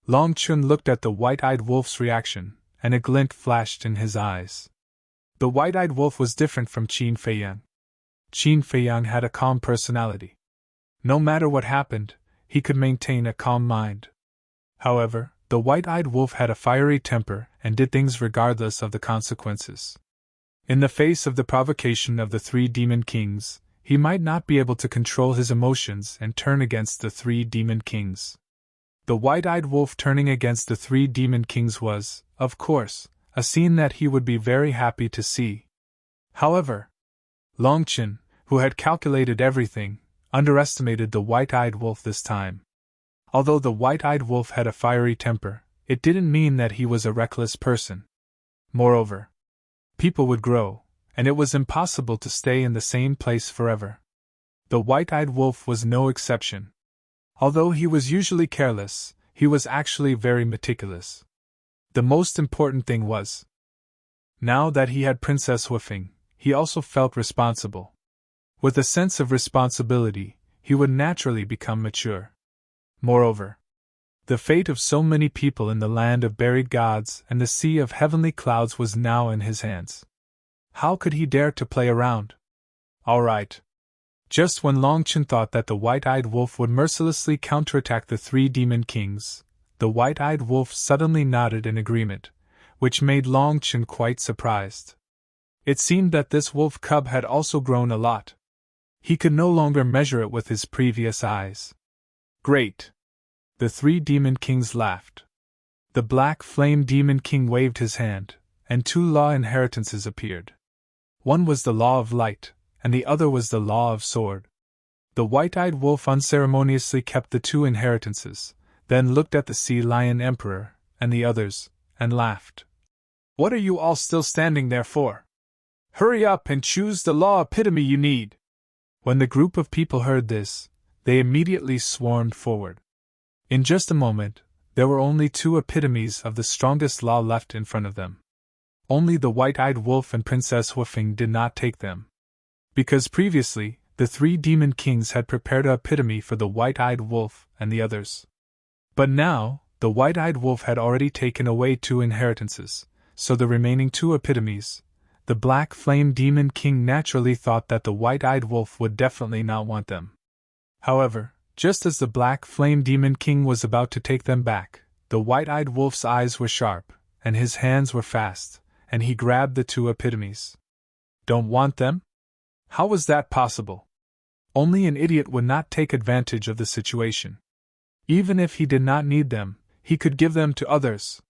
Long Chun looked at the white-eyed wolf's reaction, and a glint flashed in his eyes. The white-eyed wolf was different from Qin Feiyang. Qin Feiyang had a calm personality. No matter what happened, he could maintain a calm mind. However, the white-eyed wolf had a fiery temper and did things regardless of the consequences. In the face of the provocation of the 3 demon kings, he might not be able to control his emotions and turn against the 3 demon kings. The white-eyed wolf turning against the 3 demon kings was, of course, a scene that he would be very happy to see. However, Long Chen, who had calculated everything, underestimated the white-eyed wolf this time. Although the white-eyed wolf had a fiery temper, it didn't mean that he was a reckless person. Moreover, people would grow, and it was impossible to stay in the same place forever. The white-eyed wolf was no exception. Although he was usually careless, he was actually very meticulous. The most important thing was, now that he had Princess Huifeng, he also felt responsible. With a sense of responsibility, he would naturally become mature. Moreover, the fate of so many people in the land of buried gods and the sea of heavenly clouds was now in his hands. How could he dare to play around? All right. Just when Long Chen thought that the white-eyed wolf would mercilessly counterattack the 3 demon kings, the white-eyed wolf suddenly nodded in agreement, which made Long Chen quite surprised. It seemed that this wolf cub had also grown a lot. He could no longer measure it with his previous eyes. Great! The 3 demon kings laughed. The black flame demon king waved his hand, and two law inheritances appeared. One was the law of light, and the other was the law of sword. The white-eyed wolf unceremoniously kept the two inheritances, then looked at the sea lion emperor and the others, and laughed. "What are you all still standing there for? Hurry up and choose the law epitome you need." When the group of people heard this, they immediately swarmed forward. In just a moment, there were only two epitomes of the strongest law left in front of them. Only the white-eyed wolf and Princess Woofing did not take them. Because previously, the three demon kings had prepared an epitome for the white-eyed wolf and the others. But now, the white-eyed wolf had already taken away two inheritances, so the remaining two epitomes, the black flame demon king naturally thought that the white-eyed wolf would definitely not want them. However, just as the black flame demon king was about to take them back, the white-eyed wolf's eyes were sharp, and his hands were fast, and he grabbed the two epitomes. Don't want them? How was that possible? Only an idiot would not take advantage of the situation. Even if he did not need them, he could give them to others.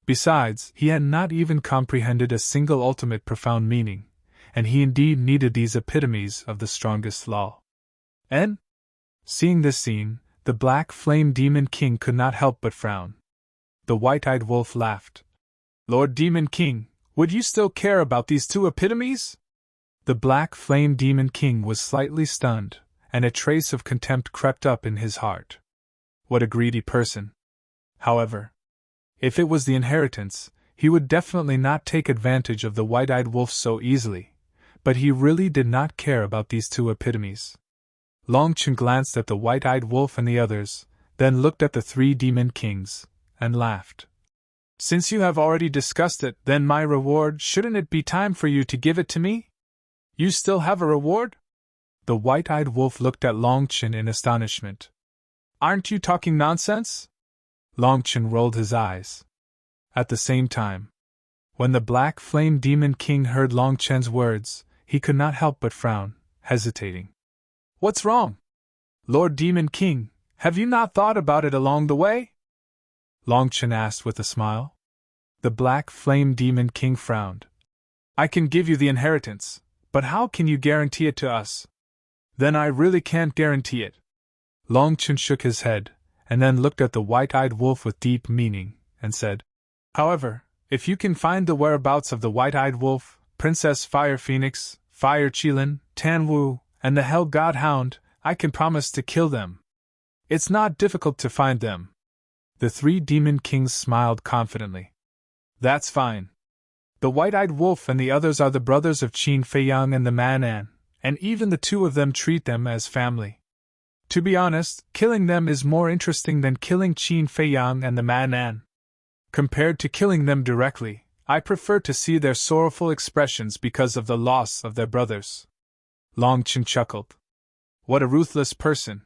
Besides, he had not even comprehended a single ultimate profound meaning, and he indeed needed these epitomes of the strongest law. And? Seeing this scene, the black flame demon king could not help but frown. The white-eyed wolf laughed. "Lord Demon King, would you still care about these two epitomes?" The black flame demon king was slightly stunned, and a trace of contempt crept up in his heart. What a greedy person. However, if it was the inheritance, he would definitely not take advantage of the white-eyed wolf so easily, but he really did not care about these two epitomes. Long Chen glanced at the white-eyed wolf and the others, then looked at the three demon kings, and laughed. "Since you have already discussed it, then my reward, shouldn't it be time for you to give it to me? You still have a reward?" The white-eyed wolf looked at Long Chen in astonishment. "Aren't you talking nonsense?" Long Chen rolled his eyes. At the same time, when the black flame demon king heard Long Chen's words, he could not help but frown, hesitating. "What's wrong? Lord Demon King, have you not thought about it along the way?" Long Chen asked with a smile. The black flame demon king frowned. "I can give you the inheritance, but how can you guarantee it to us?" "Then I really can't guarantee it." Long Chen shook his head, and then looked at the white-eyed wolf with deep meaning, and said, "However, if you can find the whereabouts of the white-eyed wolf, Princess Fire Phoenix, Fire Qilin, Tan Wu, and the Hell God Hound, I can promise to kill them. It's not difficult to find them." The three demon kings smiled confidently. "That's fine. The white-eyed wolf and the others are the brothers of Qin Feiyang and the Man An, and even the two of them treat them as family. To be honest, killing them is more interesting than killing Qin Feiyang and the Man An. Compared to killing them directly, I prefer to see their sorrowful expressions because of the loss of their brothers." Long Chen chuckled. What a ruthless person!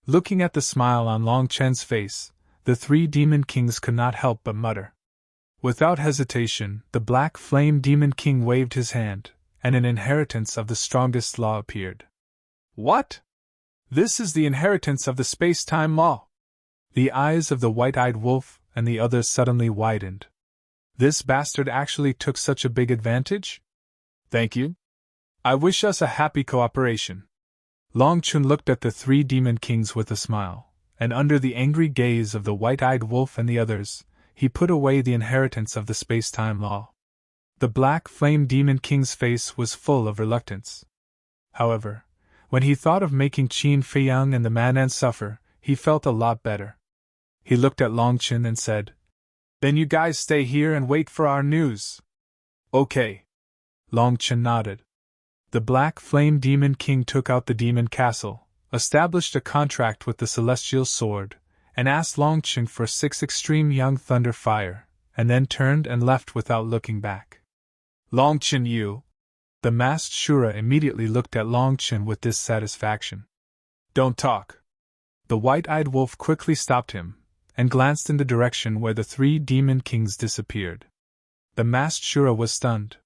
Looking at the smile on Long Chen's face, the three demon kings could not help but mutter. Without hesitation, the black flame demon king waved his hand, and an inheritance of the strongest law appeared. "What? This is the inheritance of the space-time law." The eyes of the white-eyed wolf and the others suddenly widened. This bastard actually took such a big advantage? "Thank you. I wish us a happy cooperation." Long Chun looked at the three demon kings with a smile, and under the angry gaze of the white-eyed wolf and the others, he put away the inheritance of the space-time law. The black flame demon king's face was full of reluctance. However, when he thought of making Qin Feiyang and the Man An suffer, he felt a lot better. He looked at Long Chen and said, "Then you guys stay here and wait for our news." "Okay." Long Chen nodded. The black flame demon king took out the demon castle, established a contract with the celestial sword, and asked Long Chen for 6 extreme young thunder fire, and then turned and left without looking back. "Long Chen, you!" The masked Shura immediately looked at Long Chen with dissatisfaction. "Don't talk." The white-eyed wolf quickly stopped him, and glanced in the direction where the three demon kings disappeared. The masked Shura was stunned.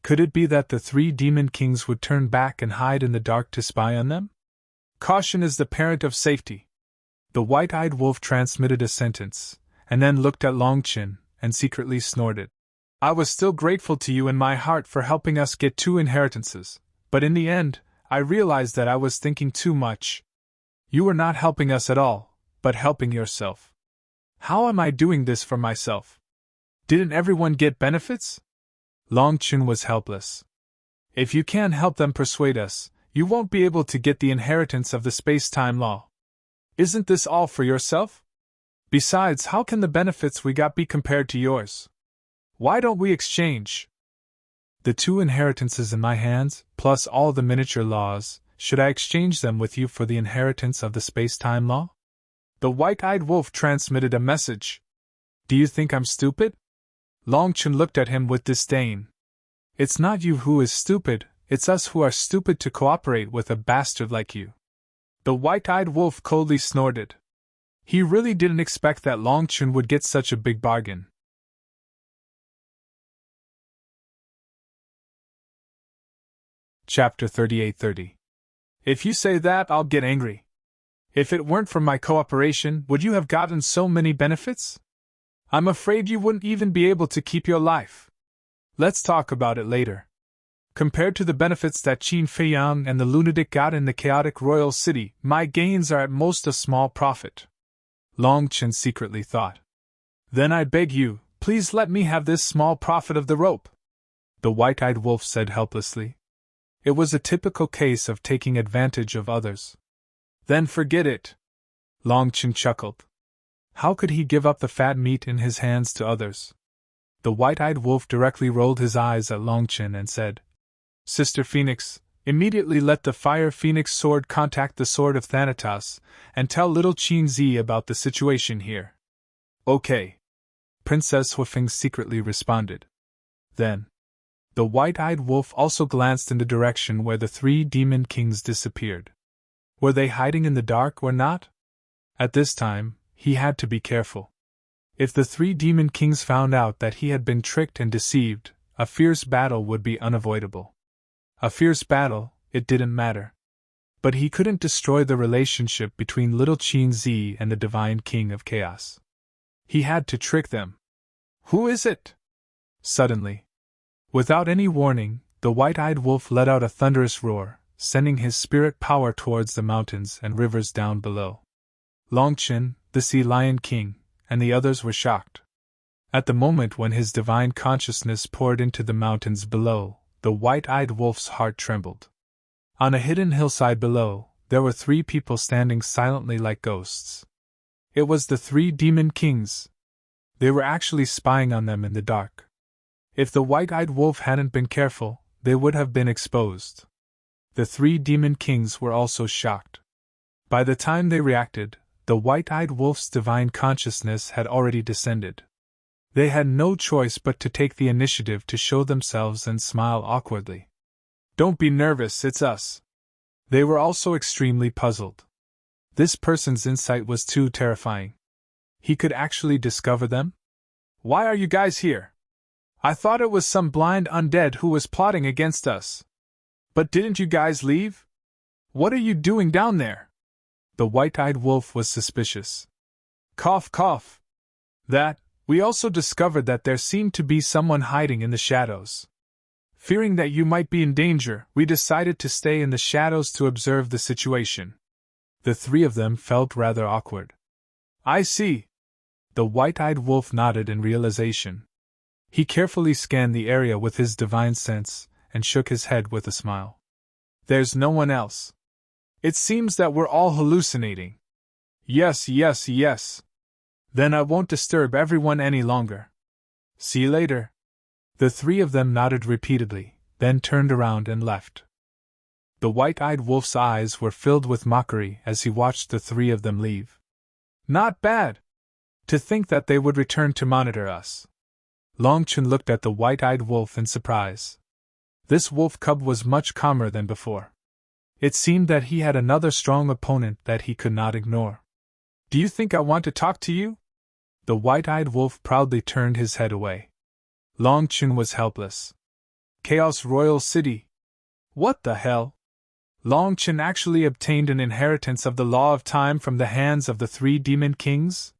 Could it be that the three demon kings would turn back and hide in the dark to spy on them? "Caution is the parent of safety." The white-eyed wolf transmitted a sentence, and then looked at Long Qin, and secretly snorted. I was still grateful to you in my heart for helping us get 2 inheritances, but in the end, I realized that I was thinking too much. You were not helping us at all, but helping yourself. How am I doing this for myself? Didn't everyone get benefits? Long Qin was helpless. If you can't help them persuade us, you won't be able to get the inheritance of the space-time law. Isn't this all for yourself? Besides, how can the benefits we got be compared to yours? Why don't we exchange? The 2 inheritances in my hands, plus all the miniature laws, should I exchange them with you for the inheritance of the space-time law? The white-eyed wolf transmitted a message. Do you think I'm stupid? Long Qin looked at him with disdain. It's not you who is stupid, it's us who are stupid to cooperate with a bastard like you. The white-eyed wolf coldly snorted. He really didn't expect that Long Qin would get such a big bargain. Chapter 38:30. If you say that, I'll get angry. If it weren't for my cooperation, would you have gotten so many benefits? I'm afraid you wouldn't even be able to keep your life. Let's talk about it later. Compared to the benefits that Qin Feiyang and the lunatic got in the chaotic royal city, my gains are at most a small profit. Long Qin secretly thought. Then I beg you, please let me have this small profit of the rope, the white-eyed wolf said helplessly. It was a typical case of taking advantage of others. Then forget it. Long Qin chuckled. How could he give up the fat meat in his hands to others? The white-eyed wolf directly rolled his eyes at Long Qin and said, Sister Phoenix, immediately let the Fire Phoenix sword contact the Sword of Thanatos, and tell little Qin Zi about the situation here. Okay. Princess Huifeng secretly responded. Then, the white-eyed wolf also glanced in the direction where the 3 demon kings disappeared. Were they hiding in the dark or not? At this time, he had to be careful. If the 3 demon kings found out that he had been tricked and deceived, a fierce battle would be unavoidable. A fierce battle, it didn't matter. But he couldn't destroy the relationship between little Qin Zi and the Divine King of Chaos. He had to trick them. Who is it? Suddenly, without any warning, the white-eyed wolf let out a thunderous roar, sending his spirit power towards the mountains and rivers down below. Long Qin, the Sea Lion King, and the others were shocked. At the moment when his divine consciousness poured into the mountains below, the white-eyed wolf's heart trembled. On a hidden hillside below, there were 3 people standing silently like ghosts. It was the 3 demon kings. They were actually spying on them in the dark. If the white-eyed wolf hadn't been careful, they would have been exposed. The 3 demon kings were also shocked. By the time they reacted, the white-eyed wolf's divine consciousness had already descended. They had no choice but to take the initiative to show themselves and smile awkwardly. Don't be nervous, it's us. They were also extremely puzzled. This person's insight was too terrifying. He could actually discover them? Why are you guys here? I thought it was some blind undead who was plotting against us. But didn't you guys leave? What are you doing down there? The white-eyed wolf was suspicious. Cough, cough. We also discovered that there seemed to be someone hiding in the shadows. Fearing that you might be in danger, we decided to stay in the shadows to observe the situation. The 3 of them felt rather awkward. I see. The white-eyed wolf nodded in realization. He carefully scanned the area with his divine sense, and shook his head with a smile. There's no one else. It seems that we're all hallucinating. Yes. Then I won't disturb everyone any longer. See you later. The 3 of them nodded repeatedly, then turned around and left. The white-eyed wolf's eyes were filled with mockery as he watched the 3 of them leave. Not bad! To think that they would return to monitor us. Long Qin looked at the white-eyed wolf in surprise. This wolf cub was much calmer than before. It seemed that he had another strong opponent that he could not ignore. Do you think I want to talk to you? The white-eyed wolf proudly turned his head away. Long Qin was helpless. Chaos Royal City. What the hell? Long Qin actually obtained an inheritance of the Law of Time from the hands of the 3 demon kings?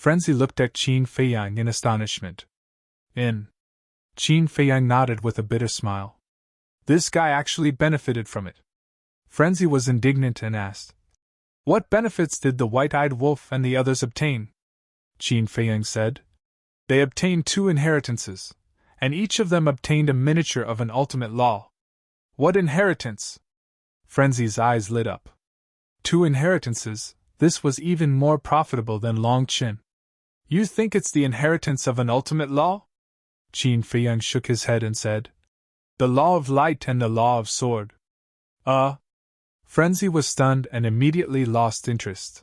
Frenzy looked at Qin Feiyang in astonishment. Qin Feiyang nodded with a bitter smile. This guy actually benefited from it. Frenzy was indignant and asked, "What benefits did the white-eyed wolf and the others obtain?" Qin Feiyang said, "They obtained 2 inheritances, and each of them obtained a miniature of an ultimate law." "What inheritance?" Frenzy's eyes lit up. 2 inheritances, this was even more profitable than Long Qin. "You think it's the inheritance of an ultimate law?" Qin Feiyang shook his head and said, "The law of light and the law of sword." Frenzy was stunned and immediately lost interest.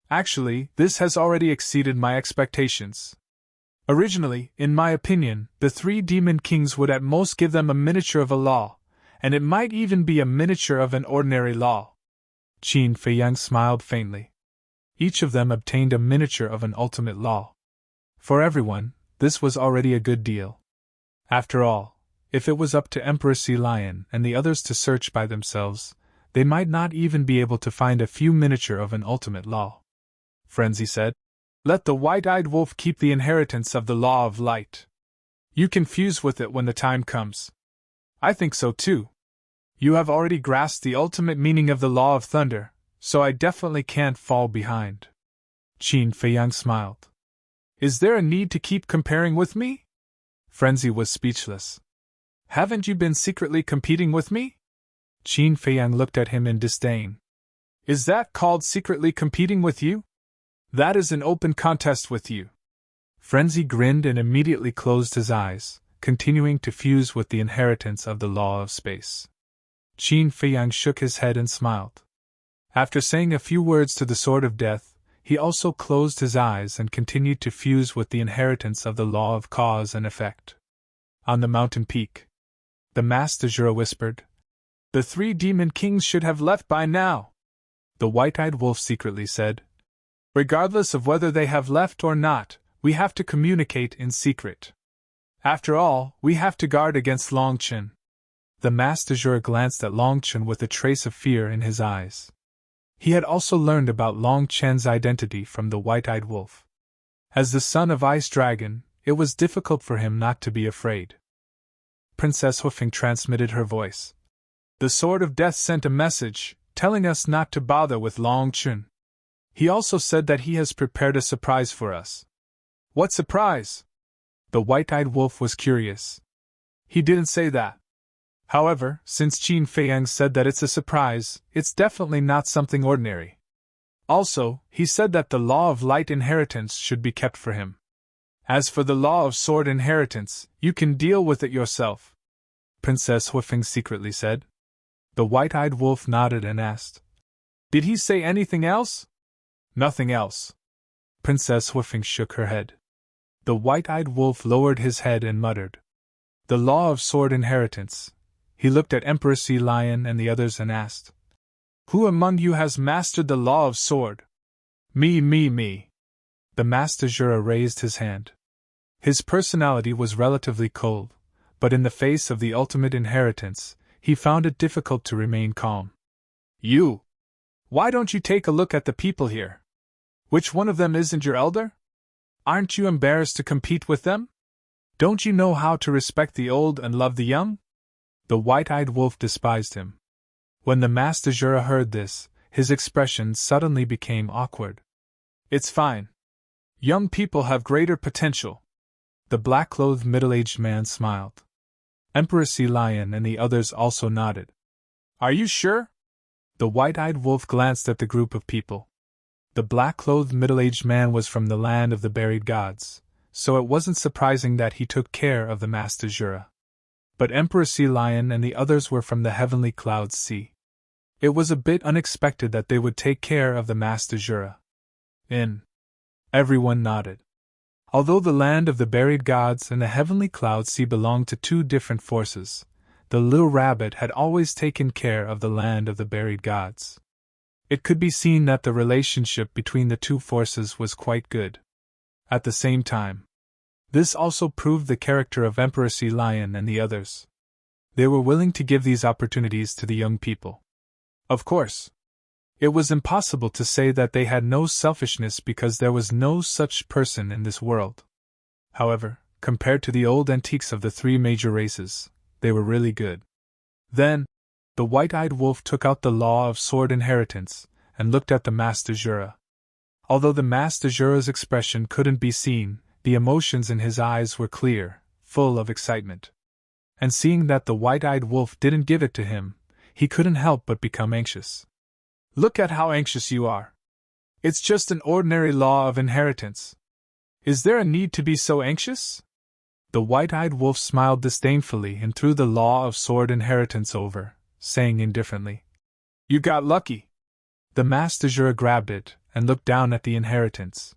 "Actually, this has already exceeded my expectations. Originally, in my opinion, the 3 demon kings would at most give them a miniature of a law, and it might even be a miniature of an ordinary law." Qin Feiyang smiled faintly. Each of them obtained a miniature of an ultimate law. For everyone, this was already a good deal. After all, if it was up to Emperor Sea Lion and the others to search by themselves, they might not even be able to find a few miniature of an ultimate law. Frenzy said, "Let the white-eyed wolf keep the inheritance of the law of light. You can fuse with it when the time comes." "I think so too. You have already grasped the ultimate meaning of the law of thunder, so I definitely can't fall behind." Qin Feiyang smiled. "Is there a need to keep comparing with me?" Frenzy was speechless. "Haven't you been secretly competing with me?" Qin Feiyang looked at him in disdain. "Is that called secretly competing with you? That is an open contest with you." Frenzy grinned and immediately closed his eyes, continuing to fuse with the inheritance of the law of space. Qin Feiyang shook his head and smiled. After saying a few words to the Sword of Death, he also closed his eyes and continued to fuse with the inheritance of the law of cause and effect. On the mountain peak, the Master Jura whispered, "The 3 demon kings should have left by now." The white-eyed wolf secretly said, "Regardless of whether they have left or not, we have to communicate in secret. After all, we have to guard against Long Qin." The Master Jura glanced at Long Qin with a trace of fear in his eyes. He had also learned about Long Qin's identity from the white-eyed wolf. As the son of Ice Dragon, it was difficult for him not to be afraid. Princess Huifeng transmitted her voice. "The Sword of Death sent a message, telling us not to bother with Long Qin. He also said that he has prepared a surprise for us." "What surprise?" The white-eyed wolf was curious. "He didn't say that. However, since Qin Feiyang said that it's a surprise, it's definitely not something ordinary. Also, he said that the law of light inheritance should be kept for him. As for the law of sword inheritance, you can deal with it yourself," Princess Huifeng secretly said. The white-eyed wolf nodded and asked, "Did he say anything else?" "Nothing else." Princess Huifeng shook her head. The white-eyed wolf lowered his head and muttered, "The law of sword inheritance." He looked at Emperor Sea Lion and the others and asked, "Who among you has mastered the law of sword?" Me. The Master Jura raised his hand. His personality was relatively cold, but in the face of the ultimate inheritance, he found it difficult to remain calm. "You! Why don't you take a look at the people here? Which one of them isn't your elder? Aren't you embarrassed to compete with them? Don't you know how to respect the old and love the young?" The white-eyed wolf despised him. When the Master Jura heard this, his expression suddenly became awkward. "It's fine. Young people have greater potential." The black-clothed middle-aged man smiled. Emperor Sea Lion and the others also nodded. "Are you sure?" The white-eyed wolf glanced at the group of people. The black-clothed middle-aged man was from the land of the buried gods, so it wasn't surprising that he took care of the Master Jura. But Emperor Sea Lion and the others were from the heavenly clouds sea. It was a bit unexpected that they would take care of the Master Jura. Everyone nodded. Although the land of the buried gods and the heavenly cloud sea belonged to 2 different forces, the little rabbit had always taken care of the land of the buried gods. It could be seen that the relationship between the 2 forces was quite good. At the same time, this also proved the character of Emperor Sea Lion and the others. They were willing to give these opportunities to the young people. Of course. It was impossible to say that they had no selfishness because there was no such person in this world. However, compared to the old antiques of the three major races, they were really good. Then, the white-eyed wolf took out the law of sword inheritance and looked at the Master Jura. Although the Master Jura's expression couldn't be seen, the emotions in his eyes were clear, full of excitement. And seeing that the white-eyed wolf didn't give it to him, he couldn't help but become anxious. Look at how anxious you are. It's just an ordinary law of inheritance. Is there a need to be so anxious? The white-eyed wolf smiled disdainfully and threw the law of sword inheritance over, saying indifferently, "You got lucky." The Master Jura grabbed it and looked down at the inheritance.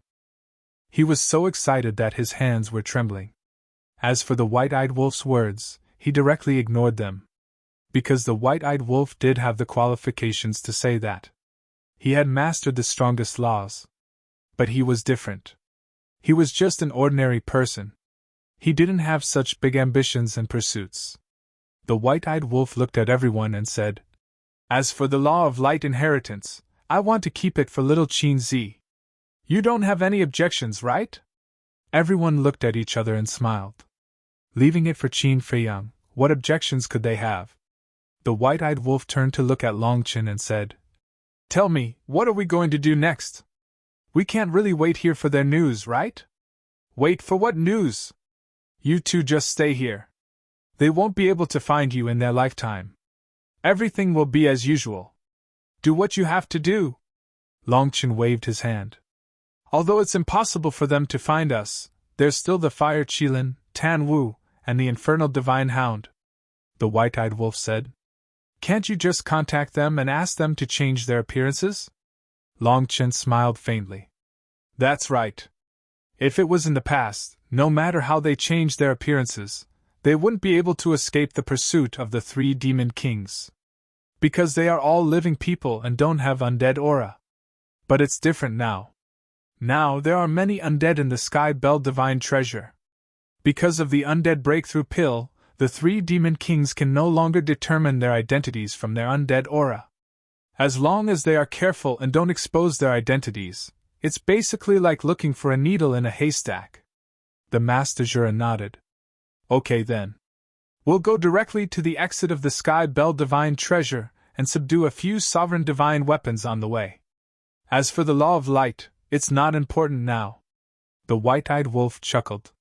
He was so excited that his hands were trembling. As for the white-eyed wolf's words, he directly ignored them. Because the white-eyed wolf did have the qualifications to say that. He had mastered the strongest laws. But he was different. He was just an ordinary person. He didn't have such big ambitions and pursuits. The white-eyed wolf looked at everyone and said, "As for the law of light inheritance, I want to keep it for little Qin Zi. You don't have any objections, right?" Everyone looked at each other and smiled. Leaving it for Qin Feiyang, what objections could they have? The white-eyed wolf turned to look at Longchen and said, "Tell me, what are we going to do next? We can't really wait here for their news, right?" "Wait for what news? You two just stay here. They won't be able to find you in their lifetime. Everything will be as usual. Do what you have to do." Longchen waved his hand. "Although it's impossible for them to find us, there's still the Fire Qilin, Tan Wu, and the Infernal Divine Hound," the white-eyed wolf said. "Can't you just contact them and ask them to change their appearances?" Longchen smiled faintly. "That's right. If it was in the past, no matter how they changed their appearances, they wouldn't be able to escape the pursuit of the three demon kings. Because they are all living people and don't have undead aura. But it's different now. Now there are many undead in the Sky Bell Divine Treasure. Because of the undead breakthrough pill, the three demon kings can no longer determine their identities from their undead aura. As long as they are careful and don't expose their identities, it's basically like looking for a needle in a haystack." The Master Jura nodded. "Okay then. We'll go directly to the exit of the Sky Bell Divine Treasure and subdue a few sovereign divine weapons on the way. As for the Law of Light, it's not important now." The white-eyed wolf chuckled.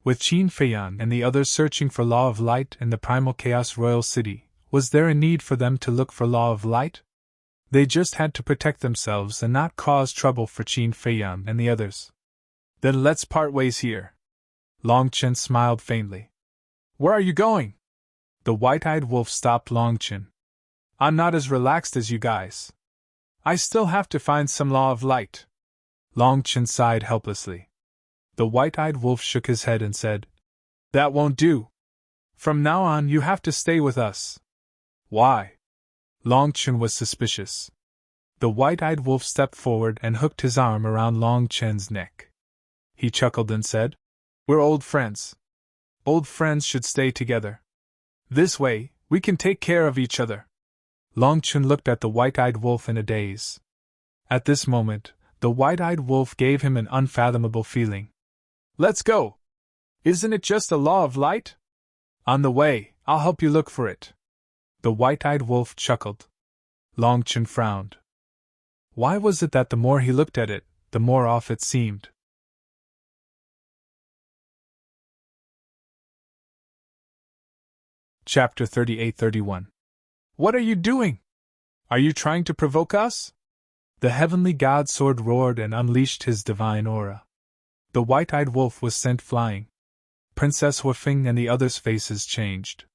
With Qin Feiyang and the others searching for Law of Light in the Primal Chaos Royal City, was there a need for them to look for Law of Light? They just had to protect themselves and not cause trouble for Qin Feiyang and the others. "Then let's part ways here." Longchen smiled faintly. "Where are you going?" The white-eyed wolf stopped Longchen. "I'm not as relaxed as you guys. I still have to find some Law of Light." Longchen sighed helplessly. The white-eyed wolf shook his head and said, "That won't do. From now on you have to stay with us." "Why?" Longchen was suspicious. The white-eyed wolf stepped forward and hooked his arm around Longchen's neck. He chuckled and said, "We're old friends. Old friends should stay together. This way, we can take care of each other." Longchen looked at the white-eyed wolf in a daze. At this moment, the white-eyed wolf gave him an unfathomable feeling. "Let's go! Isn't it just a Law of Light? On the way, I'll help you look for it." The white-eyed wolf chuckled. Longchen frowned. Why was it that the more he looked at it, the more off it seemed? Chapter 38-31. "What are you doing? Are you trying to provoke us?" The heavenly god sword roared and unleashed his divine aura. The white-eyed wolf was sent flying. Princess Huifeng and the others' faces changed.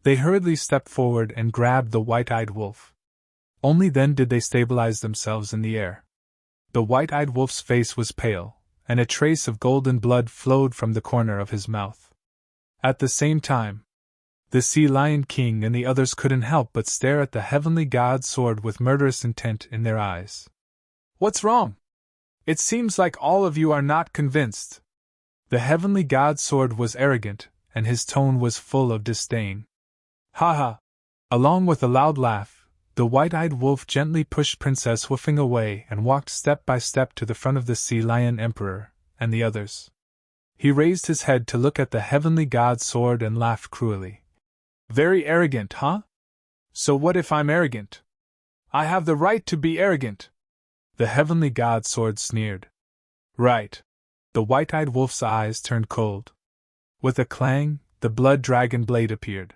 They hurriedly stepped forward and grabbed the white-eyed wolf. Only then did they stabilize themselves in the air. The white-eyed wolf's face was pale, and a trace of golden blood flowed from the corner of his mouth. At the same time, the Sea Lion King and the others couldn't help but stare at the heavenly god's sword with murderous intent in their eyes. "What's wrong? It seems like all of you are not convinced." The heavenly god's sword was arrogant, and his tone was full of disdain. "Ha ha!" Along with a loud laugh, The white-eyed wolf gently pushed Princess Woofing away and walked step by step to the front of the Sea Lion Emperor and the others. He raised his head to look at the heavenly god's sword and laughed cruelly. Very arrogant, huh? So what if I'm arrogant? I have the right to be arrogant. The heavenly god's sword sneered. Right. The white-eyed wolf's eyes turned cold. With a clang, the blood dragon blade appeared.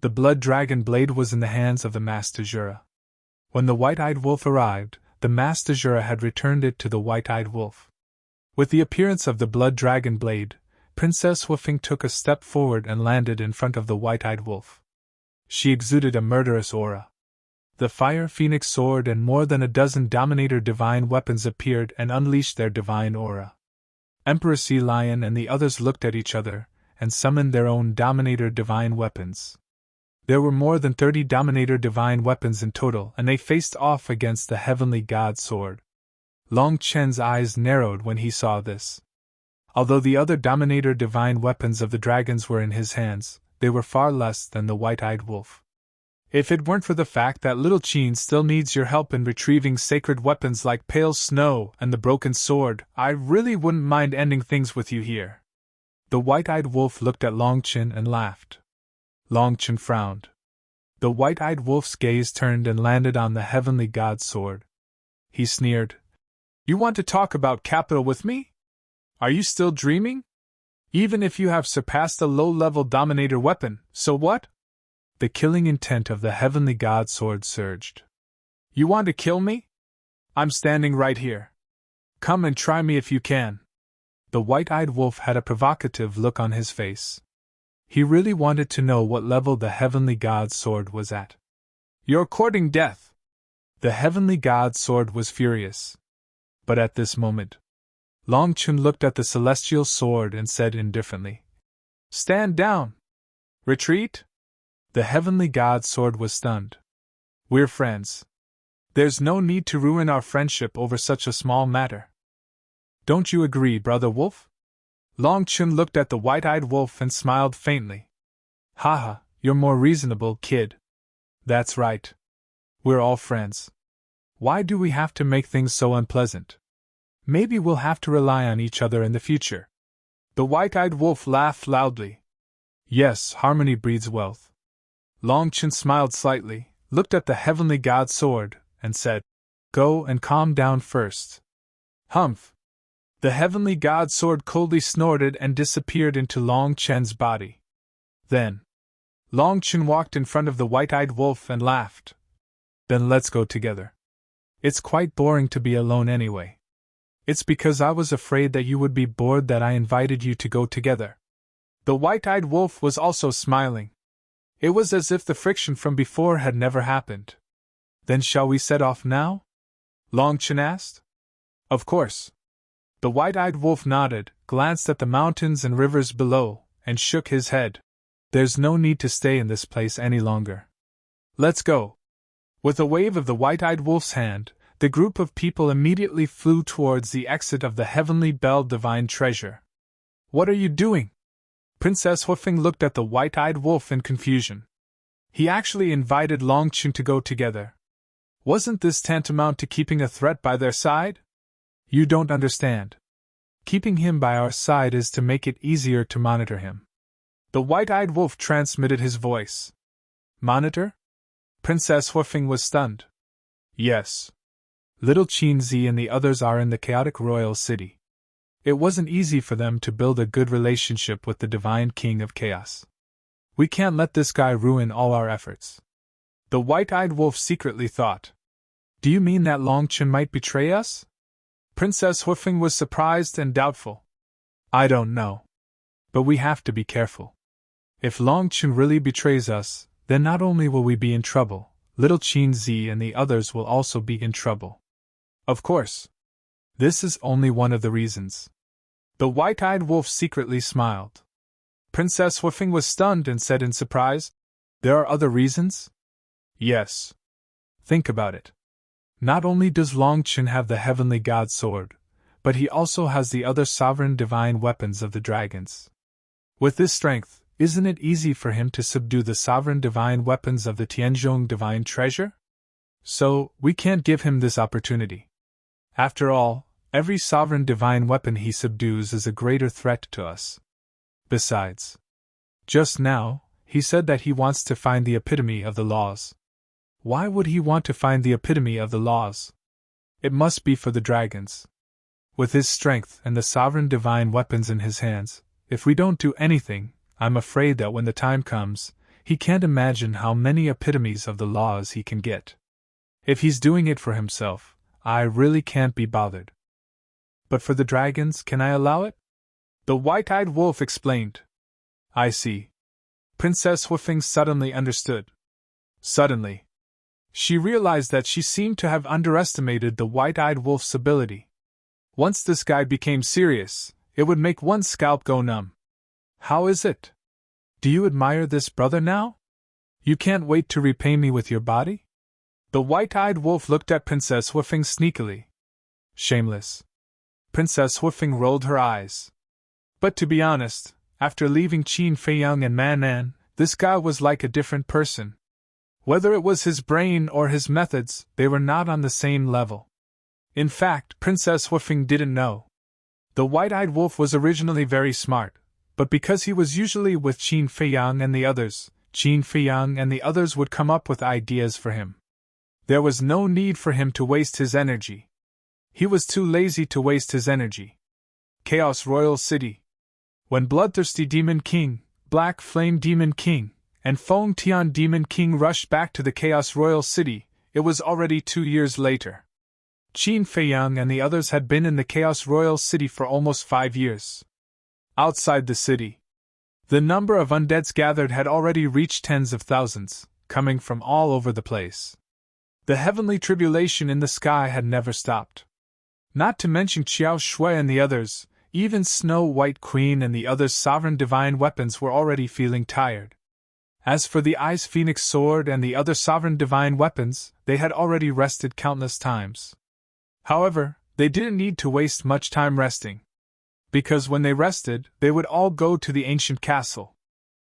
The blood dragon blade was in the hands of the Master Jura. When the white-eyed wolf arrived, the Master Jura had returned it to the white-eyed wolf. With the appearance of the blood dragon blade, Princess Woofing took a step forward and landed in front of the white-eyed wolf. She exuded a murderous aura. The Fire Phoenix sword and more than a dozen Dominator divine weapons appeared and unleashed their divine aura. Emperor Sea Lion and the others looked at each other and summoned their own Dominator divine weapons. There were more than 30 Dominator divine weapons in total, and they faced off against the heavenly god sword. Long Chen's eyes narrowed when he saw this. Although the other Dominator divine weapons of the dragons were in his hands, they were far less than the white-eyed wolf. If it weren't for the fact that Little Chin still needs your help in retrieving sacred weapons like Pale Snow and the Broken Sword, I really wouldn't mind ending things with you here. The white-eyed wolf looked at Long Chin and laughed. Long Chin frowned. The white-eyed wolf's gaze turned and landed on the heavenly god's sword. He sneered. You want to talk about capital with me? Are you still dreaming? Even if you have surpassed a low-level Dominator weapon, so what? The killing intent of the heavenly god sword surged. You want to kill me? I'm standing right here. Come and try me if you can. The white-eyed wolf had a provocative look on his face. He really wanted to know what level the heavenly god's sword was at. You're courting death. The heavenly god's sword was furious. But at this moment, Long Chun looked at the celestial sword and said indifferently, Stand down! Retreat? The heavenly god's sword was stunned. We're friends. There's no need to ruin our friendship over such a small matter. Don't you agree, Brother Wolf? Long Chun looked at the white-eyed wolf and smiled faintly. Haha, you're more reasonable, kid. That's right. We're all friends. Why do we have to make things so unpleasant? Maybe we'll have to rely on each other in the future. The white-eyed wolf laughed loudly. Yes, harmony breeds wealth. Long Chin smiled slightly, looked at the heavenly god sword, and said, Go and calm down first. Humph! The heavenly god sword coldly snorted and disappeared into Long Chen's body. Then, Long Chen walked in front of the white-eyed wolf and laughed. Then let's go together. It's quite boring to be alone anyway. It's because I was afraid that you would be bored that I invited you to go together. The white-eyed wolf was also smiling. It was as if the friction from before had never happened. Then shall we set off now? Long Chen asked. Of course. The white-eyed wolf nodded, glanced at the mountains and rivers below, and shook his head. There's no need to stay in this place any longer. Let's go. With a wave of the white-eyed wolf's hand, the group of people immediately flew towards the exit of the heavenly bell divine treasure. What are you doing? Princess Woofing looked at the white-eyed wolf in confusion. He actually invited Long Chun to go together. Wasn't this tantamount to keeping a threat by their side? You don't understand. Keeping him by our side is to make it easier to monitor him. The white-eyed wolf transmitted his voice. Monitor? Princess Woofing was stunned. Yes. Little Qinzi and the others are in the chaotic royal city. It wasn't easy for them to build a good relationship with the divine king of chaos. We can't let this guy ruin all our efforts. The white-eyed wolf secretly thought. Do you mean that Long Chen might betray us? Princess Woofing was surprised and doubtful. I don't know. But we have to be careful. If Long Chen really betrays us, then not only will we be in trouble, Little Qinzi and the others will also be in trouble. Of course. This is only one of the reasons. The white-eyed wolf secretly smiled. Princess Woofing was stunned and said in surprise, There are other reasons? Yes. Think about it. Not only does Long Chen have the heavenly god sword, but he also has the other sovereign divine weapons of the dragons. With this strength, isn't it easy for him to subdue the sovereign divine weapons of the Tianzhong divine treasure? so we can't give him this opportunity. After all, every sovereign divine weapon he subdues is a greater threat to us. Besides, just now, he said that he wants to find the epitome of the laws. Why would he want to find the epitome of the laws? It must be for the dragons. With his strength and the sovereign divine weapons in his hands, if we don't do anything, I'm afraid that when the time comes, he can't imagine how many epitomes of the laws he can get. If he's doing it for himself, I really can't be bothered. But for the dragons, can I allow it? The white-eyed wolf explained. I see. Princess Huifeng suddenly understood. Suddenly, she realized that she seemed to have underestimated the white-eyed wolf's ability. Once this guy became serious, it would make one's scalp go numb. How is it? Do you admire this brother now? You can't wait to repay me with your body? The white-eyed wolf looked at Princess Huifeng sneakily. Shameless. Princess Huifeng rolled her eyes. But to be honest, after leaving Qin Feiyang and Manan, this guy was like a different person. Whether it was his brain or his methods, they were not on the same level. In fact, Princess Huifeng didn't know. The white-eyed wolf was originally very smart, but because he was usually with Qin Feiyang and the others, Qin Feiyang and the others would come up with ideas for him. There was no need for him to waste his energy. He was too lazy to waste his energy. Chaos Royal City. When Bloodthirsty Demon King, Black Flame Demon King, and Feng Tian Demon King rushed back to the Chaos Royal City, it was already 2 years later. Qin Feiyang and the others had been in the Chaos Royal City for almost 5 years. Outside the city, the number of undeads gathered had already reached tens of thousands, coming from all over the place. The heavenly tribulation in the sky had never stopped. Not to mention Qiao Shui and the others, even Snow White Queen and the others' sovereign divine weapons were already feeling tired. As for the Ice Phoenix Sword and the other sovereign divine weapons, they had already rested countless times. However, they didn't need to waste much time resting. Because when they rested, they would all go to the ancient castle.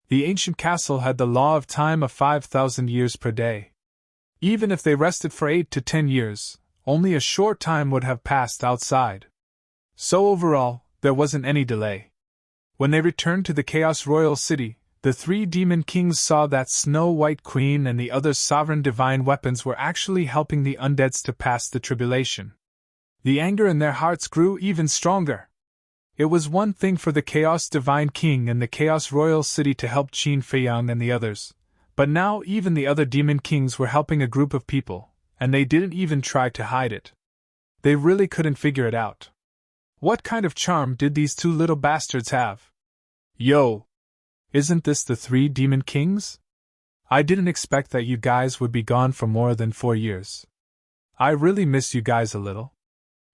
The ancient castle had the law of time of 5,000 years per day. Even if they rested for 8 to 10 years, only a short time would have passed outside. So overall, there wasn't any delay. When they returned to the Chaos Royal City, the 3 demon kings saw that Snow White Queen and the other sovereign divine weapons were actually helping the undeads to pass the tribulation. The anger in their hearts grew even stronger. It was one thing for the Chaos Divine King and the Chaos Royal City to help Qin Feiyang and the others, but now even the other demon kings were helping a group of people, and they didn't even try to hide it. They really couldn't figure it out. What kind of charm did these 2 little bastards have? Yo! Isn't this the 3 demon kings? I didn't expect that you guys would be gone for more than 4 years. I really miss you guys a little.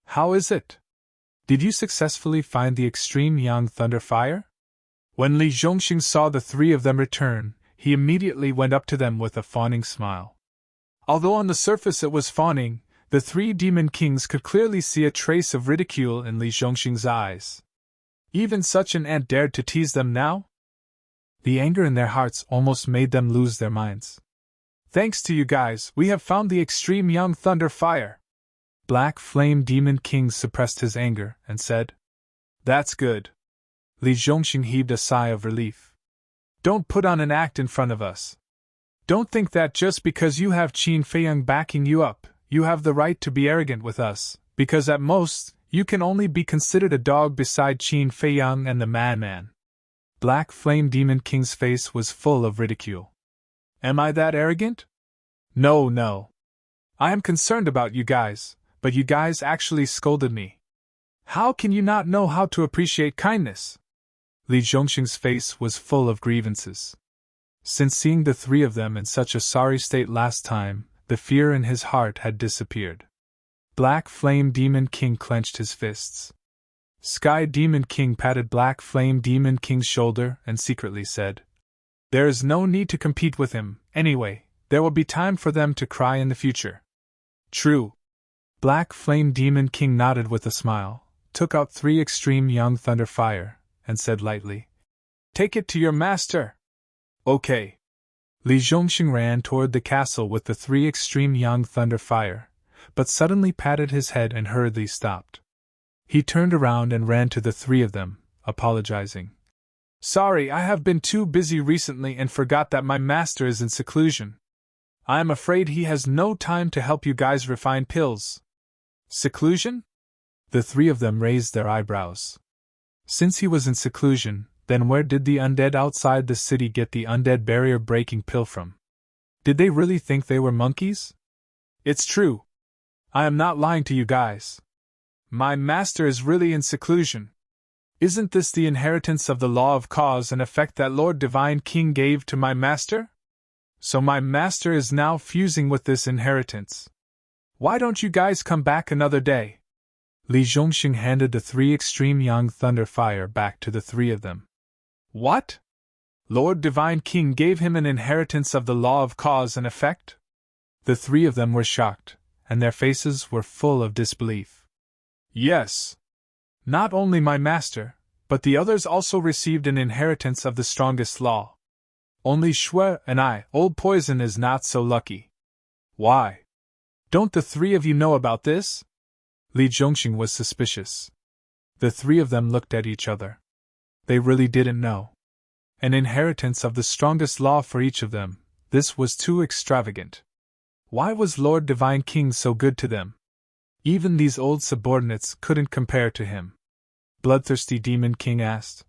How is it? Did you successfully find the extreme Yang Thunder Fire? When Li Zhongxing saw the 3 of them return, he immediately went up to them with a fawning smile. Although on the surface it was fawning, the 3 demon kings could clearly see a trace of ridicule in Li Zhongxing's eyes. Even such an ant dared to tease them now? The anger in their hearts almost made them lose their minds. Thanks to you guys, we have found the extreme Yang Thunder Fire. Black Flame Demon King suppressed his anger and said, That's good. Li Zhongxing heaved a sigh of relief. Don't put on an act in front of us. Don't think that just because you have Qin Feiyang backing you up, you have the right to be arrogant with us, because at most, you can only be considered a dog beside Qin Feiyang and the Madman. Black Flame Demon King's face was full of ridicule. Am I that arrogant? No. I am concerned about you guys, but you guys actually scolded me. How can you not know how to appreciate kindness? Li Zhongxing's face was full of grievances. Since seeing the 3 of them in such a sorry state last time, the fear in his heart had disappeared. Black Flame Demon King clenched his fists. Sky Demon King patted Black Flame Demon King's shoulder and secretly said, There is no need to compete with him, anyway, there will be time for them to cry in the future. True. Black Flame Demon King nodded with a smile, took out 3 extreme Young Thunder Fire, and said lightly, Take it to your master. Okay. Li Zhongxing ran toward the castle with the three extreme young thunder fire, but suddenly patted his head and hurriedly stopped. He turned around and ran to the three of them, apologizing. Sorry, I have been too busy recently and forgot that my master is in seclusion. I am afraid he has no time to help you guys refine pills. Seclusion? The three of them raised their eyebrows. Since he was in seclusion, then where did the undead outside the city get the undead barrier-breaking pill from? Did they really think they were monkeys? It's true. I am not lying to you guys. My master is really in seclusion. Isn't this the inheritance of the law of cause and effect that Lord Divine King gave to my master? So my master is now fusing with this inheritance. Why don't you guys come back another day? Li Zhongxing handed the three extreme young thunder fire back to the three of them. What? Lord Divine King gave him an inheritance of the law of cause and effect? The three of them were shocked, and their faces were full of disbelief. Yes. Not only my master, but the others also received an inheritance of the strongest law. Only Shui and I, Old Poison, is not so lucky. Why? Don't the three of you know about this? Li Zhongxing was suspicious. The three of them looked at each other. They really didn't know. An inheritance of the strongest law for each of them, this was too extravagant. Why was Lord Divine King so good to them? Even these old subordinates couldn't compare to him. Bloodthirsty Demon King asked.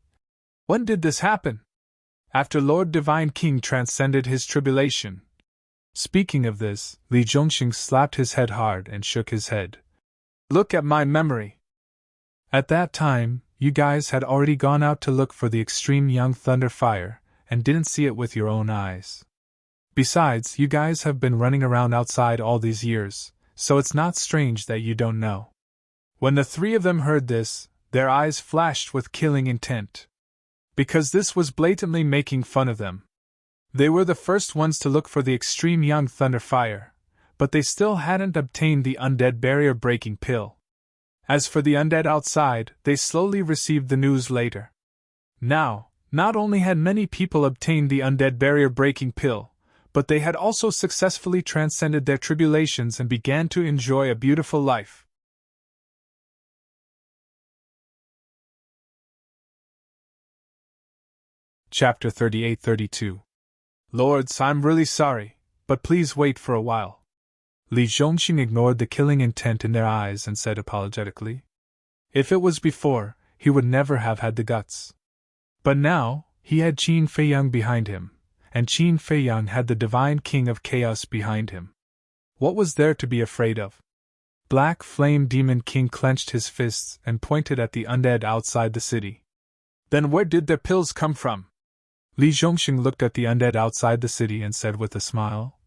When did this happen? After Lord Divine King transcended his tribulation. Speaking of this, Li Zhongxing slapped his head hard and shook his head. Look at my memory. At that time, you guys had already gone out to look for the extreme young thunder fire, and didn't see it with your own eyes. Besides, you guys have been running around outside all these years, so it's not strange that you don't know. When the three of them heard this, their eyes flashed with killing intent. Because this was blatantly making fun of them. They were the first ones to look for the extreme young thunder fire, but they still hadn't obtained the undead barrier-breaking pill. As for the undead outside, they slowly received the news later. Now, not only had many people obtained the undead barrier-breaking pill, but they had also successfully transcended their tribulations and began to enjoy a beautiful life. Chapter 38-32. Lords, I'm really sorry, but please wait for a while. Li Zhongxing ignored the killing intent in their eyes and said apologetically. If it was before, he would never have had the guts. But now, he had Qin Feiyang behind him, and Qin Feiyang had the Divine King of Chaos behind him. What was there to be afraid of? Black Flame Demon King clenched his fists and pointed at the undead outside the city. Then where did their pills come from? Li Zhongxing looked at the undead outside the city and said with a smile.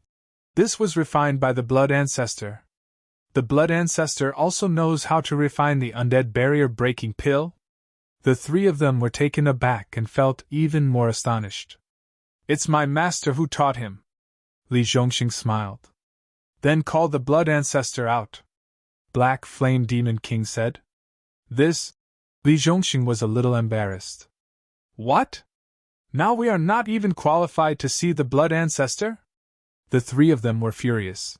This was refined by the Blood Ancestor. The Blood Ancestor also knows how to refine the undead barrier-breaking pill? The three of them were taken aback and felt even more astonished. It's my master who taught him. Li Zhongxing smiled. Then call the Blood Ancestor out. Black Flame Demon King said. This? Li Zhongxing was a little embarrassed. What? Now we are not even qualified to see the Blood Ancestor? The three of them were furious.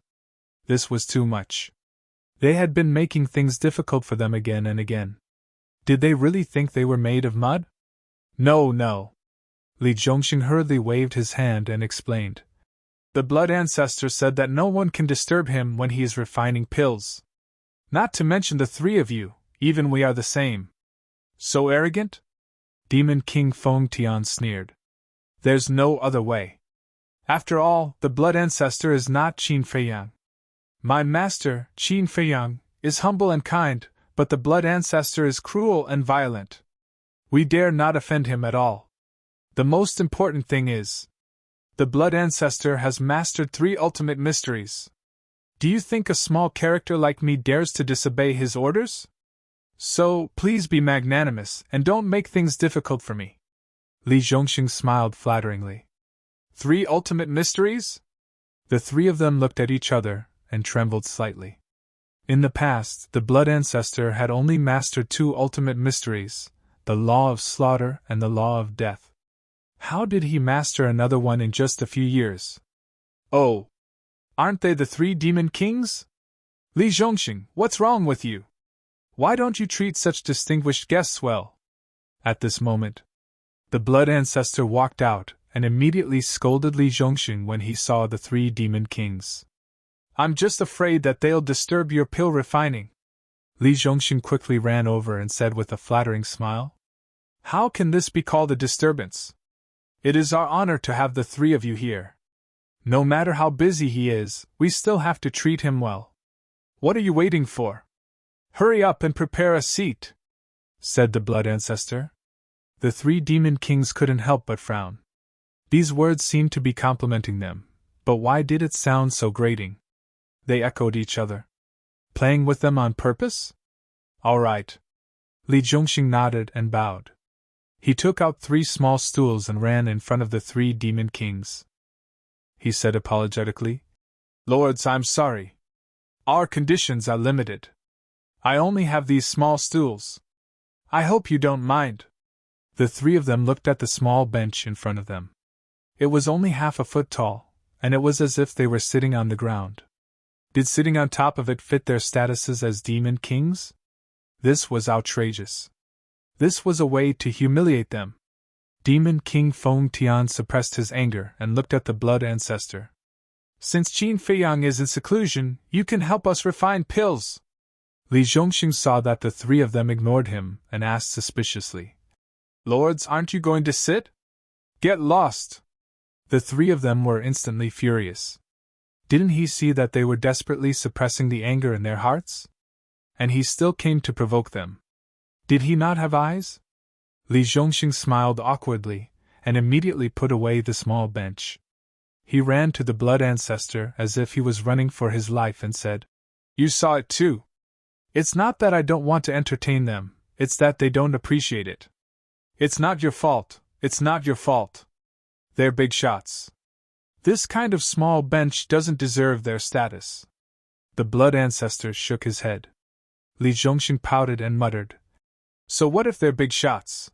This was too much. They had been making things difficult for them again and again. Did they really think they were made of mud? No, no. Li Zhongxing hurriedly waved his hand and explained. The Blood Ancestor said that no one can disturb him when he is refining pills. Not to mention the three of you, even we are the same. So arrogant? Demon King Feng Tian sneered. There's no other way. After all, the Blood Ancestor is not Qin Feiyang. My master, Qin Feiyang, is humble and kind, but the Blood Ancestor is cruel and violent. We dare not offend him at all. The most important thing is, the Blood Ancestor has mastered 3 ultimate mysteries. Do you think a small character like me dares to disobey his orders? So, please be magnanimous and don't make things difficult for me. Li Zhongxing smiled flatteringly. 3 ultimate mysteries? The three of them looked at each other and trembled slightly. In the past, the Blood Ancestor had only mastered 2 ultimate mysteries, the Law of Slaughter and the Law of Death. How did he master another one in just a few years? Oh! Aren't they the 3 demon kings? Li Zhongxing, what's wrong with you? Why don't you treat such distinguished guests well? At this moment, the blood ancestor walked out and immediately scolded Li Zhongxing when he saw the 3 demon kings. I'm just afraid that they'll disturb your pill refining. Li Zhongxing quickly ran over and said with a flattering smile, How can this be called a disturbance? It is our honor to have the 3 of you here. No matter how busy he is, we still have to treat him well. What are you waiting for? Hurry up and prepare a seat, said the blood ancestor. The 3 demon kings couldn't help but frown. These words seemed to be complimenting them, but why did it sound so grating? They echoed each other. Playing with them on purpose? All right. Li Zhongxing nodded and bowed. He took out 3 small stools and ran in front of the 3 demon kings. He said apologetically, Lords, I'm sorry. Our conditions are limited. I only have these small stools. I hope you don't mind. The 3 of them looked at the small bench in front of them. It was only half a foot tall, and it was as if they were sitting on the ground. Did sitting on top of it fit their statuses as demon kings? This was outrageous. This was a way to humiliate them. Demon King Feng Tian suppressed his anger and looked at the blood ancestor. Since Qin Feiyang is in seclusion, you can help us refine pills. Li Zhongxing saw that the 3 of them ignored him and asked suspiciously, Lords, aren't you going to sit? Get lost! The 3 of them were instantly furious. Didn't he see that they were desperately suppressing the anger in their hearts? And he still came to provoke them. Did he not have eyes? Li Zhongxing smiled awkwardly and immediately put away the small bench. He ran to the blood ancestor as if he was running for his life and said, You saw it too. It's not that I don't want to entertain them, it's that they don't appreciate it. It's not your fault, it's not your fault. They're big shots. This kind of small bench doesn't deserve their status. The blood ancestor shook his head. Li Zhongxing pouted and muttered, So what if they're big shots?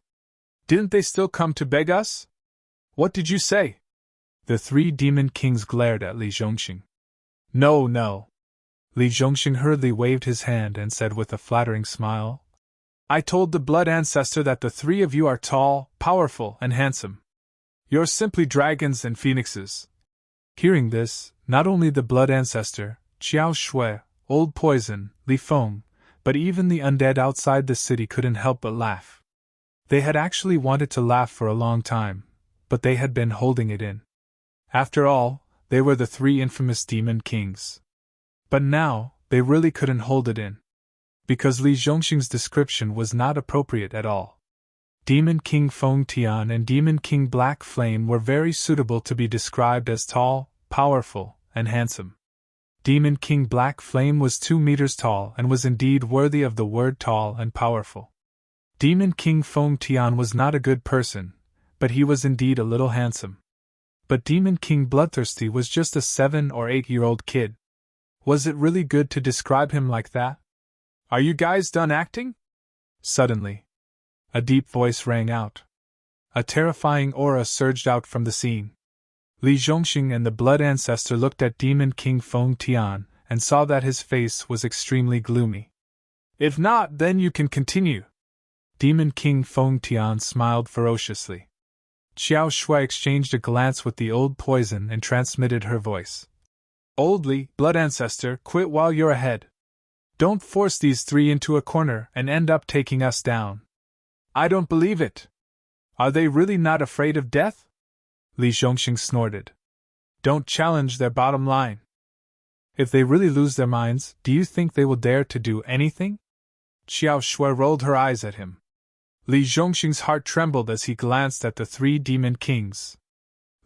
Didn't they still come to beg us? What did you say? The 3 demon kings glared at Li Zhongxing. No, no. Li Zhongxing hurriedly waved his hand and said with a flattering smile, I told the blood ancestor that the 3 of you are tall, powerful, and handsome. You're simply dragons and phoenixes. Hearing this, not only the blood ancestor, Qiao Shui, Old Poison, Li Feng, but even the undead outside the city couldn't help but laugh. They had actually wanted to laugh for a long time, but they had been holding it in. After all, they were the 3 infamous demon kings. But now, they really couldn't hold it in. Because Li Zhongxing's description was not appropriate at all. Demon King Feng Tian and Demon King Black Flame were very suitable to be described as tall, powerful, and handsome. Demon King Black Flame was 2 meters tall and was indeed worthy of the word tall and powerful. Demon King Feng Tian was not a good person, but he was indeed a little handsome. But Demon King Bloodthirsty was just a 7 or 8-year-old kid. Was it really good to describe him like that? Are you guys done acting? Suddenly, a deep voice rang out. A terrifying aura surged out from the scene. Li Zhongxing and the blood ancestor looked at Demon King Feng Tian and saw that his face was extremely gloomy. If not, then you can continue. Demon King Feng Tian smiled ferociously. Qiao Shui exchanged a glance with the old poison and transmitted her voice. Old Li, blood ancestor, quit while you're ahead. Don't force these 3 into a corner and end up taking us down. I don't believe it. Are they really not afraid of death? Li Zhongxing snorted. Don't challenge their bottom line. If they really lose their minds, do you think they will dare to do anything? Qiao Shui rolled her eyes at him. Li Zhongxing's heart trembled as he glanced at the 3 demon kings.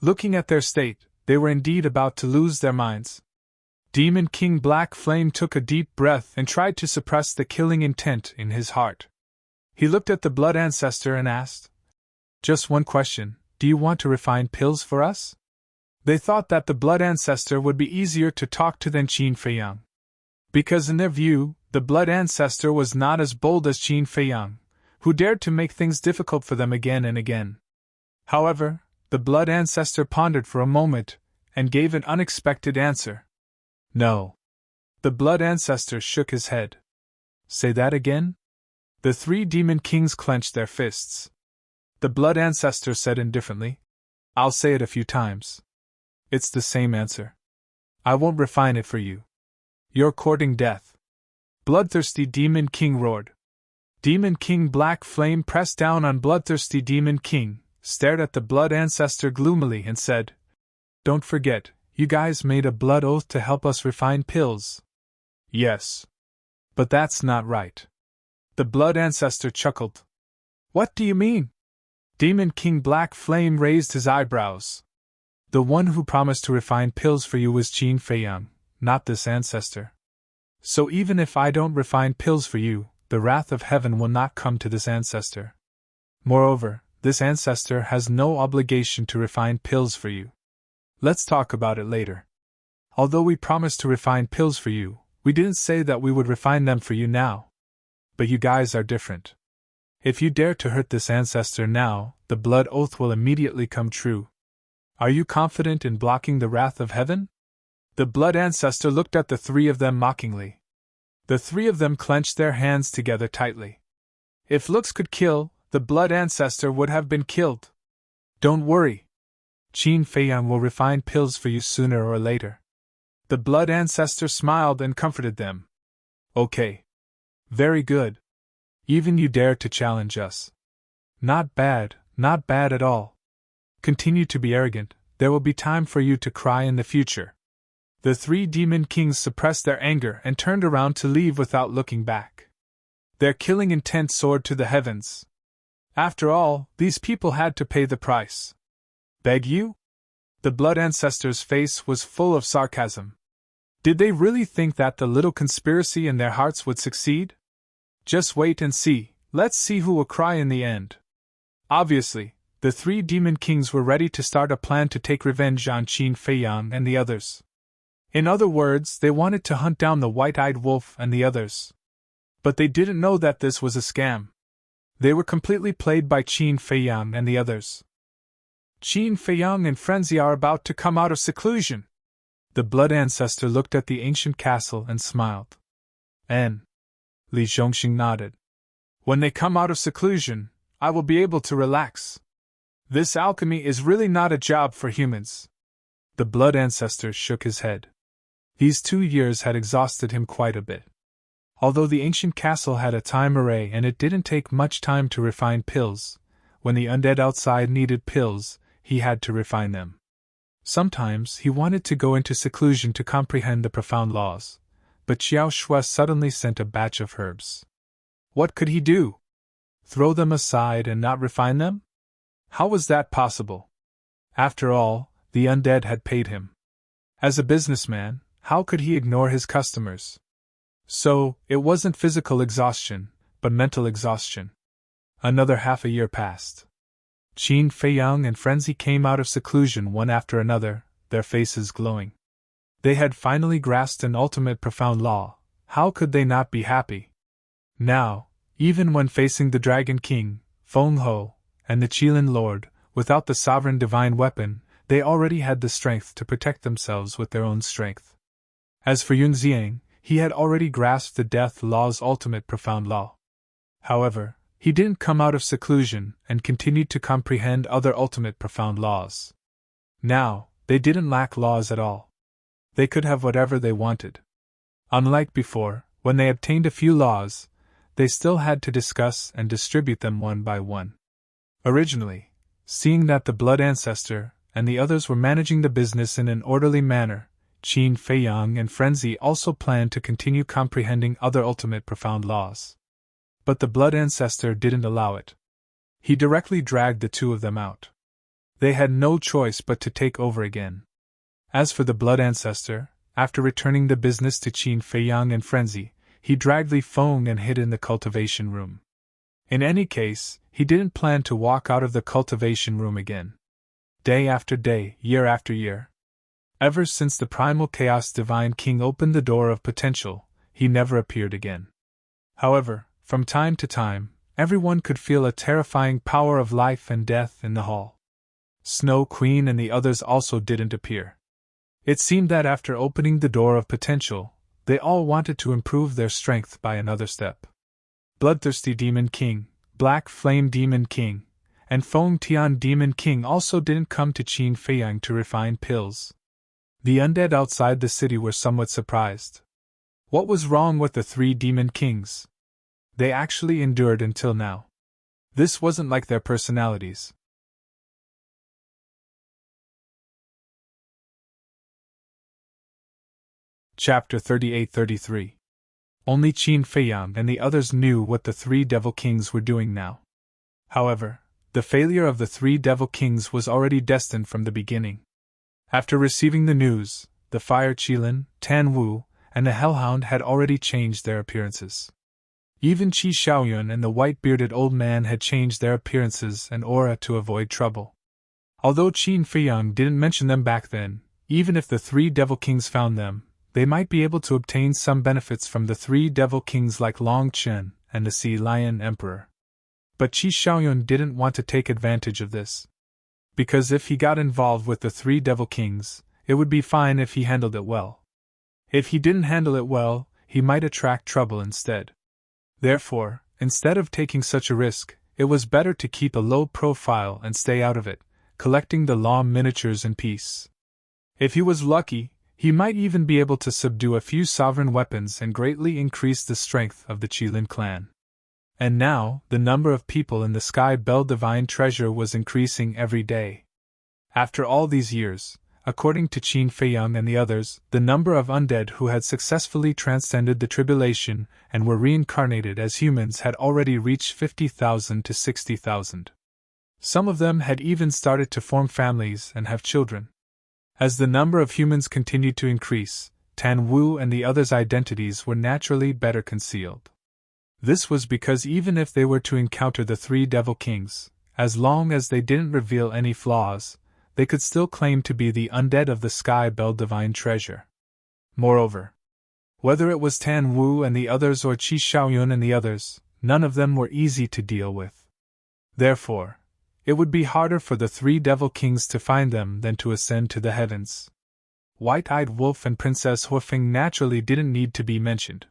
Looking at their state, they were indeed about to lose their minds. Demon King Black Flame took a deep breath and tried to suppress the killing intent in his heart. He looked at the blood ancestor and asked, Just one question, do you want to refine pills for us? They thought that the blood ancestor would be easier to talk to than Qin Feiyang. Because in their view, the blood ancestor was not as bold as Qin Feiyang, who dared to make things difficult for them again and again. However, The blood ancestor pondered for a moment, and gave an unexpected answer. No. The blood ancestor shook his head. Say that again? The three demon kings clenched their fists. The blood ancestor said indifferently, I'll say it a few times. It's the same answer. I won't refine it for you. You're courting death. Bloodthirsty demon king roared. Demon king Black Flame pressed down on bloodthirsty demon king, stared at the blood ancestor gloomily and said, Don't forget, you guys made a blood oath to help us refine pills. Yes. But that's not right. The blood ancestor chuckled. What do you mean? Demon King Black Flame raised his eyebrows. The one who promised to refine pills for you was Qin Feiyang, not this ancestor. So even if I don't refine pills for you, the wrath of heaven will not come to this ancestor. Moreover, this ancestor has no obligation to refine pills for you. Let's talk about it later. Although we promised to refine pills for you, we didn't say that we would refine them for you now. But you guys are different. If you dare to hurt this ancestor now, the blood oath will immediately come true. Are you confident in blocking the wrath of heaven? The blood ancestor looked at the three of them mockingly. The three of them clenched their hands together tightly. If looks could kill, the blood ancestor would have been killed. Don't worry. Qin Feiyang will refine pills for you sooner or later. The blood ancestor smiled and comforted them. Okay. Very good. Even you dare to challenge us. Not bad at all. Continue to be arrogant, there will be time for you to cry in the future. The three demon kings suppressed their anger and turned around to leave without looking back. Their killing intent soared to the heavens. After all, these people had to pay the price. Beg you? The blood ancestor's face was full of sarcasm. Did they really think that the little conspiracy in their hearts would succeed? Just wait and see, let's see who will cry in the end. Obviously, the three demon kings were ready to start a plan to take revenge on Qin Feiyang and the others. In other words, they wanted to hunt down the white-eyed wolf and the others. But they didn't know that this was a scam. They were completely played by Qin Feiyang and the others. Qin Feiyang and Frenzy are about to come out of seclusion. The blood ancestor looked at the ancient castle and smiled. Li Zhongxing nodded. When they come out of seclusion, I will be able to relax. This alchemy is really not a job for humans. The blood ancestor shook his head. These 2 years had exhausted him quite a bit. Although the ancient castle had a time array and it didn't take much time to refine pills, when the undead outside needed pills, he had to refine them. Sometimes he wanted to go into seclusion to comprehend the profound laws, but Xiao Shui suddenly sent a batch of herbs. What could he do? Throw them aside and not refine them? How was that possible? After all, the undead had paid him. As a businessman, how could he ignore his customers? So, it wasn't physical exhaustion, but mental exhaustion. Another half a year passed. Qin Feiyang and Frenzy came out of seclusion one after another, their faces glowing. They had finally grasped an ultimate profound law. How could they not be happy? Now, even when facing the Dragon King, Feng Ho, and the Qilin Lord, without the sovereign divine weapon, they already had the strength to protect themselves with their own strength. As for Yun Xiang, he had already grasped the death law's ultimate profound law. However, he didn't come out of seclusion and continued to comprehend other ultimate profound laws. Now, they didn't lack laws at all. They could have whatever they wanted. Unlike before, when they obtained a few laws, they still had to discuss and distribute them one by one. Originally, seeing that the blood ancestor and the others were managing the business in an orderly manner, Qin Feiyang and Frenzy also planned to continue comprehending other ultimate profound laws. But the blood ancestor didn't allow it. He directly dragged the two of them out. They had no choice but to take over again. As for the blood ancestor, after returning the business to Qin Feiyang and Frenzy, he dragged Li Feng and hid in the cultivation room. In any case, he didn't plan to walk out of the cultivation room again. Day after day, year after year. Ever since the primal chaos divine king opened the door of potential, he never appeared again. However, from time to time, everyone could feel a terrifying power of life and death in the hall. Snow Queen and the others also didn't appear. It seemed that after opening the door of potential, they all wanted to improve their strength by another step. Bloodthirsty Demon King, Black Flame Demon King, and Feng Tian Demon King also didn't come to Qin Feiyang to refine pills. The undead outside the city were somewhat surprised. What was wrong with the three Demon Kings? They actually endured until now. This wasn't like their personalities. Chapter 38-33. Only Qin Feiyang and the others knew what the three Devil Kings were doing now. However, the failure of the three Devil Kings was already destined from the beginning. After receiving the news, the Fire Qilin, Tan Wu, and the Hellhound had already changed their appearances. Even Qi Xiaoyun and the white-bearded old man had changed their appearances and aura to avoid trouble. Although Qin Feiyang didn't mention them back then, even if the three Devil Kings found them, they might be able to obtain some benefits from the three Devil Kings like Long Chen and the Sea Lion Emperor. But Qi Xiaoyun didn't want to take advantage of this. Because if he got involved with the three Devil Kings, it would be fine if he handled it well. If he didn't handle it well, he might attract trouble instead. Therefore, instead of taking such a risk, it was better to keep a low profile and stay out of it, collecting the law miniatures in peace. If he was lucky, he might even be able to subdue a few sovereign weapons and greatly increase the strength of the Qilin clan. And now, the number of people in the Sky Bell Divine Treasure was increasing every day. After all these years, according to Qin Feiyang and the others, the number of undead who had successfully transcended the tribulation and were reincarnated as humans had already reached 50,000 to 60,000. Some of them had even started to form families and have children. As the number of humans continued to increase, Tan Wu and the others' identities were naturally better concealed. This was because even if they were to encounter the three Devil Kings, as long as they didn't reveal any flaws, they could still claim to be the undead of the Sky Bell Divine Treasure. Moreover, whether it was Tan Wu and the others or Qi Xiaoyun and the others, none of them were easy to deal with. Therefore, it would be harder for the three Devil Kings to find them than to ascend to the heavens. White-Eyed Wolf and Princess Huofeng naturally didn't need to be mentioned.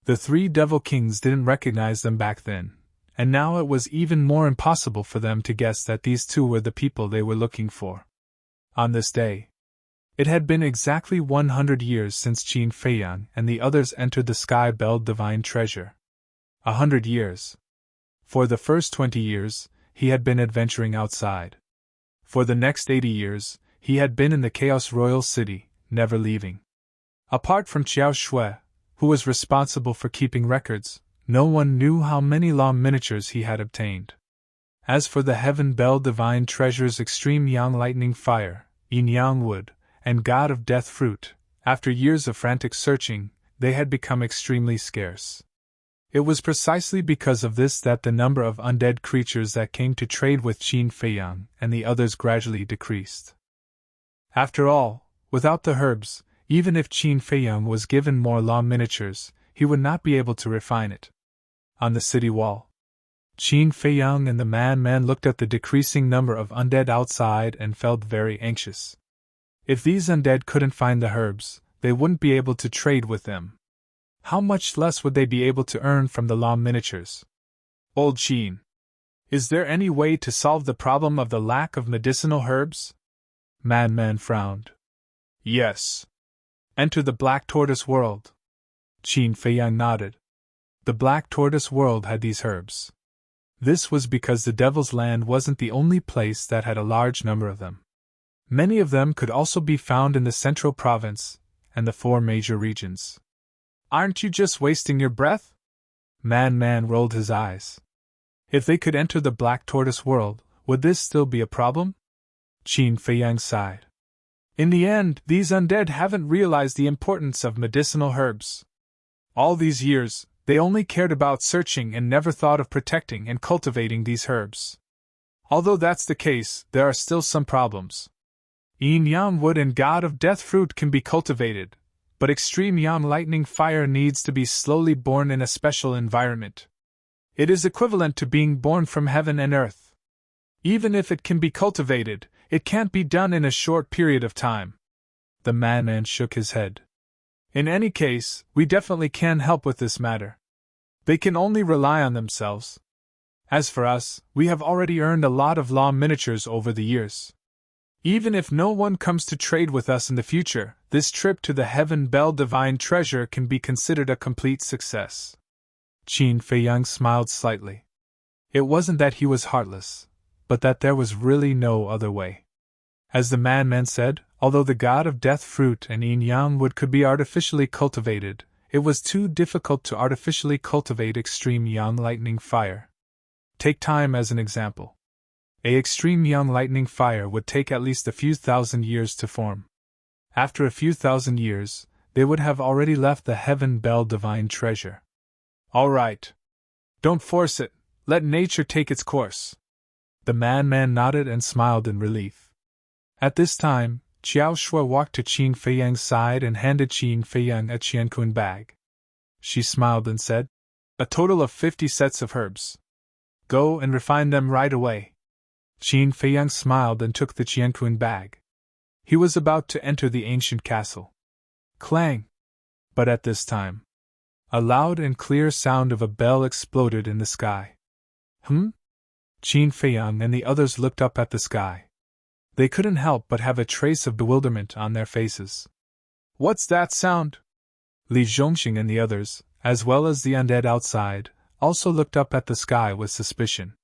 The three Devil Kings didn't recognize them back then, and now it was even more impossible for them to guess that these two were the people they were looking for. On this day, it had been exactly 100 years since Qin Feiyang and the others entered the Sky Bell Divine Treasure. 100 years. For the first 20 years, he had been adventuring outside. For the next 80 years, he had been in the Chaos Royal City, never leaving. Apart from Qiao Shui, who was responsible for keeping records, no one knew how many law miniatures he had obtained. As for the Heaven Bell Divine Treasures Extreme Yang Lightning Fire, Yin Yang Wood, and God of Death Fruit, after years of frantic searching, they had become extremely scarce. It was precisely because of this that the number of undead creatures that came to trade with Qin Feiyang and the others gradually decreased. After all, without the herbs, even if Qin Feiyang was given more law miniatures, he would not be able to refine it. On the city wall, Qin Feiyang and the man looked at the decreasing number of undead outside and felt very anxious. If these undead couldn't find the herbs, they wouldn't be able to trade with them. How much less would they be able to earn from the law miniatures? Old Qin, is there any way to solve the problem of the lack of medicinal herbs? Man frowned. Yes. Enter the Black Tortoise World. Qin Feiyang nodded. The Black Tortoise World had these herbs. This was because the Devil's Land wasn't the only place that had a large number of them. Many of them could also be found in the Central Province and the 4 major regions. Aren't you just wasting your breath? Man rolled his eyes. If they could enter the Black Tortoise World, would this still be a problem? Qin Feiyang sighed. In the end, these undead haven't realized the importance of medicinal herbs. All these years, they only cared about searching and never thought of protecting and cultivating these herbs. Although that's the case, there are still some problems. Yin Yang Wood and God of Death Fruit can be cultivated, but Extreme Yang Lightning Fire needs to be slowly born in a special environment. It is equivalent to being born from heaven and earth. Even if it can be cultivated, It can't be done in a short period of time. The madman shook his head. In any case, we definitely can help with this matter. They can only rely on themselves. As for us, we have already earned a lot of law miniatures over the years. Even if no one comes to trade with us in the future, this trip to the Heaven Bell Divine Treasure can be considered a complete success. Qin Feiyang smiled slightly. It wasn't that he was heartless, but that there was really no other way. As the madman said, although the god of death fruit and yin-yang wood could be artificially cultivated, it was too difficult to artificially cultivate extreme yang lightning fire. Take time as an example. A extreme yang lightning fire would take at least a few thousand years to form. After a few thousand years, they would have already left the Heaven Bell Divine Treasure. All right. Don't force it, let nature take its course. The madman nodded and smiled in relief. At this time, Qiao Shui walked to Qin Feiyang's side and handed Qin Feiyang a qiankun bag. She smiled and said, "A total of 50 sets of herbs. Go and refine them right away." Qin Feiyang smiled and took the qiankun bag. He was about to enter the ancient castle. Clang! But at this time, a loud and clear sound of a bell exploded in the sky. Qin Feiyang and the others looked up at the sky. They couldn't help but have a trace of bewilderment on their faces. What's that sound? Li Zhongxing and the others, as well as the undead outside, also looked up at the sky with suspicion.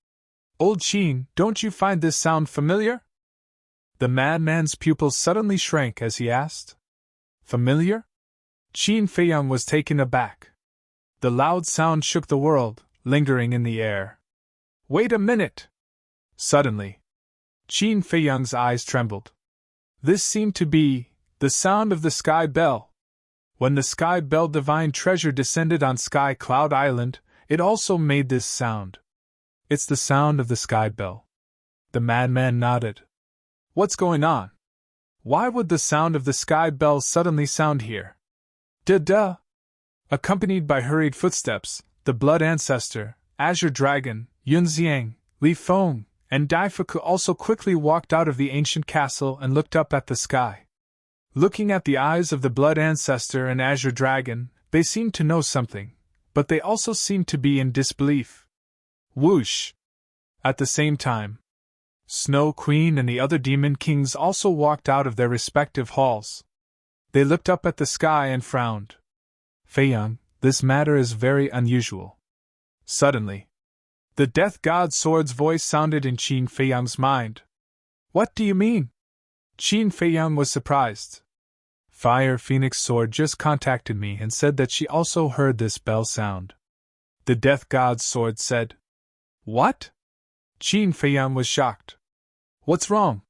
Old Qin, don't you find this sound familiar? The madman's pupils suddenly shrank as he asked. Familiar? Qin Feiyang was taken aback. The loud sound shook the world, lingering in the air. Wait a minute! Suddenly, Qin Feiyang's eyes trembled. This seemed to be the sound of the Sky Bell. When the Sky Bell Divine Treasure descended on Sky Cloud Island, it also made this sound. It's the sound of the Sky Bell. The madman nodded. What's going on? Why would the sound of the Sky Bell suddenly sound here? Duh! Accompanied by hurried footsteps, the Blood Ancestor, Azure Dragon, Yunxiang, Li Feng, and Daifuku also quickly walked out of the ancient castle and looked up at the sky. Looking at the eyes of the Blood Ancestor and Azure Dragon, they seemed to know something, but they also seemed to be in disbelief. Whoosh! At the same time, Snow Queen and the other demon kings also walked out of their respective halls. They looked up at the sky and frowned. Feiyang, this matter is very unusual. Suddenly, the Death God's sword's voice sounded in Qin Feiyang's mind. What do you mean? Qin Feiyang was surprised. Fire Phoenix Sword just contacted me and said that she also heard this bell sound. The Death God's sword said. What? Qin Feiyang was shocked. What's wrong?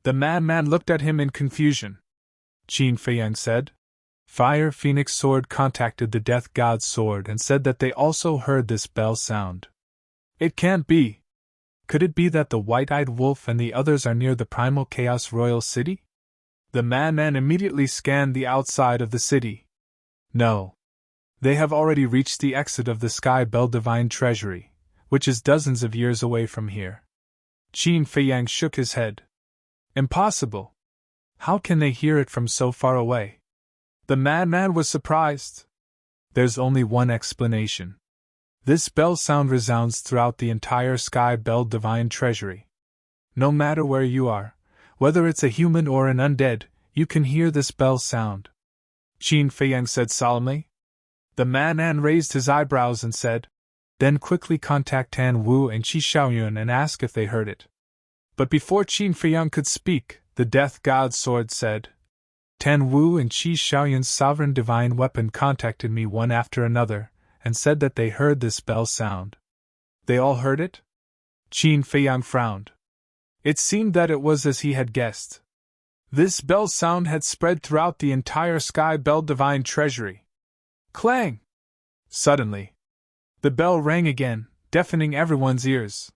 The madman looked at him in confusion. Qin Feiyang said. Fire Phoenix Sword contacted the Death God's sword and said that they also heard this bell sound. It can't be. Could it be that the White-Eyed Wolf and the others are near the Primal Chaos Royal City? The madman immediately scanned the outside of the city. No. They have already reached the exit of the Sky Bell Divine Treasury, which is dozens of years away from here. Qin Feiyang shook his head. Impossible. How can they hear it from so far away? The madman was surprised. There's only one explanation. This bell sound resounds throughout the entire Sky Bell Divine Treasury. No matter where you are, whether it's a human or an undead, you can hear this bell sound. Qin Feiyang said solemnly. The madman raised his eyebrows and said, Then quickly contact Tan Wu and Qi Xiaoyun and ask if they heard it. But before Qin Feiyang could speak, the Death God's sword said, Tan Wu and Qi Xiaoyun's sovereign divine weapon contacted me one after another, and said that they heard this bell sound. They all heard it? Qin Feiyang frowned. It seemed that it was as he had guessed. This bell sound had spread throughout the entire Sky Bell Divine Treasury. Clang! Suddenly, the bell rang again, deafening everyone's ears.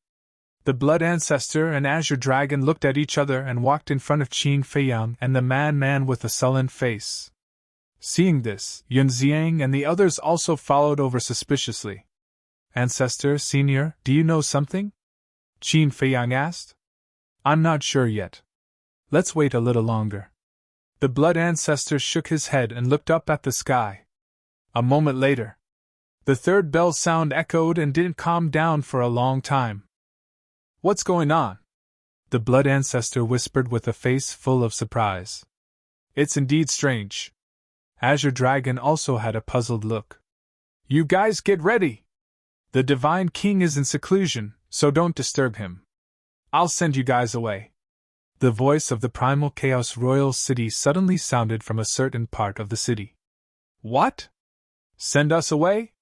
The Blood Ancestor and Azure Dragon looked at each other and walked in front of Qin Feiyang and the madman with a sullen face. Seeing this, Yunxiang and the others also followed over suspiciously. Ancestor, Senior, do you know something? Qin Feiyang asked. I'm not sure yet, Let's wait a little longer. The blood ancestor shook his head and looked up at the sky. A moment later, the third bell sound echoed and didn't calm down for a long time. What's going on? The blood ancestor whispered with a face full of surprise. It's indeed strange. Azure Dragon also had a puzzled look. You guys get ready! The Divine King is in seclusion, so don't disturb him. I'll send you guys away. The voice of the Primal Chaos Royal City suddenly sounded from a certain part of the city. What? Send us away?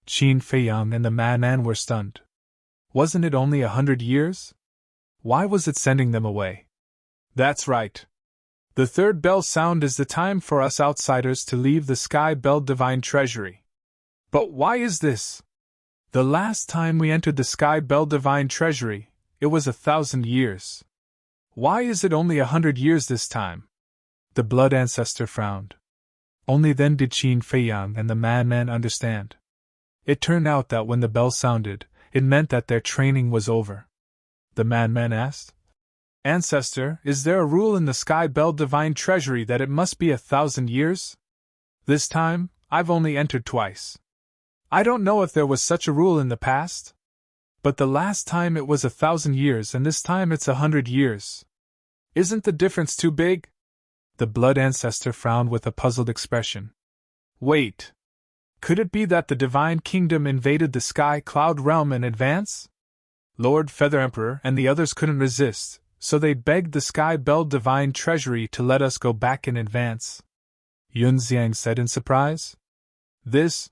Qin Feiyang and the madman were stunned. Wasn't it only 100 years? Why was it sending them away? That's right. The third bell sound is the time for us outsiders to leave the Sky Bell Divine Treasury. But why is this? The last time we entered the Sky Bell Divine Treasury, it was 1,000 years. Why is it only 100 years this time? The blood ancestor frowned. Only then did Qin Feiyang and the madman understand. It turned out that when the bell sounded, it meant that their training was over. The madman asked, Ancestor, is there a rule in the Sky Bell Divine Treasury that it must be 1,000 years? This time, I've only entered twice. I don't know if there was such a rule in the past. But the last time it was 1,000 years and this time it's 100 years. Isn't the difference too big? The blood ancestor frowned with a puzzled expression. Wait. Could it be that the Divine Kingdom invaded the Sky Cloud Realm in advance? Lord Feather Emperor and the others couldn't resist, so they begged the Sky Bell Divine Treasury to let us go back in advance. Yun Xiang said in surprise. This?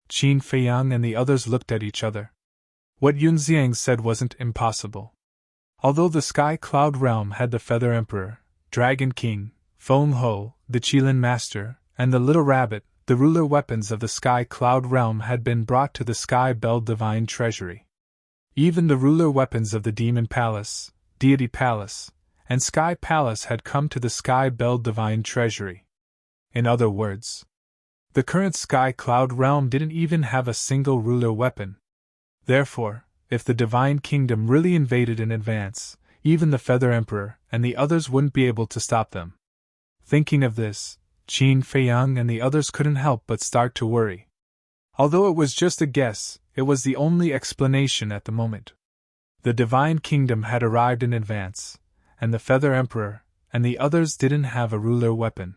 Qin Feiyang and the others looked at each other. What Yun Xiang said wasn't impossible. Although the Sky Cloud Realm had the Feather Emperor, Dragon King, Feng Ho, the Qilin Master, and the Little Rabbit, the ruler weapons of the Sky Cloud Realm had been brought to the Sky Bell Divine Treasury. Even the ruler weapons of the Demon Palace, Deity Palace, and Sky Palace had come to the Sky Bell Divine Treasury. In other words, the current Sky Cloud Realm didn't even have a single ruler weapon. Therefore, if the Divine Kingdom really invaded in advance, even the Feather Emperor and the others wouldn't be able to stop them. Thinking of this, Qin Feiyang and the others couldn't help but start to worry. Although it was just a guess, it was the only explanation at the moment. The Divine Kingdom had arrived in advance, and the Feather Emperor and the others didn't have a ruler weapon.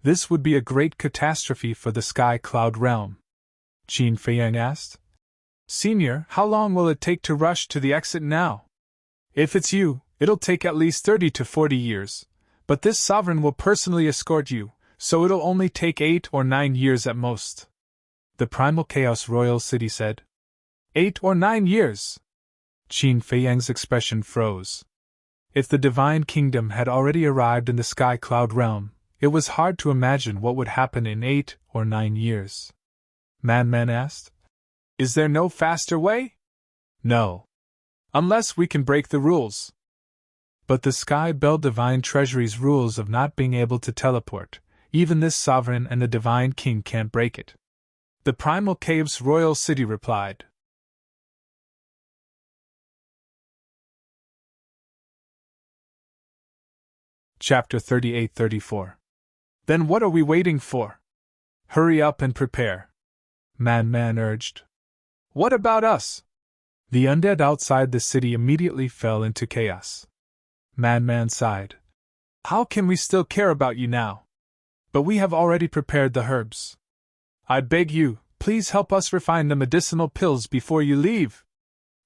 This would be a great catastrophe for the Sky Cloud Realm. Qin Feiyang asked. Senior, how long will it take to rush to the exit now? If it's you, it'll take at least 30 to 40 years, but this sovereign will personally escort you, so it'll only take 8 or 9 years at most. The Primal Chaos Royal City said. 8 or 9 years? Qin Feiyang's expression froze. If the Divine Kingdom had already arrived in the Sky Cloud Realm, it was hard to imagine what would happen in 8 or 9 years. Madman asked. Is there no faster way? No. Unless we can break the rules. But the Sky Bell Divine Treasury's rules of not being able to teleport, even this sovereign and the Divine King can't break it. The Primal Caves Royal City replied. Chapter 38-34. Then what are we waiting for? Hurry up and prepare. Madman urged. What about us? The undead outside the city immediately fell into chaos. Madman sighed. How can we still care about you now? But we have already prepared the herbs. I beg you, please help us refine the medicinal pills before you leave.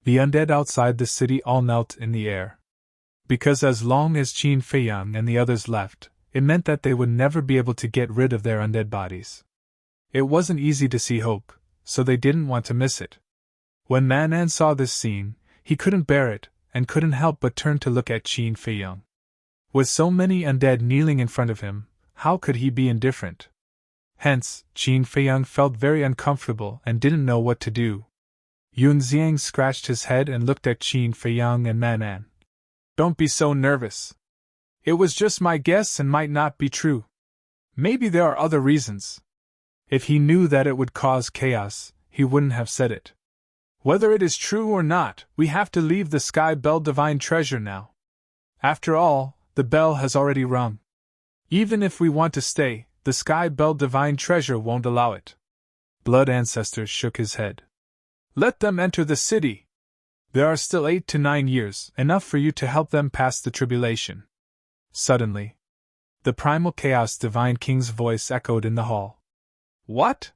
The undead outside the city all knelt in the air. Because as long as Qin Feiyang and the others left, it meant that they would never be able to get rid of their undead bodies. It wasn't easy to see hope, so they didn't want to miss it. When Manan saw this scene, he couldn't bear it, and couldn't help but turn to look at Qin Feiyang. With so many undead kneeling in front of him, how could he be indifferent? Hence, Qin Feiyang felt very uncomfortable and didn't know what to do. Yun Xiang scratched his head and looked at Qin Feiyang and Manan. Don't be so nervous. It was just my guess and might not be true. Maybe there are other reasons. If he knew that it would cause chaos, he wouldn't have said it. Whether it is true or not, we have to leave the Sky Bell Divine Treasure now. After all, the bell has already rung. Even if we want to stay, the Sky Bell Divine Treasure won't allow it. Blood Ancestor shook his head. Let them enter the city. There are still 8 to 9 years, enough for you to help them pass the tribulation. Suddenly, the Primal Chaos Divine King's voice echoed in the hall. What?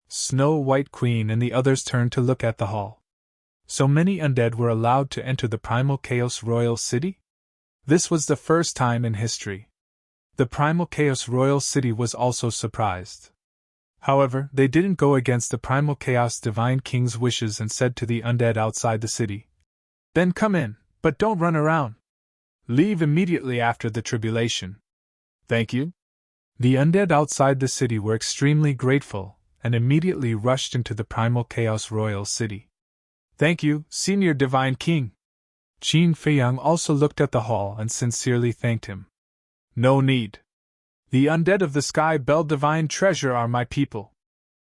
Snow White Queen and the others turned to look at the hall. So many undead were allowed to enter the Primal Chaos Royal City? This was the first time in history. The Primal Chaos Royal City was also surprised. However, they didn't go against the Primal Chaos Divine King's wishes and said to the undead outside the city, Then come in, but don't run around. Leave immediately after the tribulation. Thank you. The undead outside the city were extremely grateful, and immediately rushed into the Primal Chaos Royal City. Thank you, Senior Divine King. Qin Feiyang also looked at the hall and sincerely thanked him. No need. The undead of the Sky Bell Divine Treasure are my people.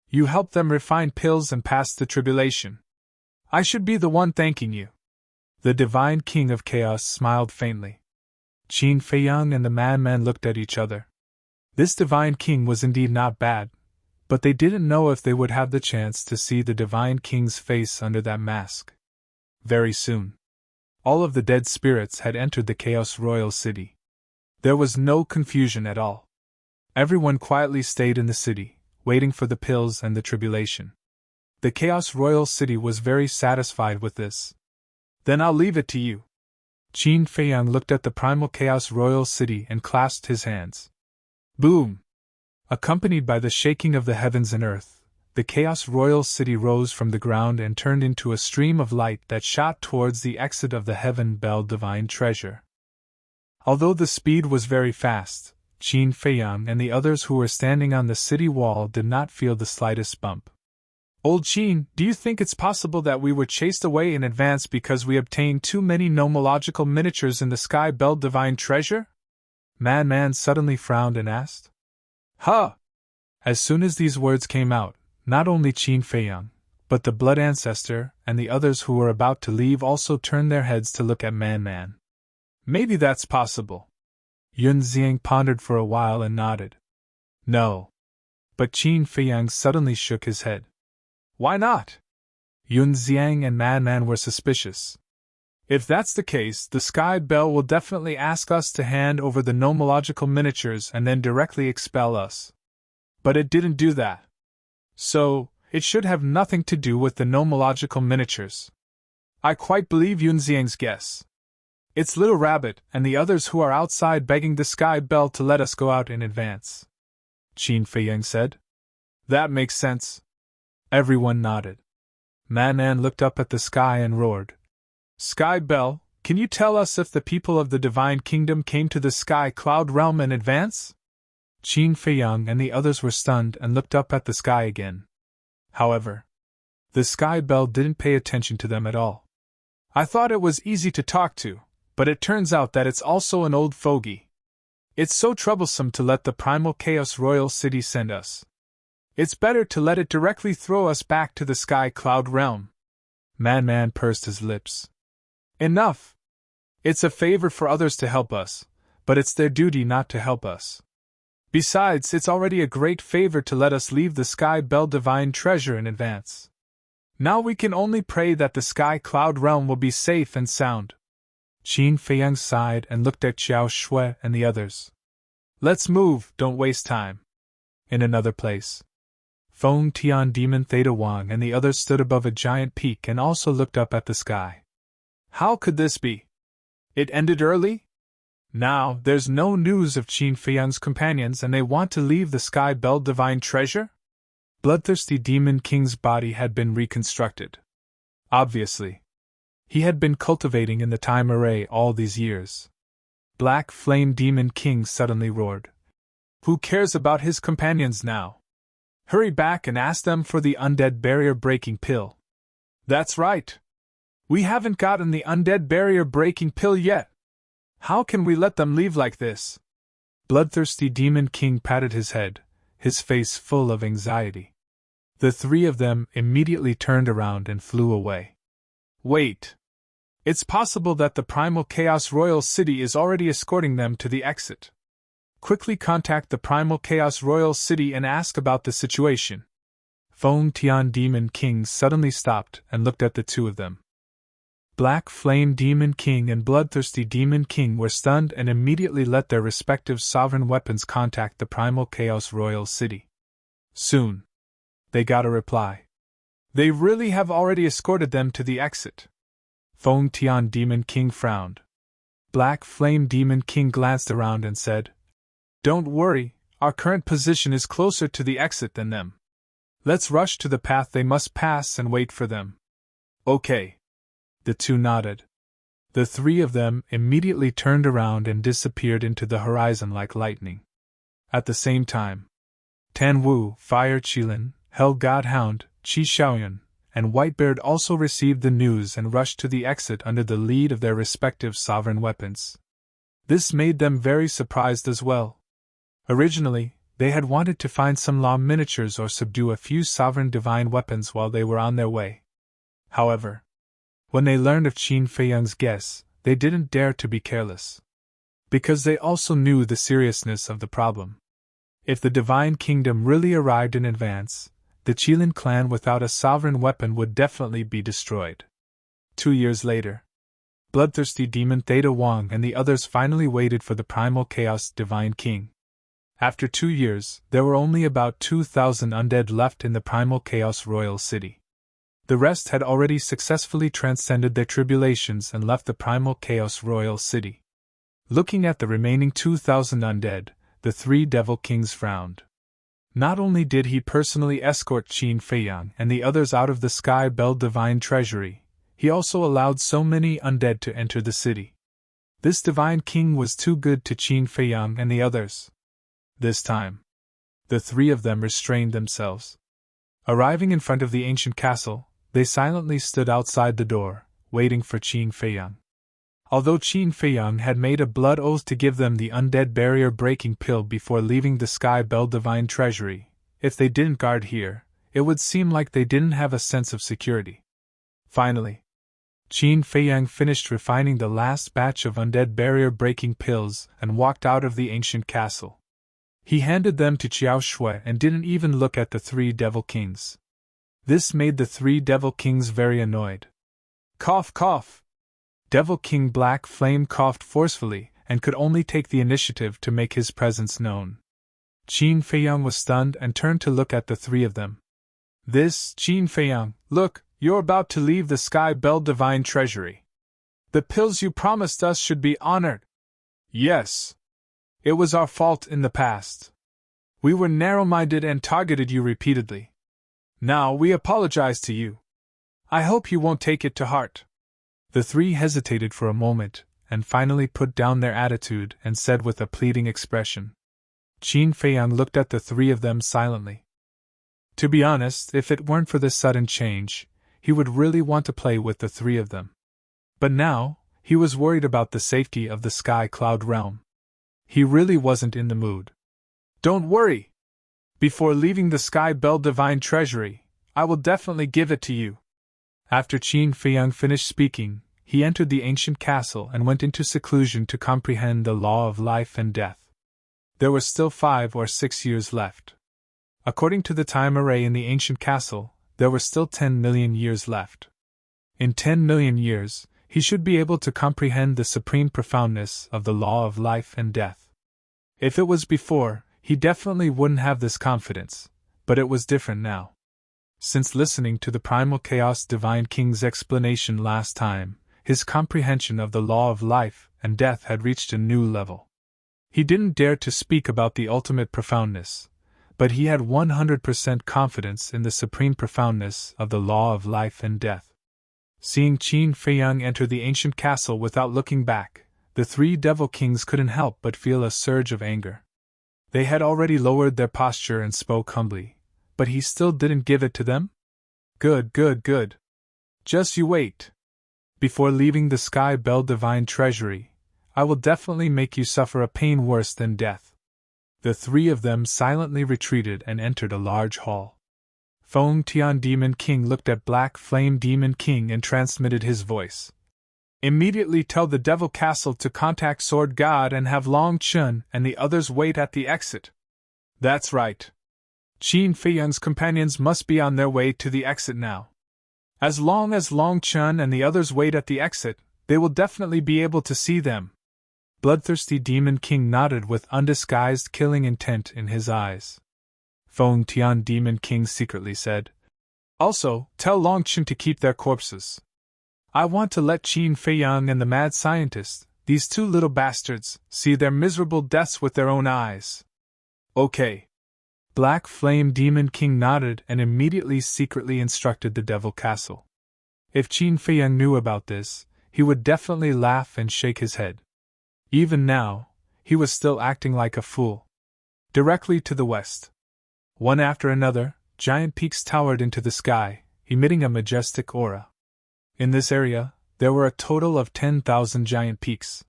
You helped them refine pills and pass the tribulation. I should be the one thanking you. The Divine King of Chaos smiled faintly. Qin Feiyang and the madman looked at each other. This Divine King was indeed not bad, but they didn't know if they would have the chance to see the Divine King's face under that mask. Very soon, all of the dead spirits had entered the Chaos Royal City. There was no confusion at all. Everyone quietly stayed in the city, waiting for the pills and the tribulation. The Chaos Royal City was very satisfied with this. Then I'll leave it to you. Qin Feiyang looked at the Primal Chaos Royal City and clasped his hands. Boom! Accompanied by the shaking of the heavens and earth, the Chaos Royal City rose from the ground and turned into a stream of light that shot towards the exit of the Heaven Bell Divine Treasure. Although the speed was very fast, Qin Feiyang and the others who were standing on the city wall did not feel the slightest bump. Old Qin, do you think it's possible that we were chased away in advance because we obtained too many nomological miniatures in the Sky Bell Divine Treasure? Madman suddenly frowned and asked. Huh! As soon as these words came out, not only Qin Feiyang, but the Blood Ancestor and the others who were about to leave also turned their heads to look at Man. Maybe that's possible. Yun Xiang pondered for a while and nodded. No. But Qin Feiyang suddenly shook his head. Why not? Yun Xiang and Madman were suspicious. If that's the case, the Sky Bell will definitely ask us to hand over the nomological miniatures and then directly expel us. But it didn't do that. So, it should have nothing to do with the nomological miniatures. I quite believe Yun Xiang's guess. It's Little Rabbit and the others who are outside begging the Sky Bell to let us go out in advance. Qin Feiyang said. That makes sense. Everyone nodded. Man looked up at the sky and roared. Sky Bell, can you tell us if the people of the Divine Kingdom came to the Sky Cloud Realm in advance? Qin Feiyang and the others were stunned and looked up at the sky again. However, the Sky Bell didn't pay attention to them at all. I thought it was easy to talk to, but it turns out that it's also an old fogey. It's so troublesome to let the Primal Chaos Royal City send us. It's better to let it directly throw us back to the Sky Cloud Realm. Man pursed his lips. Enough! It's a favor for others to help us, but it's their duty not to help us. Besides, it's already a great favor to let us leave the Sky Bell Divine Treasure in advance. Now we can only pray that the Sky Cloud Realm will be safe and sound. Qin Feiyang sighed and looked at Xiao Shui and the others. Let's move, don't waste time. In another place, Feng Tian Demon Theta Wang and the others stood above a giant peak and also looked up at the sky. How could this be? It ended early? Now, there's no news of Qin Feiyang's companions and they want to leave the Sky Bell Divine Treasure? Bloodthirsty Demon King's body had been reconstructed. Obviously. He had been cultivating in the time array all these years. Black Flame Demon King suddenly roared. Who cares about his companions now? Hurry back and ask them for the undead barrier-breaking pill. That's right. We haven't gotten the undead barrier-breaking pill yet. How can we let them leave like this? Bloodthirsty Demon King patted his head, his face full of anxiety. The three of them immediately turned around and flew away. Wait. It's possible that the Primal Chaos Royal City is already escorting them to the exit. Quickly contact the Primal Chaos Royal City and ask about the situation. Feng Tian Demon King suddenly stopped and looked at the two of them. Black Flame Demon King and Bloodthirsty Demon King were stunned and immediately let their respective sovereign weapons contact the Primal Chaos Royal City. Soon, they got a reply. They really have already escorted them to the exit. Feng Tian Demon King frowned. Black Flame Demon King glanced around and said, "Don't worry, our current position is closer to the exit than them. Let's rush to the path they must pass and wait for them." Okay. The two nodded. The three of them immediately turned around and disappeared into the horizon like lightning. At the same time, Tan Wu, Fire Qilin, Hell Godhound, Qi Xiaoyun, and Whitebeard also received the news and rushed to the exit under the lead of their respective sovereign weapons. This made them very surprised as well. Originally, they had wanted to find some law miniatures or subdue a few sovereign divine weapons while they were on their way. However, when they learned of Qin Feiyang's guess, they didn't dare to be careless. Because they also knew the seriousness of the problem. If the Divine Kingdom really arrived in advance, the Qilin clan without a sovereign weapon would definitely be destroyed. 2 years later, Bloodthirsty Demon Theta Wang and the others finally waited for the Primal Chaos Divine King. After 2 years, there were only about 2,000 undead left in the Primal Chaos Royal City. The rest had already successfully transcended their tribulations and left the Primal Chaos Royal City. Looking at the remaining 2,000 undead, the three Devil Kings frowned. Not only did he personally escort Qin Feiyang and the others out of the Sky Bell Divine Treasury, he also allowed so many undead to enter the city. This Divine King was too good to Qin Feiyang and the others. This time, the three of them restrained themselves. Arriving in front of the ancient castle, they silently stood outside the door, waiting for Qin Feiyang. Although Qin Feiyang had made a blood oath to give them the undead barrier-breaking pill before leaving the Sky Bell Divine Treasury, if they didn't guard here, it would seem like they didn't have a sense of security. Finally, Qin Feiyang finished refining the last batch of undead barrier-breaking pills and walked out of the ancient castle. He handed them to Qiao Shui and didn't even look at the three Devil Kings. This made the three Devil Kings very annoyed. Cough, cough! Devil King Black Flame coughed forcefully and could only take the initiative to make his presence known. Qin Feiyang was stunned and turned to look at the three of them. Qin Feiyang, look, you're about to leave the Sky Bell Divine Treasury. The pills you promised us should be honored. Yes. It was our fault in the past. We were narrow-minded and targeted you repeatedly. Now we apologize to you. I hope you won't take it to heart. The three hesitated for a moment, and finally put down their attitude and said with a pleading expression. Qin Feiyang looked at the three of them silently. To be honest, if it weren't for this sudden change, he would really want to play with the three of them. But now, he was worried about the safety of the Sky Cloud realm. He really wasn't in the mood. Don't worry! Before leaving the Sky Bell Divine Treasury, I will definitely give it to you. After Qin Feiyang finished speaking, he entered the ancient castle and went into seclusion to comprehend the law of life and death. There were still 5 or 6 years left. According to the time array in the ancient castle, there were still 10 million years left. In 10 million years, he should be able to comprehend the supreme profoundness of the law of life and death. If it was before, he definitely wouldn't have this confidence, but it was different now. Since listening to the Primal Chaos Divine King's explanation last time, his comprehension of the law of life and death had reached a new level. He didn't dare to speak about the ultimate profoundness, but he had 100% confidence in the supreme profoundness of the law of life and death. Seeing Qin Feiyang enter the ancient castle without looking back, the three Devil Kings couldn't help but feel a surge of anger. They had already lowered their posture and spoke humbly, but he still didn't give it to them? Good, good, good. Just you wait. Before leaving the Sky Bell Divine Treasury, I will definitely make you suffer a pain worse than death. The three of them silently retreated and entered a large hall. Feng Tian Demon King looked at Black Flame Demon King and transmitted his voice. Immediately tell the Devil Castle to contact Sword God and have Long Chun and the others wait at the exit. That's right. Qin Feiyang's companions must be on their way to the exit now. As long as Long Chun and the others wait at the exit, they will definitely be able to see them. Bloodthirsty Demon King nodded with undisguised killing intent in his eyes. Feng Tian Demon King secretly said, "Also, tell Long Chun to keep their corpses. I want to let Qin Feiyang and the mad scientist, these two little bastards, see their miserable deaths with their own eyes." Okay. Black Flame Demon King nodded and immediately secretly instructed the Devil Castle. If Qin Feiyang knew about this, he would definitely laugh and shake his head. Even now, he was still acting like a fool. Directly to the west, one after another, giant peaks towered into the sky, emitting a majestic aura. In this area, there were a total of 10,000 giant peaks.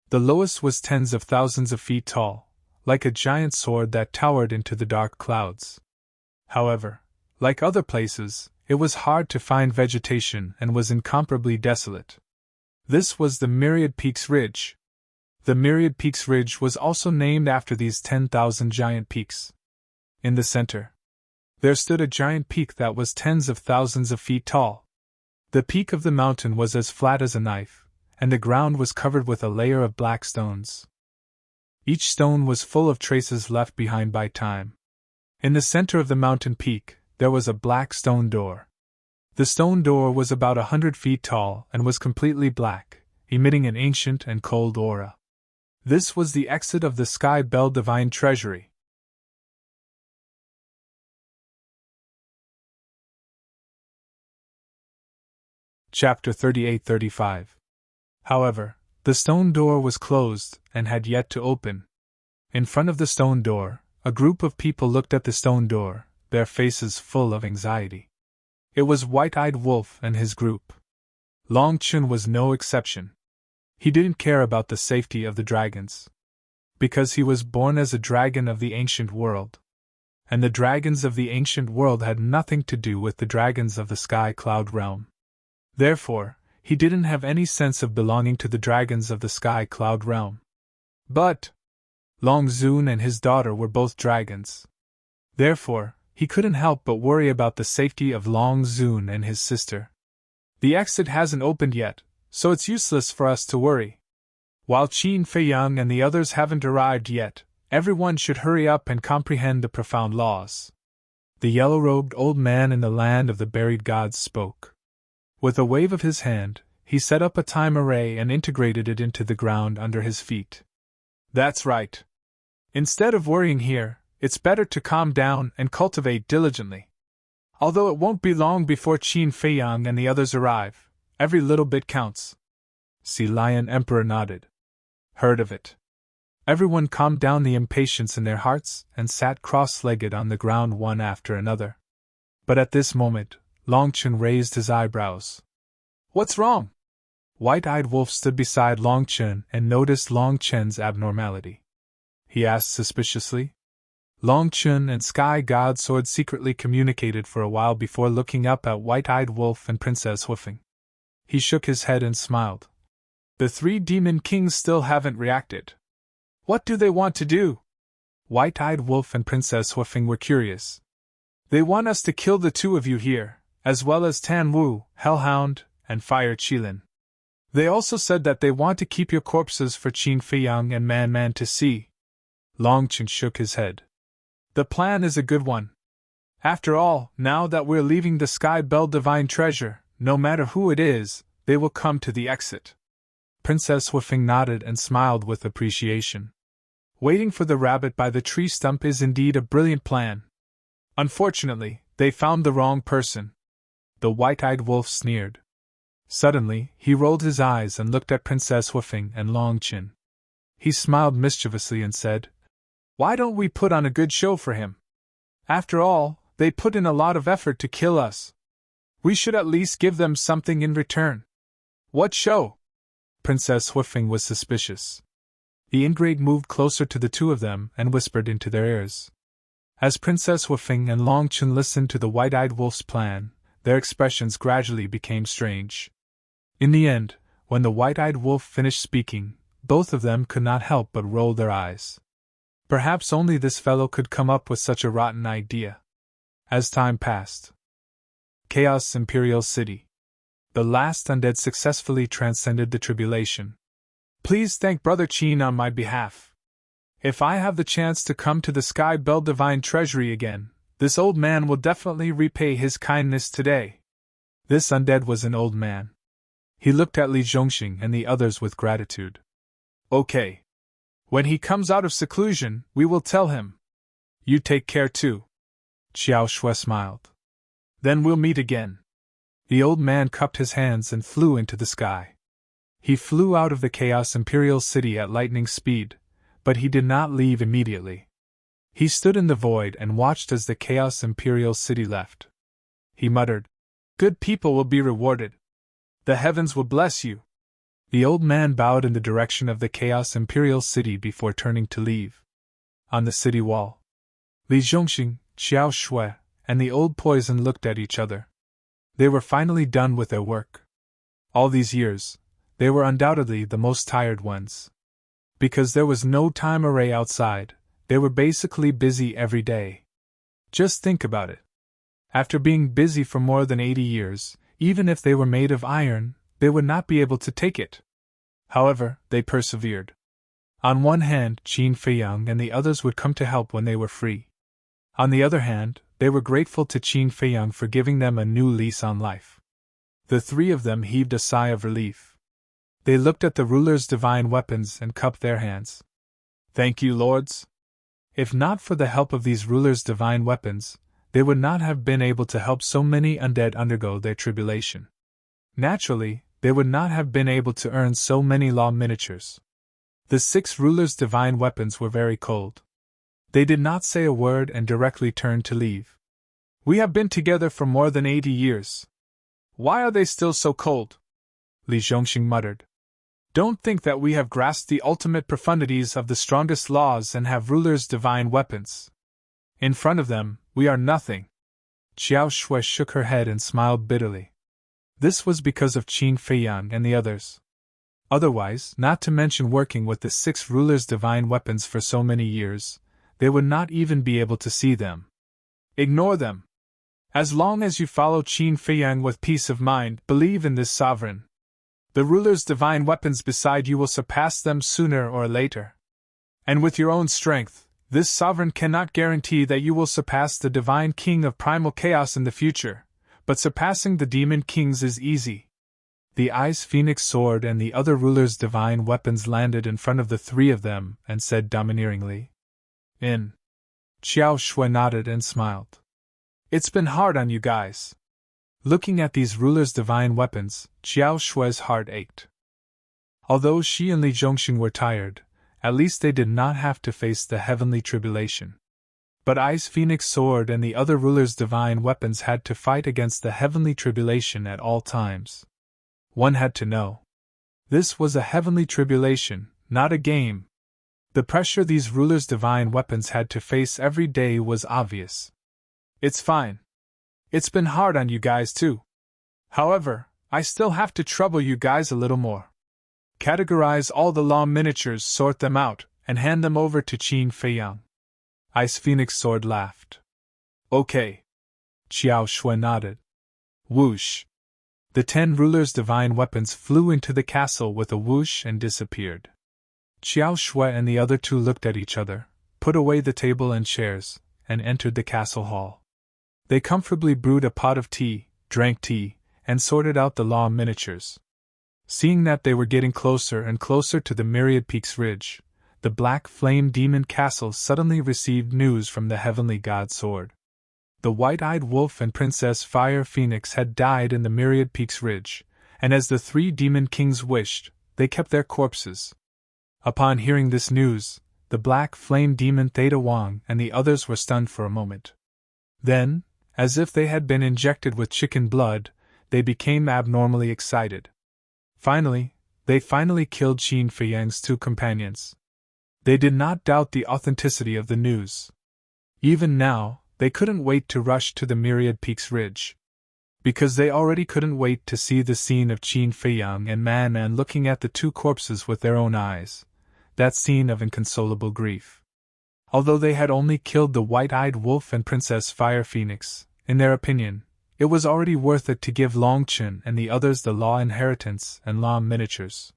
The lowest was tens of thousands of feet tall, like a giant sword that towered into the dark clouds. However, like other places, it was hard to find vegetation and was incomparably desolate. This was the Myriad Peaks Ridge. The Myriad Peaks Ridge was also named after these 10,000 giant peaks. In the center, there stood a giant peak that was tens of thousands of feet tall. The peak of the mountain was as flat as a knife, and the ground was covered with a layer of black stones. Each stone was full of traces left behind by time. In the center of the mountain peak, there was a black stone door. The stone door was about 100 feet tall and was completely black, emitting an ancient and cold aura. This was the exit of the Sky Bell Divine Treasury. Chapter 38-35. However, the stone door was closed and had yet to open. In front of the stone door, a group of people looked at the stone door, their faces full of anxiety. It was White-Eyed Wolf and his group. Long Chun was no exception. He didn't care about the safety of the dragons, because he was born as a dragon of the ancient world. And the dragons of the ancient world had nothing to do with the dragons of the Sky Cloud realm. Therefore, he didn't have any sense of belonging to the dragons of the Sky Cloud realm. But Long Zun and his daughter were both dragons. Therefore, he couldn't help but worry about the safety of Long Zun and his sister. The exit hasn't opened yet, so it's useless for us to worry. While Qin Feiyang and the others haven't arrived yet, everyone should hurry up and comprehend the profound laws. The yellow-robed old man in the land of the buried gods spoke. With a wave of his hand, he set up a time array and integrated it into the ground under his feet. That's right. Instead of worrying here, it's better to calm down and cultivate diligently. Although it won't be long before Qin Feiyang and the others arrive, every little bit counts. Sea Lion Emperor nodded. Heard of it. Everyone calmed down the impatience in their hearts and sat cross-legged on the ground one after another. But at this moment, Long Chun raised his eyebrows. What's wrong? White-Eyed Wolf stood beside Long Chun and noticed Long Chun's abnormality. He asked suspiciously. Long Chun and Sky God Sword secretly communicated for a while before looking up at White-Eyed Wolf and Princess Hoofing. He shook his head and smiled. The three demon kings still haven't reacted. What do they want to do? White-Eyed Wolf and Princess Hoofing were curious. They want us to kill the two of you here, as well as Tan Wu, Hellhound, and Fire Qilin. They also said that they want to keep your corpses for Qin Feiyang and Man Man to see. Long Chun shook his head. The plan is a good one. After all, now that we're leaving the Sky Bell Divine Treasure, no matter who it is, they will come to the exit. Princess Hoofing nodded and smiled with appreciation. Waiting for the rabbit by the tree stump is indeed a brilliant plan. Unfortunately, they found the wrong person. The White-Eyed Wolf sneered. Suddenly, he rolled his eyes and looked at Princess Hoofing and Long Chun. He smiled mischievously and said, Why don't we put on a good show for him? After all, they put in a lot of effort to kill us. We should at least give them something in return. What show? Princess Hoofing was suspicious. The ingrate moved closer to the two of them and whispered into their ears. As Princess Hoofing and Long Chun listened to the White-Eyed Wolf's plan, their expressions gradually became strange. In the end, When the white-eyed wolf finished speaking, both of them could not help but roll their eyes. Perhaps only this fellow could come up with such a rotten idea. As time passed. Chaos Imperial City. The last undead successfully transcended the tribulation. Please thank Brother Qin on my behalf. If I have the chance to come to the Sky Bell Divine Treasury again, this old man will definitely repay his kindness today. This undead was an old man. He looked at Li Zhongxing and the others with gratitude. Okay. When he comes out of seclusion, we will tell him. You take care too. Xiao Shui smiled. Then we'll meet again. The old man cupped his hands and flew into the sky. He flew out of the Chaos Imperial City at lightning speed, but he did not leave immediately. He stood in the void and watched as the Chaos Imperial City left. He muttered, "Good people will be rewarded. The heavens will bless you." The old man bowed in the direction of the Chaos Imperial City before turning to leave. On the city wall, Li Zhongxing, Xiao Shui, and the old poison looked at each other. They were finally done with their work. All these years, they were undoubtedly the most tired ones. Because there was no time array outside, they were basically busy every day. Just think about it. After being busy for more than 80 years, even if they were made of iron, they would not be able to take it. However, they persevered. On one hand, Qin Feiyang and the others would come to help when they were free. On the other hand, they were grateful to Qin Feiyang for giving them a new lease on life. The three of them heaved a sigh of relief. They looked at the ruler's divine weapons and cupped their hands. Thank you, lords. If not for the help of these rulers' divine weapons, they would not have been able to help so many undead undergo their tribulation. Naturally, they would not have been able to earn so many law miniatures. The 6 rulers' divine weapons were very cold. They did not say a word and directly turned to leave. We have been together for more than 80 years. Why are they still so cold? Li Zhongxing muttered. Don't think that we have grasped the ultimate profundities of the strongest laws and have rulers' divine weapons. In front of them, we are nothing. Xiao Shui shook her head and smiled bitterly. This was because of Qin Feiyang and the others. Otherwise, not to mention working with the 6 rulers' divine weapons for so many years, they would not even be able to see them. Ignore them. As long as you follow Qin Feiyang with peace of mind, believe in this sovereign. The ruler's divine weapons beside you will surpass them sooner or later. And with your own strength, this sovereign cannot guarantee that you will surpass the divine king of primal chaos in the future, but surpassing the demon kings is easy. The Ice Phoenix sword and the other ruler's divine weapons landed in front of the 3 of them and said domineeringly, "In." Xiao Shui nodded and smiled. It's been hard on you guys. Looking at these rulers' divine weapons, Xiao Shui's heart ached. Although she and Li Zhongxing were tired, at least they did not have to face the heavenly tribulation. But Ice Phoenix sword and the other rulers' divine weapons had to fight against the heavenly tribulation at all times. One had to know. This was a heavenly tribulation, not a game. The pressure these rulers' divine weapons had to face every day was obvious. It's fine. It's been hard on you guys too. However, I still have to trouble you guys a little more. Categorize all the law miniatures, sort them out, and hand them over to Qin Feiyang. Ice Phoenix sword laughed. Okay. Xiao Shui nodded. Whoosh. The 10 rulers' divine weapons flew into the castle with a whoosh and disappeared. Xiao Shui and the other 2 looked at each other, put away the table and chairs, and entered the castle hall. They comfortably brewed a pot of tea, drank tea, and sorted out the law miniatures. Seeing that they were getting closer and closer to the Myriad Peaks Ridge, the Black Flame Demon Castle suddenly received news from the Heavenly God Sword. The White-Eyed Wolf and Princess Fire Phoenix had died in the Myriad Peaks Ridge, and as the 3 demon kings wished, they kept their corpses. Upon hearing this news, the Black Flame Demon Theta Wang and the others were stunned for a moment. Then, as if they had been injected with chicken blood, they became abnormally excited. They finally killed Qin Feiyang's 2 companions. They did not doubt the authenticity of the news. Even now, they couldn't wait to rush to the Myriad Peaks Ridge. because they already couldn't wait to see the scene of Qin Feiyang and Man and looking at the two corpses with their own eyes, that scene of inconsolable grief. Although they had only killed the white-eyed wolf and Princess Fire Phoenix, in their opinion, it was already worth it to give Long Chen and the others the law inheritance and law miniatures.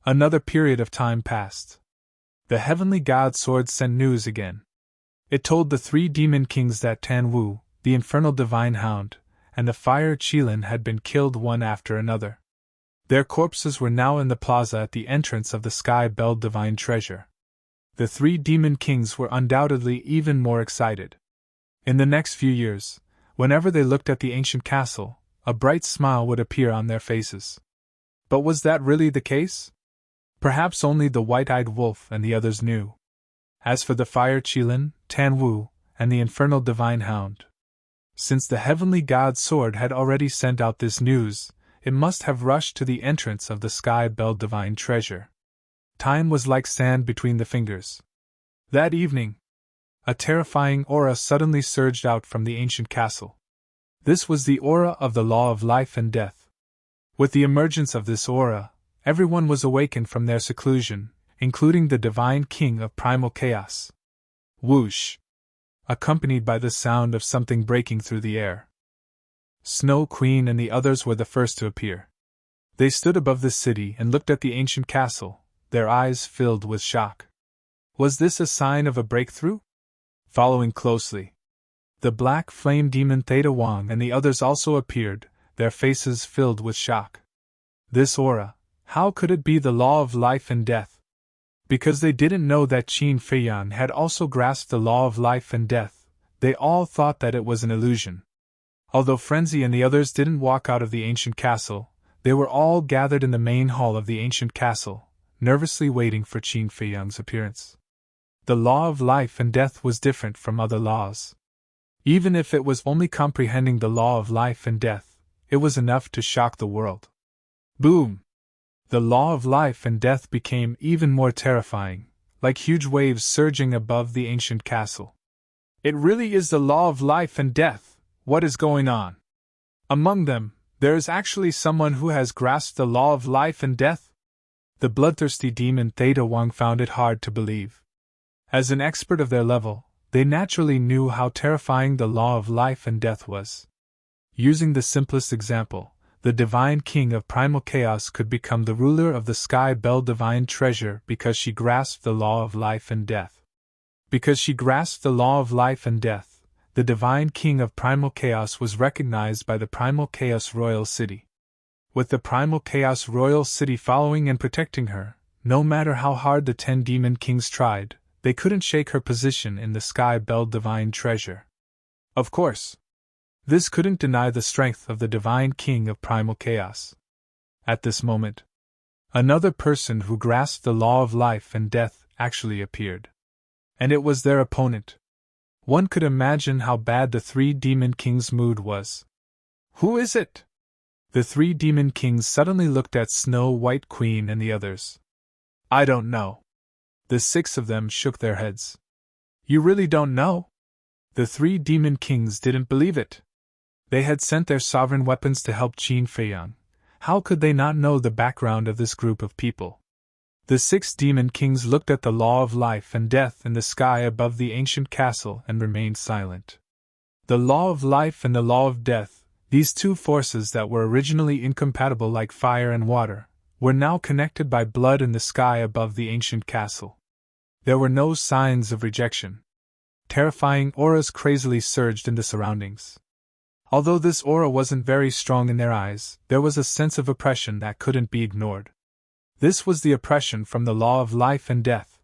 Another period of time passed. The heavenly god sword sent news again. It told the three demon kings that Tan Wu, the infernal divine hound, and the fire Qilin had been killed one after another. Their corpses were now in the plaza at the entrance of the sky-belled divine treasure. The three demon kings were undoubtedly even more excited. In the next few years, whenever they looked at the ancient castle, a bright smile would appear on their faces. But was that really the case? Perhaps only the white-eyed wolf and the others knew. As for the fire Qilin, Tan Wu, and the infernal divine hound, since the heavenly god's sword had already sent out this news, it must have rushed to the entrance of the sky-belled divine treasure. Time was like sand between the fingers. That evening, a terrifying aura suddenly surged out from the ancient castle. This was the aura of the law of life and death. With the emergence of this aura, everyone was awakened from their seclusion, including the divine king of primal chaos. Whoosh! Accompanied by the sound of something breaking through the air. Snow Queen and the others were the first to appear. They stood above the city and looked at the ancient castle, their eyes filled with shock. Was this a sign of a breakthrough? Following closely, the black flame demon Theta Wang and the others also appeared, their faces filled with shock. This aura, how could it be the law of life and death? Because they didn't know that Qin Feiyang had also grasped the law of life and death, they all thought that it was an illusion. Although Frenzy and the others didn't walk out of the ancient castle, they were all gathered in the main hall of the ancient castle, nervously waiting for Qin Feiyang's appearance. The law of life and death was different from other laws. Even if it was only comprehending the law of life and death, it was enough to shock the world. Boom! The law of life and death became even more terrifying, like huge waves surging above the ancient castle. It really is the law of life and death. What is going on? Among them, there is actually someone who has grasped the law of life and death? The bloodthirsty demon Theta Wang found it hard to believe. As an expert of their level, they naturally knew how terrifying the law of life and death was. Using the simplest example, the divine king of primal chaos could become the ruler of the sky-belled divine treasure because she grasped the law of life and death. Because she grasped the law of life and death, the divine king of primal chaos was recognized by the primal chaos royal city. With the primal chaos royal city following and protecting her, no matter how hard the 10 demon kings tried, they couldn't shake her position in the sky-belled divine treasure. Of course, this couldn't deny the strength of the divine king of primal chaos. At this moment, another person who grasped the law of life and death actually appeared. And it was their opponent. One could imagine how bad the 3 demon kings' mood was. Who is it? The 3 demon kings suddenly looked at Snow White Queen and the others. I don't know. The 6 of them shook their heads. You really don't know? The 3 demon kings didn't believe it. They had sent their sovereign weapons to help Qin Feiyang. How could they not know the background of this group of people? The 6 demon kings looked at the law of life and death in the sky above the ancient castle and remained silent. The law of life and the law of death, these 2 forces that were originally incompatible like fire and water, were now connected by blood in the sky above the ancient castle. There were no signs of rejection. Terrifying auras crazily surged in the surroundings. Although this aura wasn't very strong in their eyes, there was a sense of oppression that couldn't be ignored. This was the oppression from the law of life and death.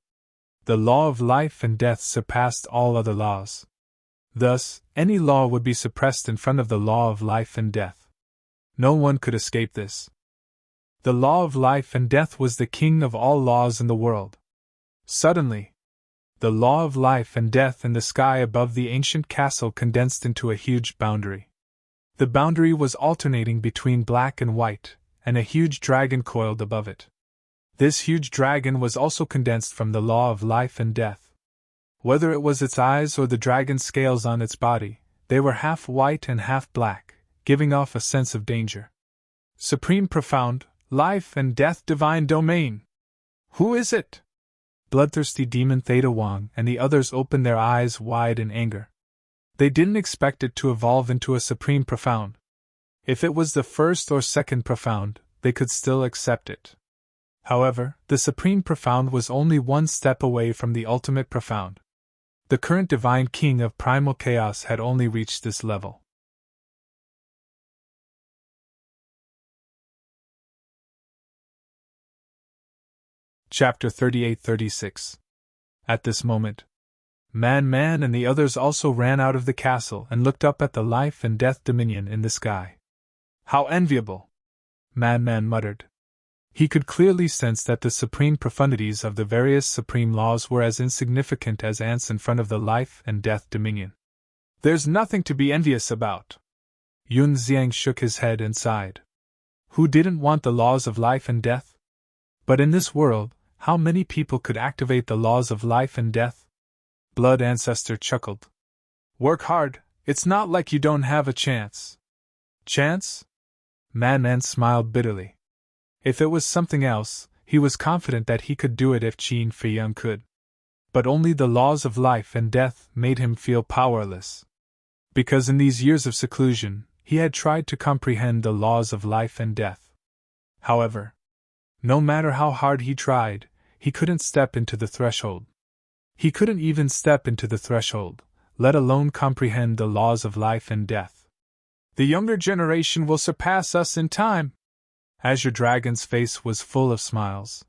The law of life and death surpassed all other laws. Thus, any law would be suppressed in front of the law of life and death. No one could escape this. The law of life and death was the king of all laws in the world. Suddenly, the law of life and death in the sky above the ancient castle condensed into a huge boundary. The boundary was alternating between black and white, and a huge dragon coiled above it. This huge dragon was also condensed from the law of life and death. Whether it was its eyes or the dragon's scales on its body, they were half white and half black, giving off a sense of danger. Supreme profound, life and death divine domain. Who is it? Bloodthirsty demon Theta Wang and the others opened their eyes wide in anger. They didn't expect it to evolve into a supreme profound. If it was the first or second profound, they could still accept it. However, the supreme profound was only one step away from the ultimate profound. The current divine king of primal chaos had only reached this level. Chapter 38-36. At this moment, Man and the others also ran out of the castle and looked up at the life and death dominion in the sky. How enviable! Man muttered. He could clearly sense that the supreme profundities of the various supreme laws were as insignificant as ants in front of the life and death dominion. There's nothing to be envious about. Yun Xiang shook his head and sighed. Who didn't want the laws of life and death? But in this world, how many people could activate the laws of life and death? Blood Ancestor chuckled. Work hard, it's not like you don't have a chance. Chance? Man smiled bitterly. If it was something else, he was confident that he could do it if Qin Feiyang could. But only the laws of life and death made him feel powerless. Because in these years of seclusion, he had tried to comprehend the laws of life and death. However, no matter how hard he tried, he couldn't step into the threshold. He couldn't even step into the threshold, let alone comprehend the laws of life and death. The younger generation will surpass us in time. Azure Dragon's face was full of smiles.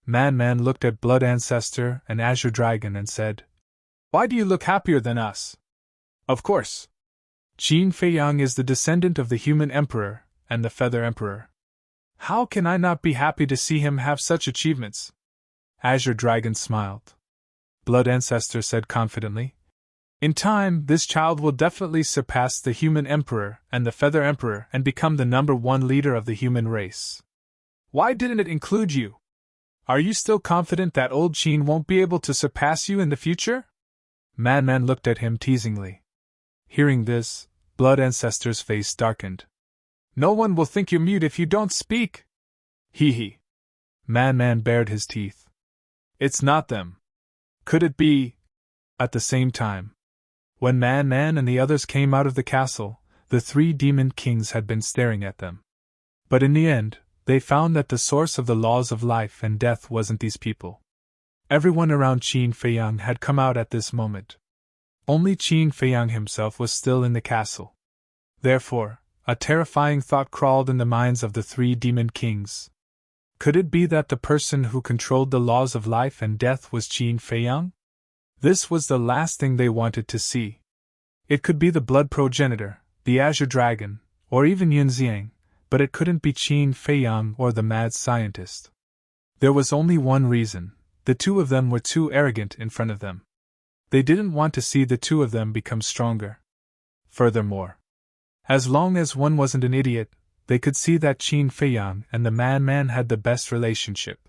Man looked at Blood Ancestor and Azure Dragon and said, Why do you look happier than us? Of course. Qin Feiyang is the descendant of the Human Emperor and the Feather Emperor. How can I not be happy to see him have such achievements? Azure Dragon smiled. Blood Ancestor said confidently, In time, this child will definitely surpass the Human Emperor and the Feather Emperor and become the #1 leader of the human race. Why didn't it include you? Are you still confident that old Qin won't be able to surpass you in the future? Man looked at him teasingly. Hearing this, Blood Ancestor's face darkened. No one will think you're mute if you don't speak. Hee. Man bared his teeth. It's not them. Could it be? At the same time, when Man and the others came out of the castle, the 3 demon kings had been staring at them. But in the end, they found that the source of the laws of life and death wasn't these people. Everyone around Qin Feiyang had come out at this moment. Only Qin Feiyang himself was still in the castle. Therefore, a terrifying thought crawled in the minds of the 3 demon kings. Could it be that the person who controlled the laws of life and death was Qin Feiyang? This was the last thing they wanted to see. It could be the blood progenitor, the Azure Dragon, or even Yun Xiang, but it couldn't be Qin Feiyang or the mad scientist. There was only one reason: the 2 of them were too arrogant in front of them. They didn't want to see the 2 of them become stronger. Furthermore, as long as one wasn't an idiot, they could see that Qin Feiyang and the Man had the best relationship.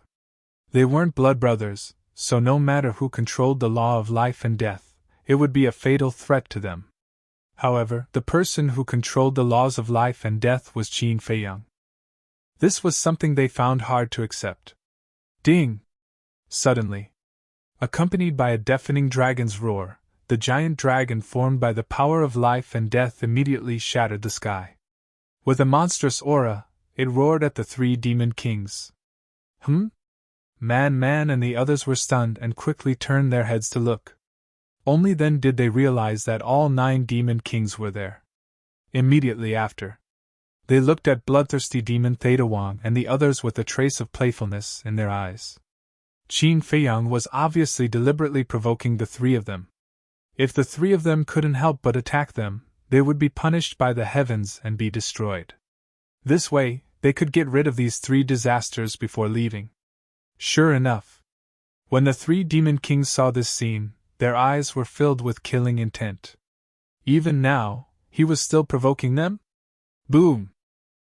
They weren't blood brothers, so no matter who controlled the law of life and death, it would be a fatal threat to them. However, the person who controlled the laws of life and death was Qin Feiyang. This was something they found hard to accept. Ding! Suddenly, accompanied by a deafening dragon's roar, the giant dragon formed by the power of life and death immediately shattered the sky. With a monstrous aura, it roared at the 3 demon kings. Man and the others were stunned and quickly turned their heads to look. Only then did they realize that all 9 demon kings were there. Immediately after, they looked at bloodthirsty demon Theta Wang and the others with a trace of playfulness in their eyes. Qin Feiyang was obviously deliberately provoking the 3 of them. If the 3 of them couldn't help but attack them, they would be punished by the heavens and be destroyed. This way, they could get rid of these 3 disasters before leaving. Sure enough, when the 3 demon kings saw this scene, their eyes were filled with killing intent. Even now, he was still provoking them? Boom!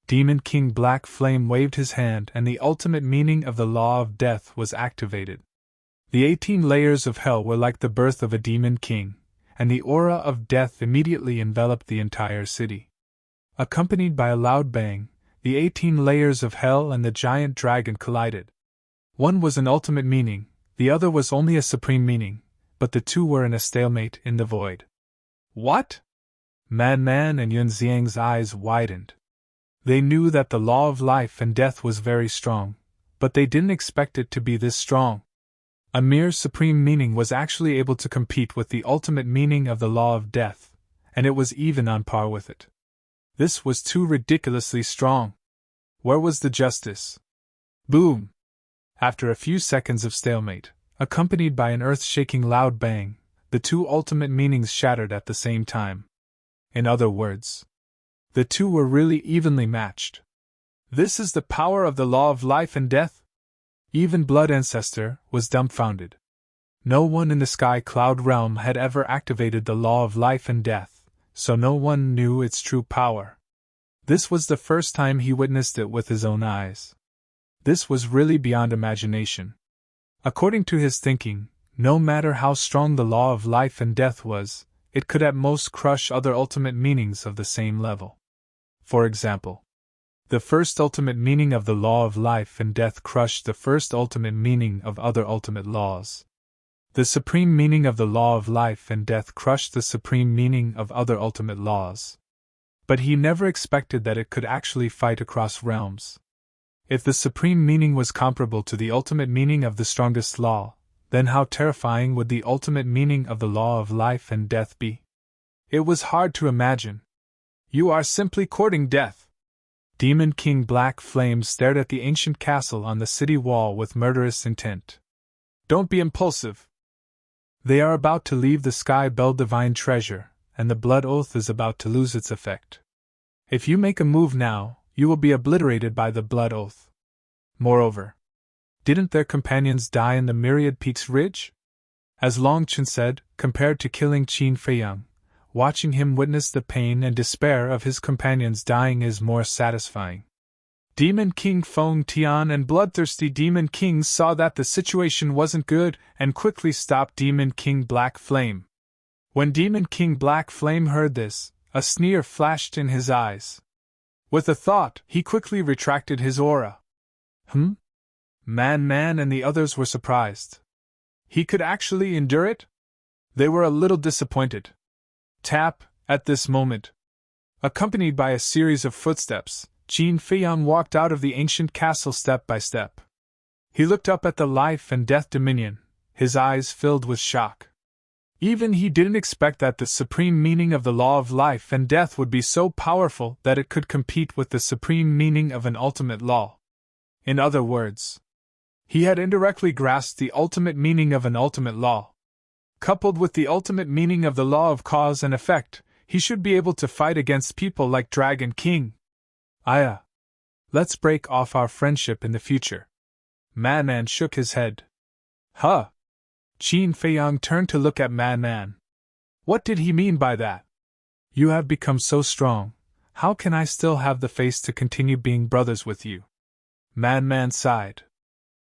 Demon King Black Flame waved his hand and the ultimate meaning of the law of death was activated. The 18 layers of hell were like the birth of a demon king, and the aura of death immediately enveloped the entire city. Accompanied by a loud bang, the 18 layers of hell and the giant dragon collided. One was an ultimate meaning, the other was only a supreme meaning, but the two were in a stalemate in the void. What? Man and Yunxiang's eyes widened. They knew that the law of life and death was very strong, but they didn't expect it to be this strong. A mere supreme meaning was actually able to compete with the ultimate meaning of the law of death, and it was even on par with it. This was too ridiculously strong. Where was the justice? Boom! After a few seconds of stalemate, accompanied by an earth-shaking loud bang, the two ultimate meanings shattered at the same time. In other words, the two were really evenly matched. This is the power of the law of life and death? Even Blood Ancestor was dumbfounded. No one in the Sky Cloud realm had ever activated the law of life and death, so no one knew its true power. This was the first time he witnessed it with his own eyes. This was really beyond imagination. According to his thinking, no matter how strong the law of life and death was, it could at most crush other ultimate meanings of the same level. For example, the first ultimate meaning of the law of life and death crushed the first ultimate meaning of other ultimate laws. The supreme meaning of the law of life and death crushed the supreme meaning of other ultimate laws. But he never expected that it could actually fight across realms. If the supreme meaning was comparable to the ultimate meaning of the strongest law, then how terrifying would the ultimate meaning of the law of life and death be? It was hard to imagine. You are simply courting death. Demon King Black Flame stared at the ancient castle on the city wall with murderous intent. Don't be impulsive. They are about to leave the Sky Bell Divine Treasure, and the Blood Oath is about to lose its effect. If you make a move now, you will be obliterated by the Blood Oath. Moreover, didn't their companions die in the Myriad Peaks Ridge? As Long Chen said, compared to killing Qin Feiyang, watching him witness the pain and despair of his companions dying is more satisfying. Demon King Feng Tian and bloodthirsty Demon King saw that the situation wasn't good and quickly stopped Demon King Black Flame. When Demon King Black Flame heard this, a sneer flashed in his eyes. With a thought, he quickly retracted his aura. Man and the others were surprised. He could actually endure it? They were a little disappointed. Tap, at this moment. Accompanied by a series of footsteps, Qin Feiyang walked out of the ancient castle step by step. He looked up at the life and death dominion, his eyes filled with shock. Even he didn't expect that the supreme meaning of the law of life and death would be so powerful that it could compete with the supreme meaning of an ultimate law. In other words, he had indirectly grasped the ultimate meaning of an ultimate law. Coupled with the ultimate meaning of the law of cause and effect, he should be able to fight against people like Dragon King. Aya. Let's break off our friendship in the future. Man shook his head. Huh? Qin Feiyang turned to look at Man. What did he mean by that? You have become so strong, how can I still have the face to continue being brothers with you? Man sighed.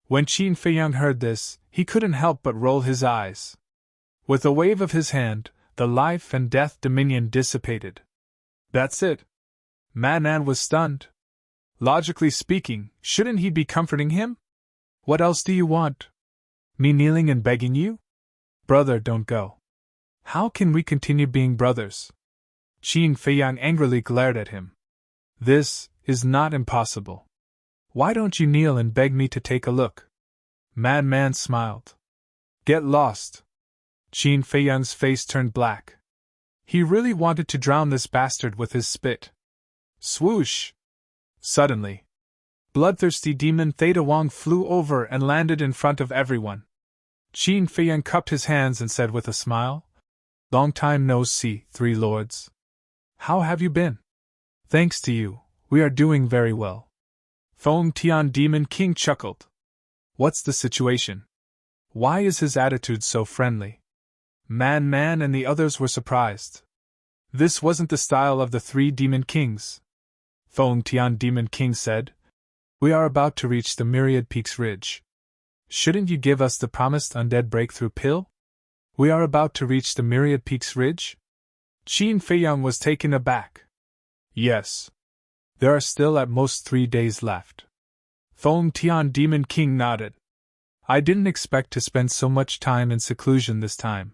When Qin Feiyang heard this, he couldn't help but roll his eyes. With a wave of his hand, the life and death dominion dissipated. That's it. Man was stunned. Logically speaking, shouldn't he be comforting him? What else do you want? Me kneeling and begging you? Brother, don't go. How can we continue being brothers? Qin Feiyang angrily glared at him. This is not impossible. Why don't you kneel and beg me to take a look? Man smiled. Get lost. Qin Feiyang's face turned black. He really wanted to drown this bastard with his spit. Swoosh! Suddenly, bloodthirsty demon Theta Wang flew over and landed in front of everyone. Qin Feiyang cupped his hands and said with a smile, Long time no see, Three Lords. How have you been? Thanks to you, we are doing very well. Feng Tian Demon King chuckled. What's the situation? Why is his attitude so friendly? Man and the others were surprised. This wasn't the style of the three Demon Kings. Feng Tian Demon King said, We are about to reach the Myriad Peaks Ridge. Shouldn't you give us the promised undead breakthrough pill? We are about to reach the Myriad Peaks Ridge? Qin Feiyang was taken aback. Yes. There are still at most 3 days left. Feng Tian Demon King nodded. I didn't expect to spend so much time in seclusion this time.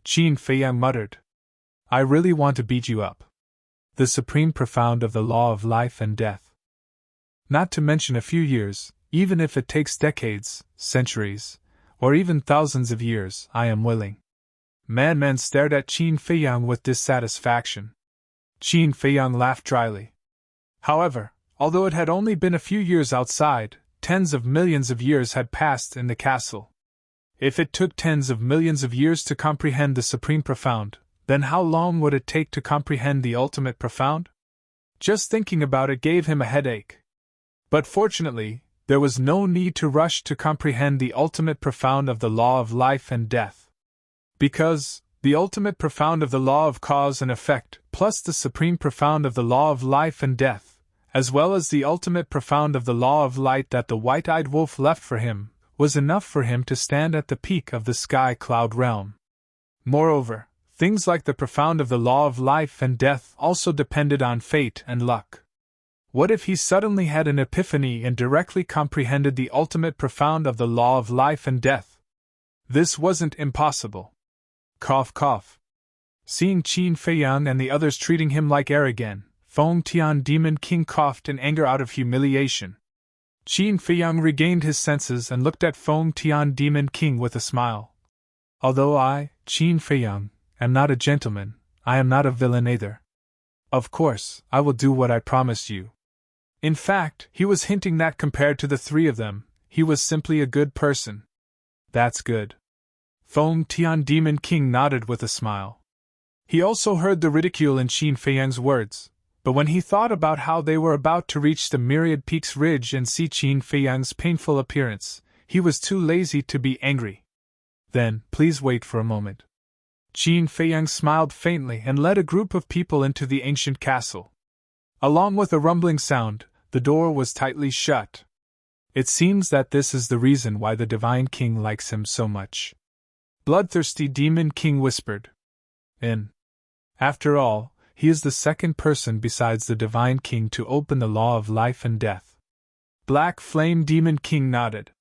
Qin Feiyang muttered. I really want to beat you up. The supreme profound of the law of life and death. Not to mention a few years, even if it takes decades, centuries, or even thousands of years, I am willing. Man stared at Qin Feiyang with dissatisfaction. Qin Feiyang laughed dryly. However, although it had only been a few years outside, tens of millions of years had passed in the castle. If it took tens of millions of years to comprehend the supreme profound, then how long would it take to comprehend the ultimate profound? Just thinking about it gave him a headache. But fortunately, there was no need to rush to comprehend the ultimate profound of the law of life and death. Because, the ultimate profound of the law of cause and effect, plus the supreme profound of the law of life and death, as well as the ultimate profound of the law of light that the white-eyed wolf left for him, was enough for him to stand at the peak of the sky cloud realm. Moreover, things like the profound of the law of life and death also depended on fate and luck. What if he suddenly had an epiphany and directly comprehended the ultimate profound of the law of life and death? This wasn't impossible. Cough cough. Seeing Qin Feiyang and the others treating him like air again, Feng Tian Demon King coughed in anger out of humiliation. Qin Feiyang regained his senses and looked at Feng Tian Demon King with a smile. Although I, Qin Feiyang, am not a gentleman, I am not a villain either. Of course, I will do what I promised you. In fact, he was hinting that compared to the three of them, he was simply a good person. That's good. Feng Tian Demon King nodded with a smile. He also heard the ridicule in Qin Feiyang's words, but when he thought about how they were about to reach the Myriad Peaks Ridge and see Qin Feiyang's painful appearance, he was too lazy to be angry. Then, please wait for a moment. Qin Feiyang smiled faintly and led a group of people into the ancient castle. Along with a rumbling sound, the door was tightly shut. It seems that this is the reason why the Divine King likes him so much. Bloodthirsty Demon King whispered. After all, he is the second person besides the Divine King to open the law of life and death. Black Flame Demon King nodded.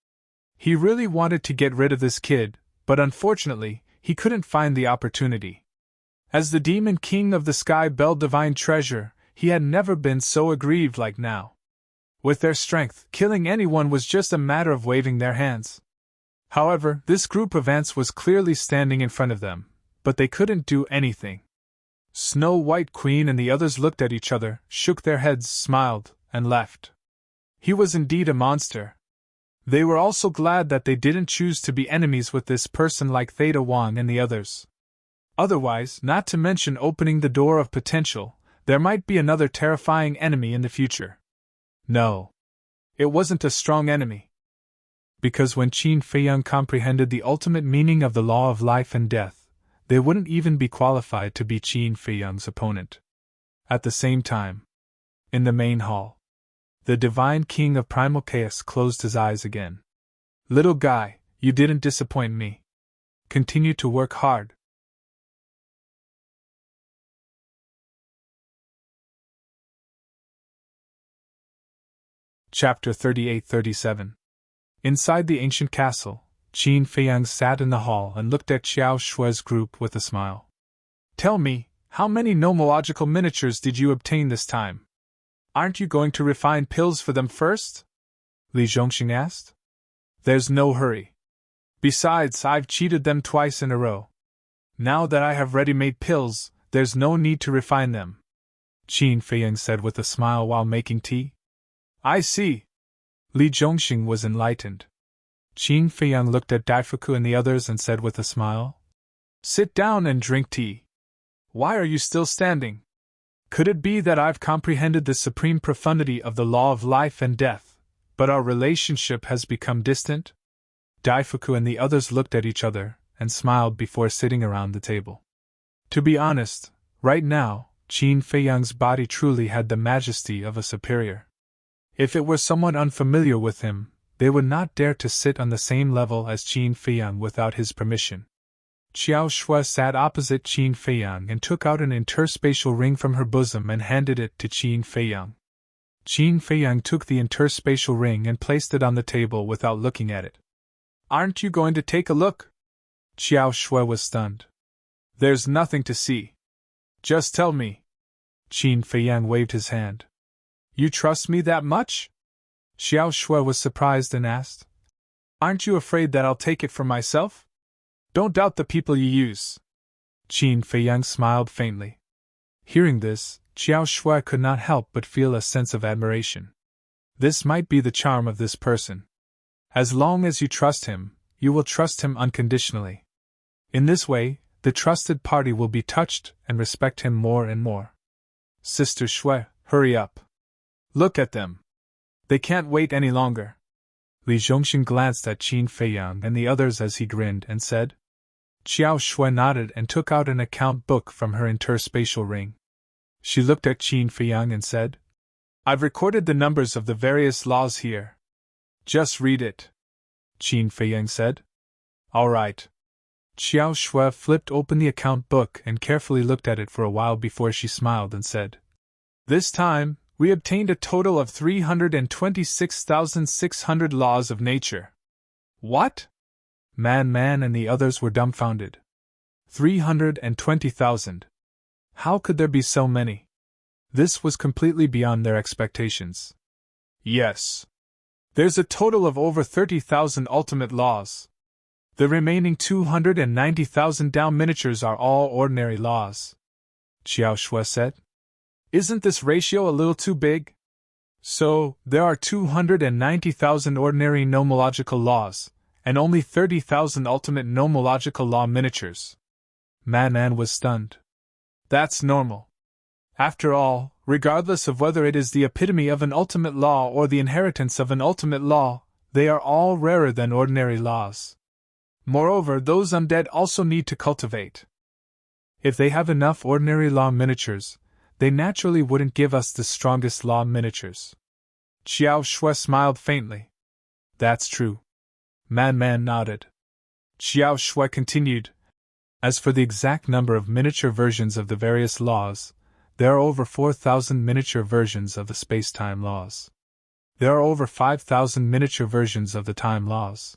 He really wanted to get rid of this kid, but unfortunately, he couldn't find the opportunity. As the Demon King of the Sky Bell Divine Treasure, he had never been so aggrieved like now. With their strength, killing anyone was just a matter of waving their hands. However, this group of ants was clearly standing in front of them, but they couldn't do anything. Snow White Queen and the others looked at each other, shook their heads, smiled, and left. He was indeed a monster. They were also glad that they didn't choose to be enemies with this person like Theta Wang and the others. Otherwise, not to mention opening the door of potential, there might be another terrifying enemy in the future. No. It wasn't a strong enemy. Because when Qin Feiyang comprehended the ultimate meaning of the law of life and death, they wouldn't even be qualified to be Qin Feiyang's opponent. At the same time, in the main hall, the Divine King of Primal Chaos closed his eyes again. Little guy, you didn't disappoint me. Continue to work hard. Chapter 38-37. Inside the ancient castle, Qin Feiyang sat in the hall and looked at Xiao Shue's group with a smile. Tell me, how many nomological miniatures did you obtain this time? Aren't you going to refine pills for them first? Li Zhongxing asked. There's no hurry. Besides, I've cheated them twice in a row. Now that I have ready-made pills, there's no need to refine them. Qin Feiyang said with a smile while making tea. I see. Li Zhongxing was enlightened. Qin Feiyang looked at Daifuku and the others and said with a smile, Sit down and drink tea. Why are you still standing? Could it be that I've comprehended the supreme profundity of the law of life and death, but our relationship has become distant? Daifuku and the others looked at each other and smiled before sitting around the table. To be honest, right now, Qin Feiyang's body truly had the majesty of a superior. If it were someone unfamiliar with him, they would not dare to sit on the same level as Qin Feiyang without his permission. Xiao Shui sat opposite Qin Feiyang and took out an interspatial ring from her bosom and handed it to Qin Feiyang. Qin Feiyang took the interspatial ring and placed it on the table without looking at it. "Aren't you going to take a look?" Xiao Shui was stunned. "There's nothing to see. Just tell me." Qin Feiyang waved his hand. "You trust me that much?" Xiao Shui was surprised and asked. "Aren't you afraid that I'll take it for myself? Don't doubt the people you use." Qin Feiyang smiled faintly. Hearing this, Xiao Shui could not help but feel a sense of admiration. This might be the charm of this person. As long as you trust him, you will trust him unconditionally. In this way, the trusted party will be touched and respect him more and more. "Sister Shui, hurry up. Look at them. They can't wait any longer." Li Zhongxin glanced at Qin Feiyang and the others as he grinned and said. Xiao Shui nodded and took out an account book from her interspatial ring. She looked at Qin Feiyang and said, "I've recorded the numbers of the various laws here. Just read it." Qin Feiyang said. "All right." Xiao Shui flipped open the account book and carefully looked at it for a while before she smiled and said, "This time, we obtained a total of 326,600 laws of nature." "What?" Man and the others were dumbfounded. 320,000. How could there be so many? This was completely beyond their expectations. "Yes. There's a total of over 30,000 ultimate laws. The remaining 290,000 Dao miniatures are all ordinary laws," Xiao Shui said. "Isn't this ratio a little too big? So, there are 290,000 ordinary nomological laws, and only 30,000 ultimate nomological law miniatures." Man was stunned. "That's normal. After all, regardless of whether it is the epitome of an ultimate law or the inheritance of an ultimate law, they are all rarer than ordinary laws. Moreover, those undead also need to cultivate. If they have enough ordinary law miniatures, they naturally wouldn't give us the strongest law miniatures." Xiao Shui smiled faintly. "That's true." Man nodded. Xiao Shui continued, "As for the exact number of miniature versions of the various laws, there are over 4,000 miniature versions of the space-time laws. There are over 5,000 miniature versions of the time laws.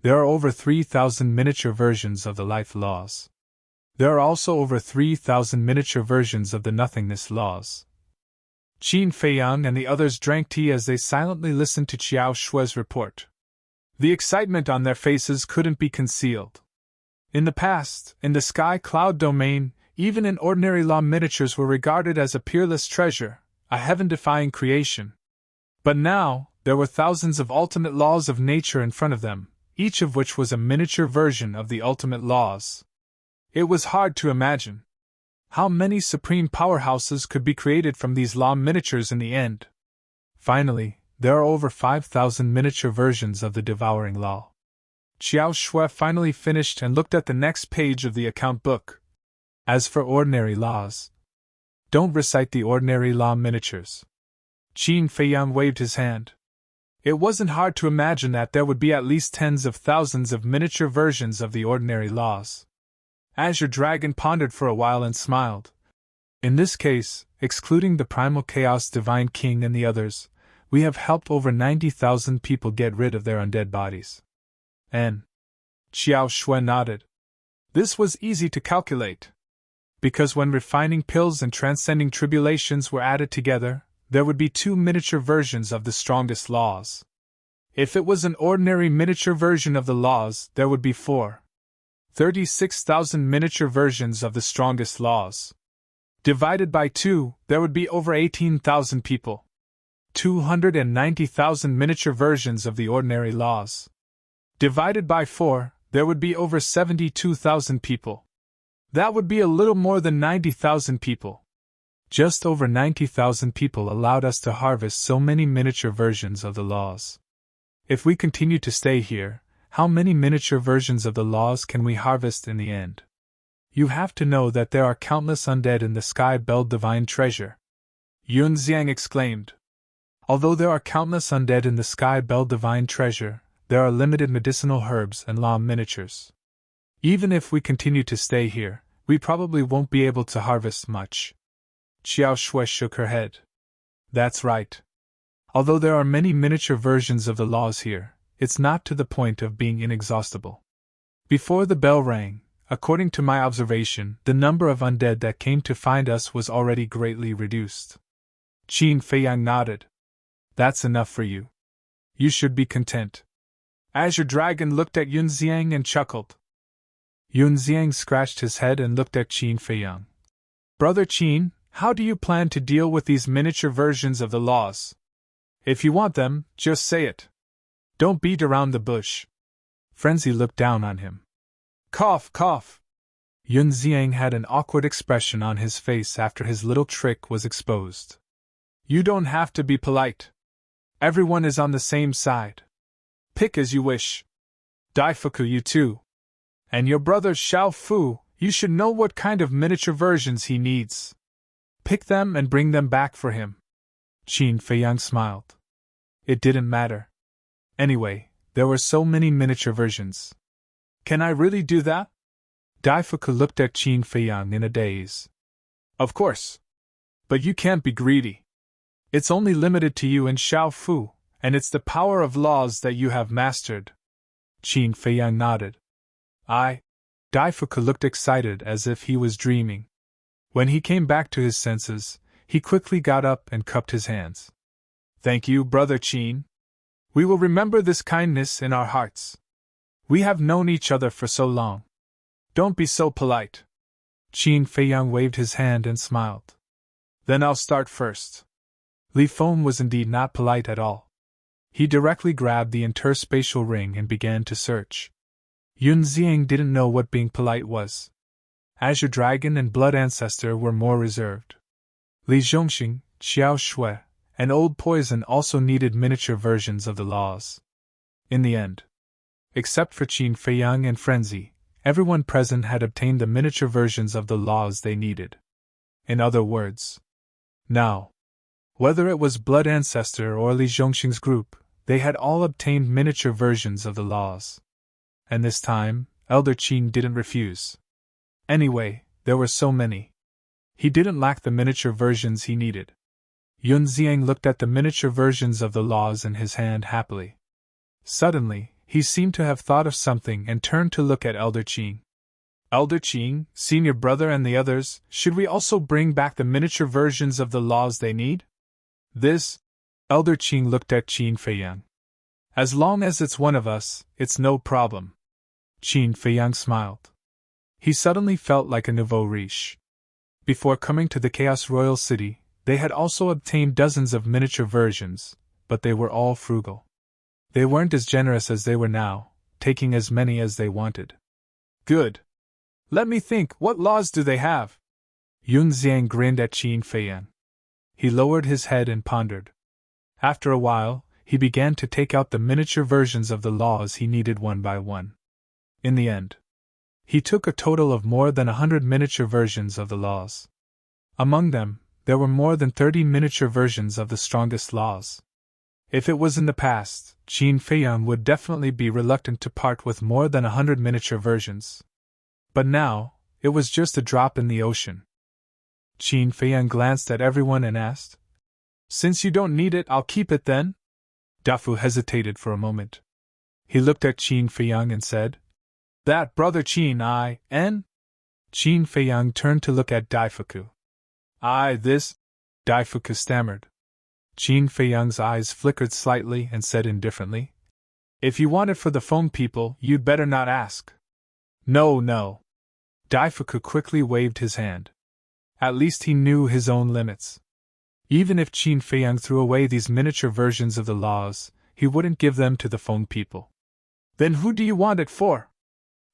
There are over 3,000 miniature versions of the life laws. There are also over 3,000 miniature versions of the nothingness laws." Qin Feiyang and the others drank tea as they silently listened to Xiao Shui's report. The excitement on their faces couldn't be concealed. In the past, in the sky cloud domain, even ordinary law miniatures were regarded as a peerless treasure, a heaven-defying creation. But now, there were thousands of ultimate laws of nature in front of them, each of which was a miniature version of the ultimate laws. It was hard to imagine how many supreme powerhouses could be created from these law miniatures in the end. Finally, there are over 5,000 miniature versions of the devouring law. Xiao Shui finally finished and looked at the next page of the account book. As for ordinary laws, don't recite the ordinary law miniatures. Qin Feiyang waved his hand. It wasn't hard to imagine that there would be at least tens of thousands of miniature versions of the ordinary laws. Azure Dragon pondered for a while and smiled. "In this case, excluding the Primal Chaos Divine King and the others, we have helped over 90,000 people get rid of their undead bodies." And Xiao Shui nodded. This was easy to calculate. Because when refining pills and transcending tribulations were added together, there would be 2 miniature versions of the strongest laws. If it was an ordinary miniature version of the laws, there would be 36,000 miniature versions of the strongest laws. Divided by 2, there would be over 18,000 people. 290,000 miniature versions of the ordinary laws. Divided by 4, there would be over 72,000 people. That would be a little more than 90,000 people. Just over 90,000 people allowed us to harvest so many miniature versions of the laws. If we continue to stay here, how many miniature versions of the laws can we harvest in the end? You have to know that there are countless undead in the Sky Bell Divine Treasure. Yun Xiang exclaimed. Although there are countless undead in the Sky Bell Divine Treasure, there are limited medicinal herbs and law miniatures. Even if we continue to stay here, we probably won't be able to harvest much. Xiao Shui shook her head. That's right. Although there are many miniature versions of the laws here, it's not to the point of being inexhaustible. Before the bell rang, according to my observation, the number of undead that came to find us was already greatly reduced. Qin Feiyang nodded. That's enough for you. You should be content. Azure Dragon looked at Yun Xiang and chuckled. Yun Xiang scratched his head and looked at Qin Feiyang. Brother Qin, how do you plan to deal with these miniature versions of the laws? If you want them, just say it. Don't beat around the bush. Frenzy looked down on him. Cough, cough. Yun Xiang had an awkward expression on his face after his little trick was exposed. You don't have to be polite. Everyone is on the same side. Pick as you wish. Daifuku, you too. And your brother Xiao Fu, you should know what kind of miniature versions he needs. Pick them and bring them back for him. Qin Feiyang smiled. It didn't matter. Anyway, there were so many miniature versions. Can I really do that? Daifuku looked at Qin Feiyang in a daze. Of course. But you can't be greedy. It's only limited to you and Xiao Fu, and it's the power of laws that you have mastered. Qin Feiyang nodded. Daifuku looked excited as if he was dreaming. When he came back to his senses, he quickly got up and cupped his hands. Thank you, Brother Qin. We will remember this kindness in our hearts. We have known each other for so long. Don't be so polite. Qin Feiyang waved his hand and smiled. Then I'll start first. Li Feng was indeed not polite at all. He directly grabbed the interspatial ring and began to search. Yun Xiang didn't know what being polite was. Azure Dragon and Blood Ancestor were more reserved. Li Zhongxing, Xiao Shui, and Old Poison also needed miniature versions of the laws. In the end, except for Qin Feiyang and Frenzy, everyone present had obtained the miniature versions of the laws they needed. In other words, now, whether it was Blood Ancestor or Li Zhongxing's group, they had all obtained miniature versions of the laws. And this time, Elder Qin didn't refuse. Anyway, there were so many. He didn't lack the miniature versions he needed. Yun Xiang looked at the miniature versions of the laws in his hand happily. Suddenly, he seemed to have thought of something and turned to look at Elder Qin. Elder Qin, senior brother and the others, should we also bring back the miniature versions of the laws they need? Elder Qin looked at Qin Feiyang. As long as it's one of us, it's no problem. Qin Feiyang smiled. He suddenly felt like a nouveau riche. Before coming to the Chaos Royal City, they had also obtained dozens of miniature versions, but they were all frugal. They weren't as generous as they were now, taking as many as they wanted. Good. Let me think, what laws do they have? Yun Xiang grinned at Qin Feiyang. He lowered his head and pondered. After a while, he began to take out the miniature versions of the laws he needed one by one. In the end, he took a total of more than 100 miniature versions of the laws. Among them, there were more than 30 miniature versions of the strongest laws. If it was in the past, Qin Feiyang would definitely be reluctant to part with more than 100 miniature versions. But now, it was just a drop in the ocean. Qin Feiyang glanced at everyone and asked, Since you don't need it, I'll keep it then? Dafu hesitated for a moment. He looked at Qin Feiyang and said, That Brother Qin, Qin Feiyang turned to look at Daifuku. Daifuku stammered. Qin Feiyang's eyes flickered slightly and said indifferently, If you want it for the Feng people, you'd better not ask. No. Daifuku quickly waved his hand. At least he knew his own limits. Even if Qin Feiyang threw away these miniature versions of the laws, he wouldn't give them to the Feng people. Then who do you want it for?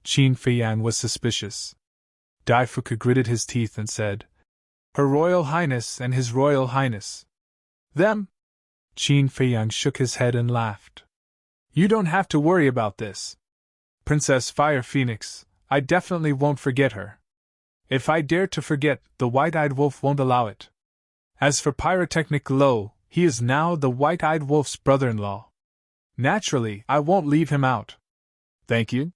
Qin Feiyang was suspicious. Daifuku gritted his teeth and said, Her Royal Highness and His Royal Highness. Them? Qin Feiyang shook his head and laughed. You don't have to worry about this. Princess Fire Phoenix, I definitely won't forget her. If I dare to forget, the White-Eyed Wolf won't allow it. As for Pyrotechnic Lo, he is now the White-Eyed Wolf's brother-in-law. Naturally, I won't leave him out. Thank you.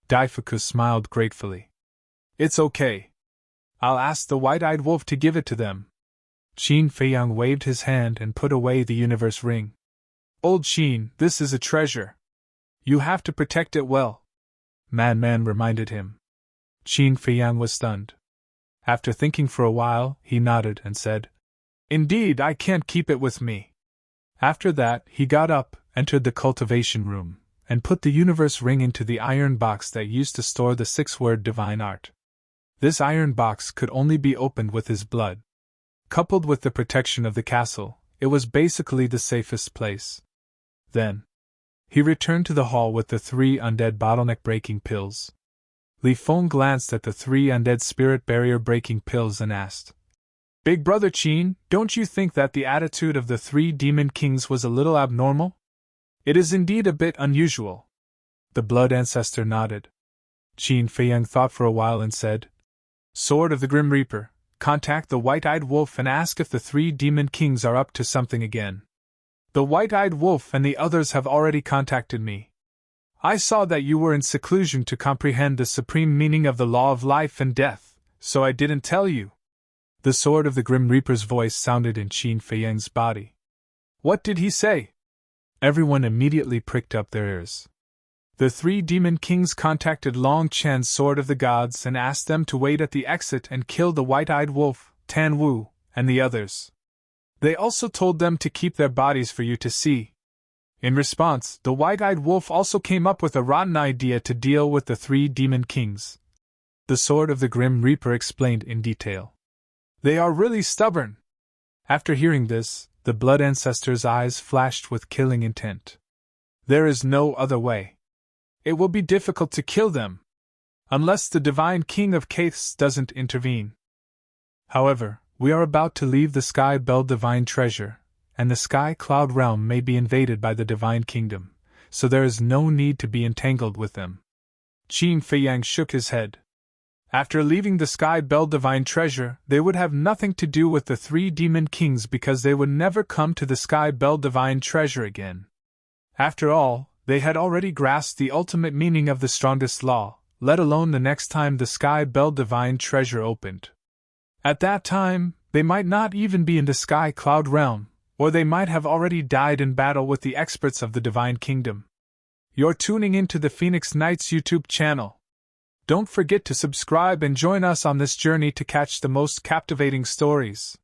Daifuku smiled gratefully. It's okay. I'll ask the white-eyed wolf to give it to them. Qin Feiyang waved his hand and put away the universe ring. Old Qin, this is a treasure. You have to protect it well, Man reminded him. Qin Feiyang was stunned. After thinking for a while, he nodded and said, Indeed, I can't keep it with me. After that, he got up, entered the cultivation room, and put the universe ring into the iron box that used to store the 6-word divine art. This iron box could only be opened with his blood. Coupled with the protection of the castle, it was basically the safest place. Then, he returned to the hall with the 3 undead bottleneck-breaking pills. Li Feng glanced at the 3 undead spirit barrier-breaking pills and asked, Big Brother Qin, don't you think that the attitude of the 3 demon kings was a little abnormal? It is indeed a bit unusual. The blood ancestor nodded. Qin Feiyang thought for a while and said, Sword of the Grim Reaper, contact the white-eyed wolf and ask if the 3 demon kings are up to something again. The white-eyed wolf and the others have already contacted me. I saw that you were in seclusion to comprehend the supreme meaning of the law of life and death, so I didn't tell you. The sword of the Grim Reaper's voice sounded in Qin Feiyang's body. What did he say? Everyone immediately pricked up their ears. The 3 demon kings contacted Long Chan's Sword of the Gods and asked them to wait at the exit and kill the white-eyed wolf, Tan Wu, and the others. They also told them to keep their bodies for you to see. In response, the white-eyed wolf also came up with a rotten idea to deal with the 3 demon kings. The Sword of the Grim Reaper explained in detail. They are really stubborn. After hearing this, the blood ancestor's eyes flashed with killing intent. There is no other way. It will be difficult to kill them, unless the divine king of Caiths doesn't intervene. However, we are about to leave the Sky Bell Divine Treasure, and the Sky Cloud Realm may be invaded by the Divine Kingdom, so there is no need to be entangled with them. Qin Feiyang shook his head. After leaving the Sky Bell Divine Treasure, they would have nothing to do with the 3 demon kings because they would never come to the Sky Bell Divine Treasure again. After all, they had already grasped the ultimate meaning of the strongest law, let alone the next time the Sky Bell Divine Treasure opened. At that time, they might not even be in the Sky Cloud Realm, or they might have already died in battle with the experts of the Divine Kingdom. You're tuning into the Phoenix Knights YouTube channel. Don't forget to subscribe and join us on this journey to catch the most captivating stories.